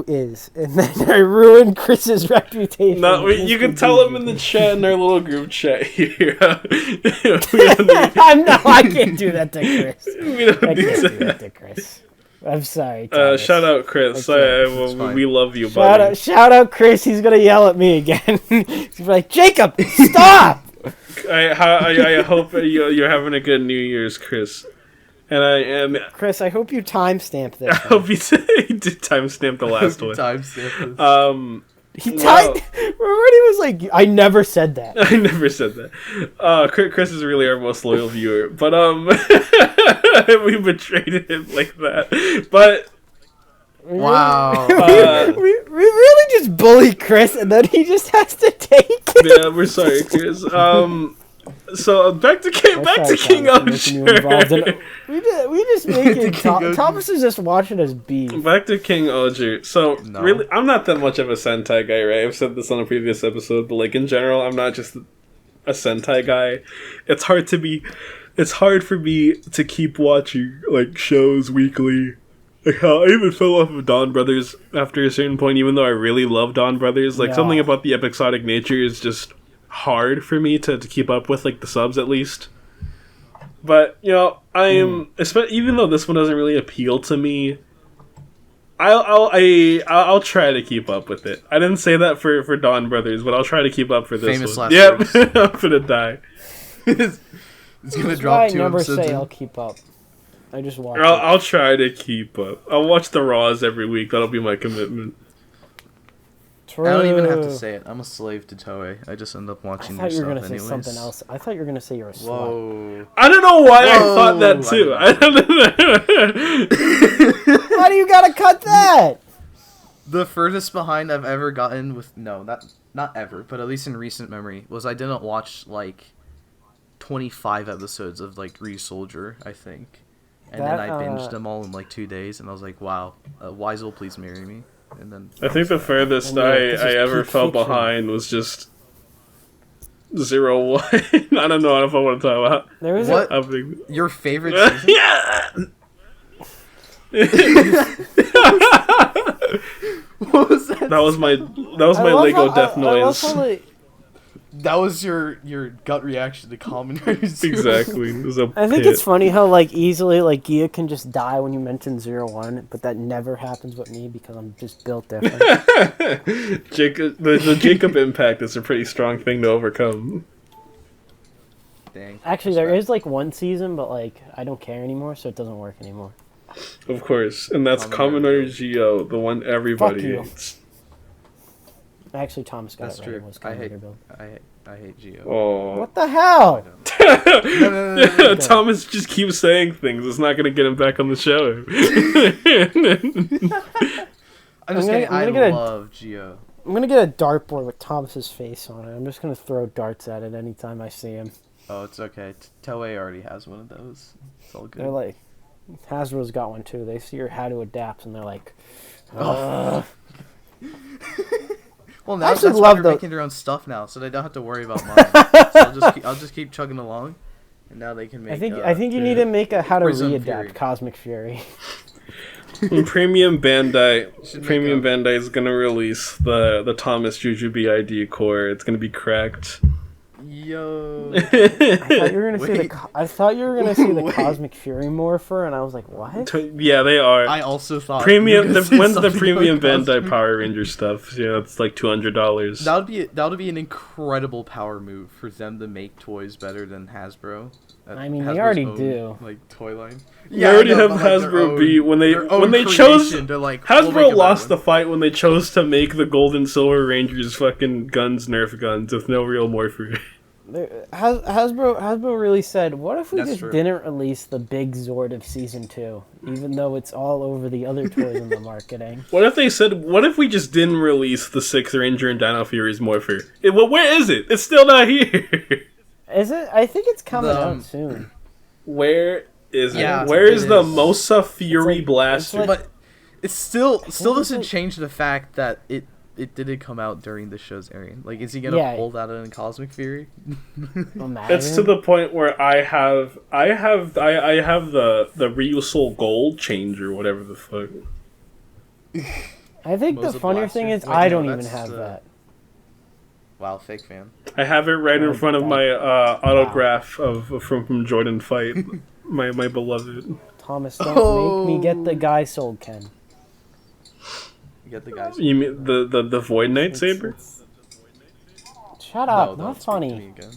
is, and then I ruin Chris's reputation? No, you can tell him in the chat in our little group chat here. I can't do that to Chris. I can't do that to Chris. I'm sorry, Thomas. Shout out Chris. We love you, buddy. Shout out Chris. He's gonna yell at me again. He's like, Jacob, stop. I hope you're having a good New Year's, Chris. And Chris, I hope you timestamp this. I hope you did timestamp the last one. Timestamp this. He remember he was like, I never said that. I never said that. Chris is really our most loyal viewer, but we betrayed him like that. But Wow. we really just bully Chris, and then he just has to take it. Yeah, we're sorry, Chris. So back to King Ohger. We just make it. King Thomas is just watching us beef. Back to King Ohger. So No. really, I'm not that much of a Sentai guy, right? I've said this on a previous episode, but like in general, I'm not just a Sentai guy. It's hard for me to keep watching like shows weekly. Like how I even fell off of Donbrothers after a certain point, even though I really love Donbrothers. Like something about the episodic nature is just hard for me to keep up with, like the subs at least. But you know, even though this one doesn't really appeal to me, I'll try to keep up with it. I didn't say that for Donbrothers, but I'll try to keep up for this Famous one. last Yep, I'm gonna die. It's gonna That's drop why I 2 never episodes say in. I'll keep up. I just watch. I'll try to keep up. I'll watch the Raws every week. That'll be my commitment. True. I don't even have to say it. I'm a slave to Toei. I just end up I watching thought their you were stuff gonna say anyways. something else. I thought you were gonna say you're a slut. Whoa. I don't know why I Whoa, thought that too. I don't know. Why do you gotta cut that? The furthest behind I've ever gotten with not ever, but at least in recent memory, was I didn't watch like 25 episodes of like Soldier, I think. And then I binged them all in like 2 days, and I was like, wow, Weisel, please marry me. And then I think the furthest Yeah, this I is ever peak fell fiction. behind was just 01. I don't know if I want to talk about There was What? how big. Your favorite season? Yeah. What was that? That was my Lego death noise. That was your gut reaction to Kamen Rider. Exactly. It was a I think pit. it's funny how like easily like Ghia can just die when you mention 01, but that never happens with me because I'm just built different. Jacob, the Jacob impact is a pretty strong thing to overcome. Dang. Actually, there is like one season, but like I don't care anymore, so it doesn't work anymore. Of course, and that's Kamen Kamen Rider Geo, the one everybody Fuck you. hates. Actually, Thomas got That's it right. true. It was I Kamen hate Rider build. I hate Geo. Oh. What the hell? No. Thomas just keeps saying things. It's not gonna get him back on the show. I'm just kidding. I love Geo. I'm gonna get a dartboard with Thomas's face on it. I'm just gonna throw darts at it anytime I see him. Oh, it's okay. Toei already has one of those. It's all good. They're like, Hasbro's got one too. They see your how to adapt, and they're like, Well, now I that's actually why love they're the- making their own stuff now, so they don't have to worry about mine. So I'll just keep chugging along, and now they can make. I think you need to make a how to Prism readapt Fury. Cosmic Fury. Premium Bandai Should make Premium a- Bandai is gonna release the Thomas Jujubee ID core. It's gonna be cracked. Yo. I thought you were gonna see Wait. I thought you were gonna see the Wait. Cosmic Fury morpher, and I was like, what? Yeah, they are. I also thought Premium. you were gonna say When's the something Premium about Bandai Cosmic- Power Ranger stuff? Yeah, it's like $200. That would be an incredible power move for them to make toys better than Hasbro. I mean, they Hasbro's already own, do. like toy line. They already I know, have but, like, their Hasbro own- beat when they their own when they chose. creation, they're like, we'll make a Hasbro better lost the one. fight when they chose to make the Gold and Silver Rangers fucking guns Nerf guns with no real morpher. Hasbro really said, what if we That's just true. didn't release the big Zord of Season 2, even though it's all over the other toys in the marketing? What if they said, what if we just didn't release the Sixth Ranger and Dino Fury's morpher? Well, where is it? It's still not here. Is it? I think it's coming The, out soon. Where is Yeah, it? Where it is the is. Mosa Fury like- Blaster? it's like- But it still it's doesn't like- change the fact that it didn't come out during the show's airing. Like, is he gonna Yeah. pull that in Cosmic Fury? Imagine. It's to the point where I have the Ryu Soul Gold change or whatever the fuck. I think the Moza funnier Blaster. thing is Wait, I no, don't even that's, have that. Wow, fake fan. I have it right in Oh, front of that- my autograph of from Jordan Fight, my beloved. Thomas, don't make me get the guy sold, Ken. You get the guys. You mean the Void Knight Saber? Shut No, up, don't not speak to funny. me again.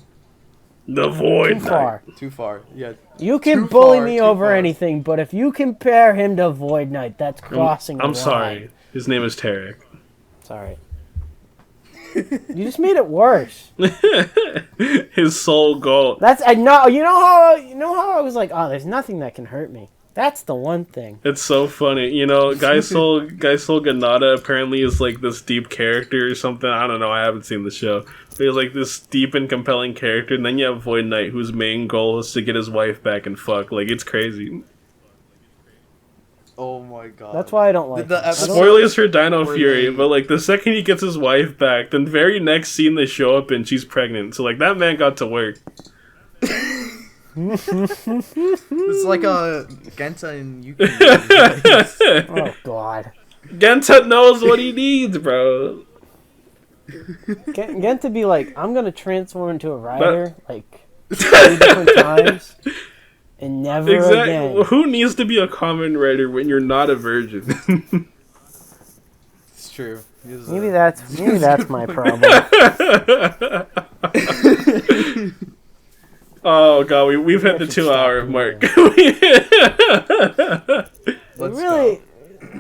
The Too Void Knight. far. Too far. Yeah. You can Too bully far, me too over far. anything, but if you compare him to Void Knight, that's crossing the I'm line. sorry. His name is Tarek. Sorry. You just made it worse. His soul gold. That's I know. You know how I was like, oh, there's nothing that can hurt me. That's the one thing. It's so funny, you know. Guy Soul Ganada apparently is like this deep character or something. I don't know. I haven't seen the show. But he's like this deep and compelling character, and then you have Void Knight, whose main goal is to get his wife back and fuck. Like, it's crazy. Oh my god. That's why I don't like it. Spoilers for Dino Fury, but like the second he gets his wife back, then very next scene they show up and she's pregnant. So like that man got to work. It's like a Genta and Yuki. Oh god. Genta knows what he needs, bro. Genta be like, I'm gonna transform into a rider like 3 different times and never again. Who needs to be a Kamen Rider when you're not a virgin? It's true. Maybe that's my problem. Oh god, we've hit the 2-hour mark. Let's really? go.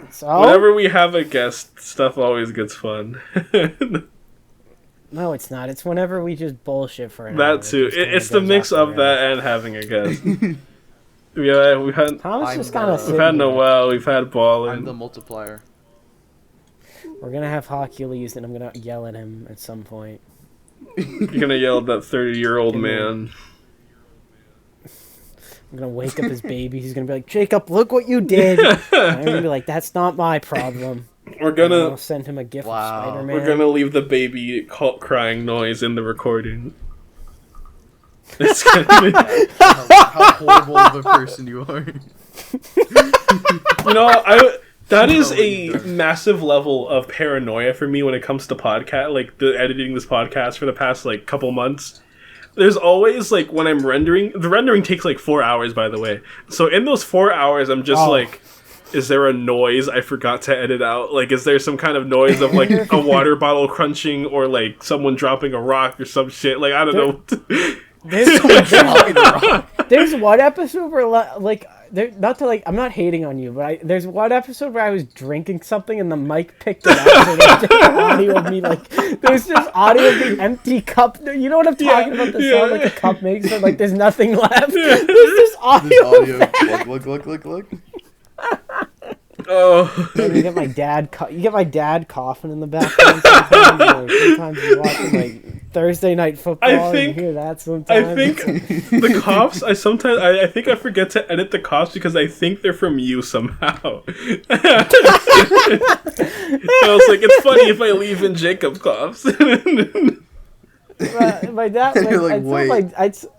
So? Whenever we have a guest, stuff always gets fun. No, it's not. It's whenever we just bullshit for an That hour. too. It's the mix of that and having a guest. Yeah, we've had Thomas just kind of. We've had Noel. We've had Ballin. I'm the multiplier. We're gonna have Hercules, and I'm gonna yell at him at some point. You're gonna yell at that 30-year-old man. I'm gonna wake up his baby. He's gonna be like, Jacob, look what you did. And I'm gonna be like, that's not my problem. We're gonna I'll send him a gift of Spider-Man. We're gonna leave the baby crying noise in the recording. It's gonna be... how horrible of a person you are. You know, that is a massive level of paranoia for me when it comes to podcast, like the editing this podcast for the past like couple months. There's always like when I'm rendering, the rendering takes like 4 hours, by the way. So in those 4 hours, I'm just like, is there a noise I forgot to edit out? Like, is there some kind of noise of like a water bottle crunching or like someone dropping a rock or some shit? Like, I don't know. There's one episode where like not to like I'm not hating on you, but there's one episode where I was drinking something and the mic picked it up. So there's just audio of me like there's just audio of the empty cup. You know what I'm talking about? The sound like a cup makes, but like there's nothing left. There's just audio. Look. Oh, you get my dad. You get my dad coughing in the background. Sometimes you're watching like Thursday night football. And you hear that sometimes. I think the coughs. I think I forget to edit the coughs because I think they're from you somehow. I was like, it's funny if I leave in Jacob coughs. My dad,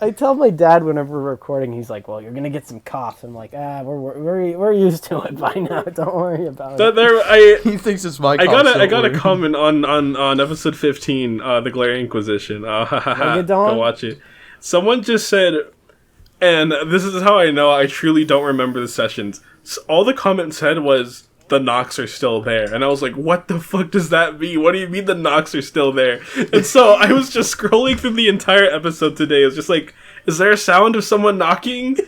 I tell my dad whenever we're recording, he's like, "Well, you're gonna get some coughs." I'm like, we're used to it by now. Don't worry about it. He thinks it's my. I got a comment on episode 15, the Glare Inquisition. Go watch it. Someone just said, and this is how I know I truly don't remember the sessions. So all the comment said was, the knocks are still there. And I was like, what the fuck does that mean? What do you mean the knocks are still there? And so I was just scrolling through the entire episode today. It was just like, is there a sound of someone knocking?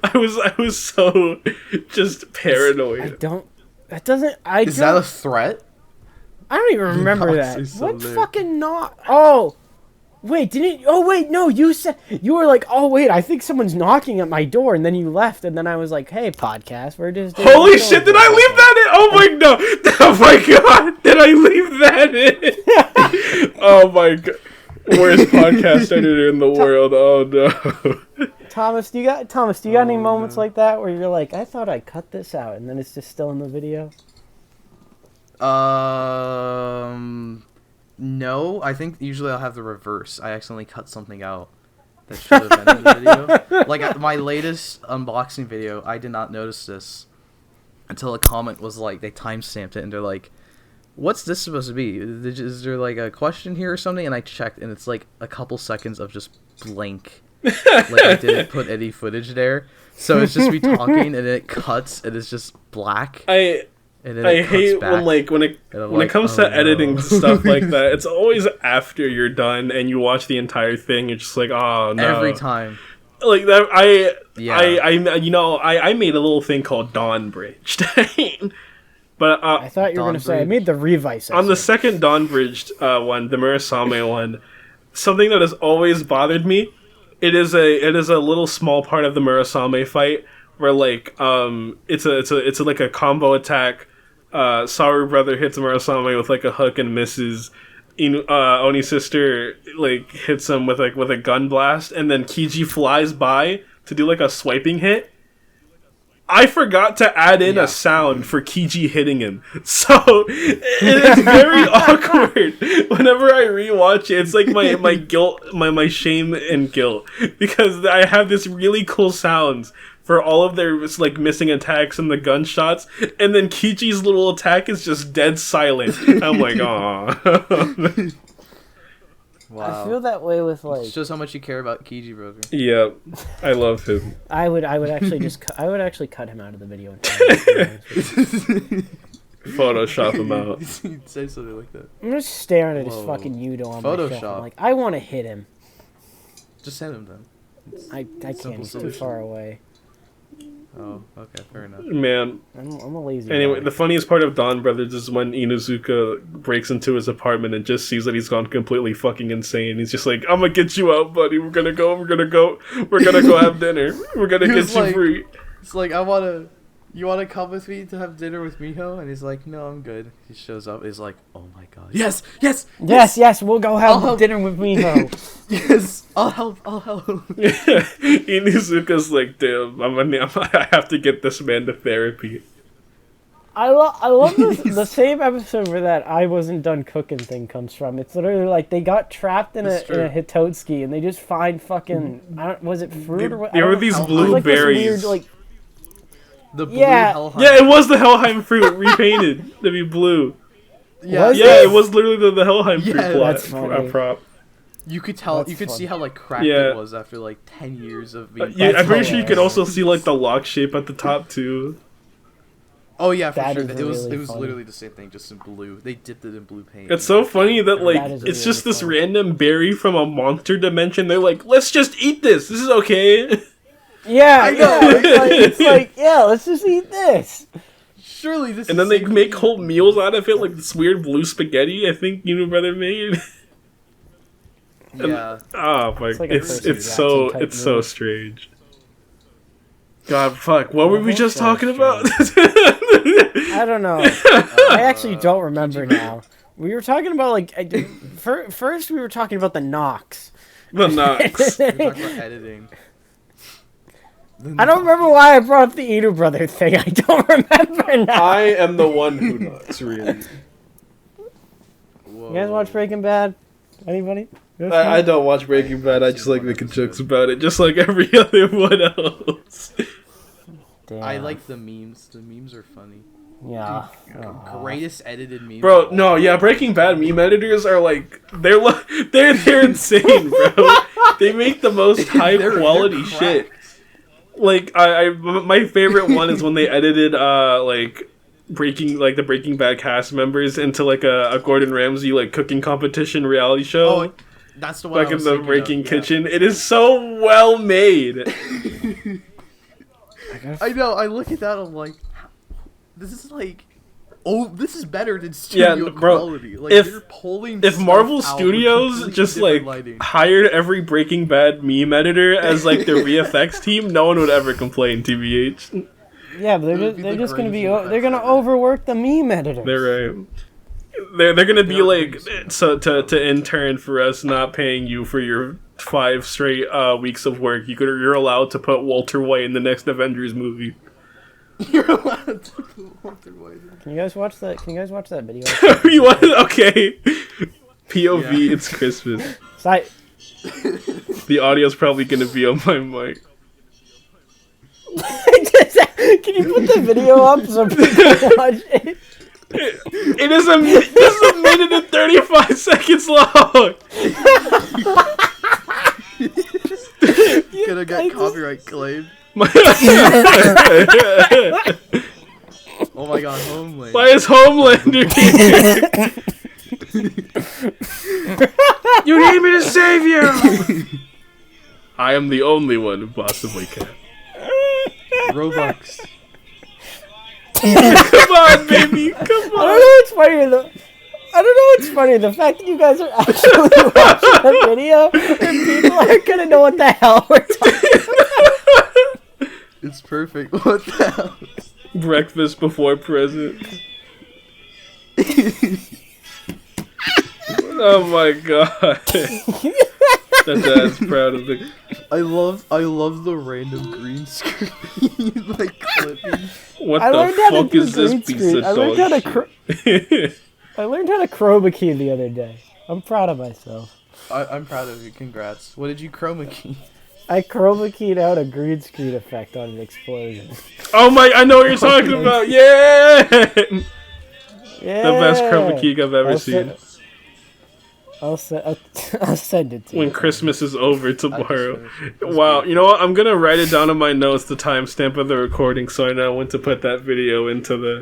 I was so just paranoid. Is that a threat? I don't even remember that. What fucking knock? Oh! Wait, didn't... Oh, wait, no, you said... You were like, oh, wait, I think someone's knocking at my door, and then you left, and then I was like, hey, podcast, we're just... Holy shit, did I leave that in? Oh, my... No. Oh, my God. Did I leave that in? Oh, my God. Worst podcast editor in the world. Oh, no. Thomas, do you got any moments like that where you're like, I thought I cut this out, and then it's just still in the video? No, I think usually I'll have the reverse. I accidentally cut something out that should have been in the video. Like, my latest unboxing video, I did not notice this until a comment was like, they timestamped it, and they're like, what's this supposed to be? Is there, like, a question here or something? And I checked, and it's, like, a couple seconds of just blank. Like, I didn't put any footage there. So it's just me talking, and then it cuts, and it's just black. I hate when it comes to editing stuff like that. It's always after you're done and you watch the entire thing. You're just like, oh no! Every time, like that. I made a little thing called Donbridged. But I thought you were gonna say I made the Revice. On the second Donbridged one, the Murasame one, something that has always bothered me. It is a little small part of the Murasame fight where like it's like a combo attack. Saru brother hits Murasame with like a hook and misses. Oni's sister like hits him with a gun blast, and then Kiji flies by to do like a swiping hit. I forgot to add in a sound for Kiji hitting him, so it is very awkward whenever I rewatch it. It's like my guilt, my shame and guilt, because I have this really cool sounds for all of their like missing attacks and the gunshots, and then Kiji's little attack is just dead silent. I'm like, aw. Wow. I feel that way with like. It shows how much you care about Kiji, brother. Yeah, I love him. I would actually just I would actually cut him out of the video and Photoshop him out. You'd say something like that. I'm just staring at his fucking Yudo on my shelf. I'm like, I want to hit him. Just send him then. I can't. He's too far away. Oh, okay, fair enough. Man. I'm a lazy Anyway, guy. the funniest part of Donbrothers is when Inuzuka breaks into his apartment and just sees that he's gone completely fucking insane. He's just like, I'm gonna get you out, buddy. We're gonna go have dinner. We're gonna get you free. It's like, you wanna come with me to have dinner with Miho? And he's like, no, I'm good. He shows up, he's like, oh my god. Yes, we'll go have dinner with Miho. Yes, I'll help. Inuzuka's like, damn, I have to get this man to therapy. I love the same episode where that I wasn't done cooking thing comes from. It's literally like they got trapped in a Hitotsuki and they just find fucking, was it fruit or what? There were these blueberries. The blue Helheim. Yeah, it was the Helheim fruit repainted to be blue. Yeah, it was literally the Helheim fruit prop. You could tell. That's you could funny. see how like cracked it was after like 10 years of being. I'm pretty sure you could also see like the lock shape at the top too. Oh yeah, for That sure. is It was really funny. literally the same thing, just in blue. They dipped it in blue paint. It's so funny that like That is it's really just this funny. random berry from a monster dimension. They're like, let's just eat this. This is okay. Yeah, I know. It's like, yeah, let's just eat this. Surely this. And then they make whole meals out of it, like this weird blue spaghetti. I think brother made. Yeah. Oh my! It's like a It's Percy so Jackson type so movie. strange. God, fuck! What were we just so talking about? I don't know. I actually don't remember now. We were talking about like first we were talking about the Nox. The Nox. We're talking about editing. I don't remember why I brought up the Inu brother thing. I don't remember now. I am the one who knocks. Really. Whoa. You guys watch Breaking Bad? Anybody? I don't watch Breaking Bad. I just like making jokes about it, just like every other one else. Damn. I like the memes. The memes are funny. Yeah. Greatest edited memes. Bro, no, yeah, Breaking Bad meme editors are like they're insane, bro. They make the most high quality shit. Like my favorite one is when they edited the Breaking Bad cast members into like a Gordon Ramsay like cooking competition reality show. Oh, that's the one. Back in the Breaking Kitchen. It is so well made. I know. I look at that. I'm like, this is like, this is better than studio quality. Like, they're pulling. If stuff Marvel out Studios with just completely like different lighting. hired every Breaking Bad meme editor as like their VFX team, no one would ever complain. TBH. Yeah, but they're just gonna be they're gonna overwork the meme editor. They're right. They're gonna be like to intern for us not paying you for your 5 straight weeks of work. You're allowed to put Walter White in the next Avengers movie. You're allowed to put Walter White in. Can you guys watch that? Can you guys watch that video? You want okay? POV. It's Christmas. The audio's probably gonna be on my mic. Can you put the video up so people can watch it? It is a minute and 35 seconds long. Gonna get copyright claimed. Oh my god, Homeland. Why is Homelander here? You need me to save you. I am the only one who possibly can. Robux. Come on, baby. Come I on. don't know what's funnier. I don't know what's funnier. The fact that you guys are actually watching the video and people are gonna know what the hell we're talking about. It's perfect. What the hell? Breakfast before present. Oh my god. That dad's proud of the. I love the random green screen like clipping. What I the learned how to fuck do is this green piece screen. of I learned dog how to shit? I learned how to chroma key the other day. I'm proud of myself. I'm proud of you. Congrats. What did you chroma key? I chroma keyed out a green screen effect on an explosion. Oh my! I know what you're talking about. Yeah. Yeah. The best chroma key I've ever seen. I'll send it to you. When Christmas is over tomorrow. Wow, you know what? I'm gonna write it down on my notes, the timestamp of the recording, so I know when to put that video into the.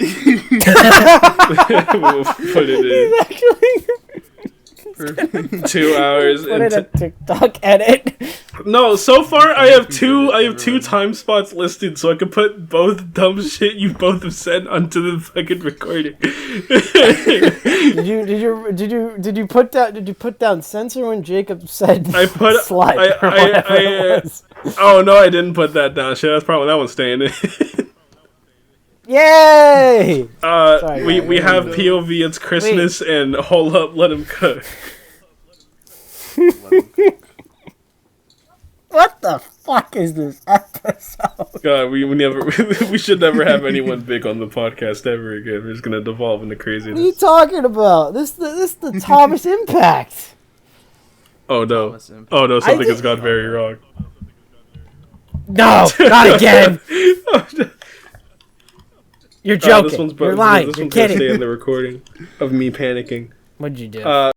We'll put it in. 2 hours. Put in a TikTok edit. No, so far I have two time spots listed, so I can put both dumb shit you both have said onto the fucking recording. Did you put down censor when Jacob said I put slide or whatever it was? Oh no, I didn't put that down. Shit, that's probably that one's staying in. Yay! Sorry, we have POV. It's Christmas and hold up, let him cook. What the fuck is this episode? God, we never we should never have anyone big on the podcast ever again. We're just gonna devolve into craziness. What are you talking about? This the Thomas Impact. Oh no! Oh no! Something has gone very wrong. No, not again. Oh, no. You're joking. This one's You're lying. This You're one's gonna kidding. stay in the recording of me panicking. What'd you do?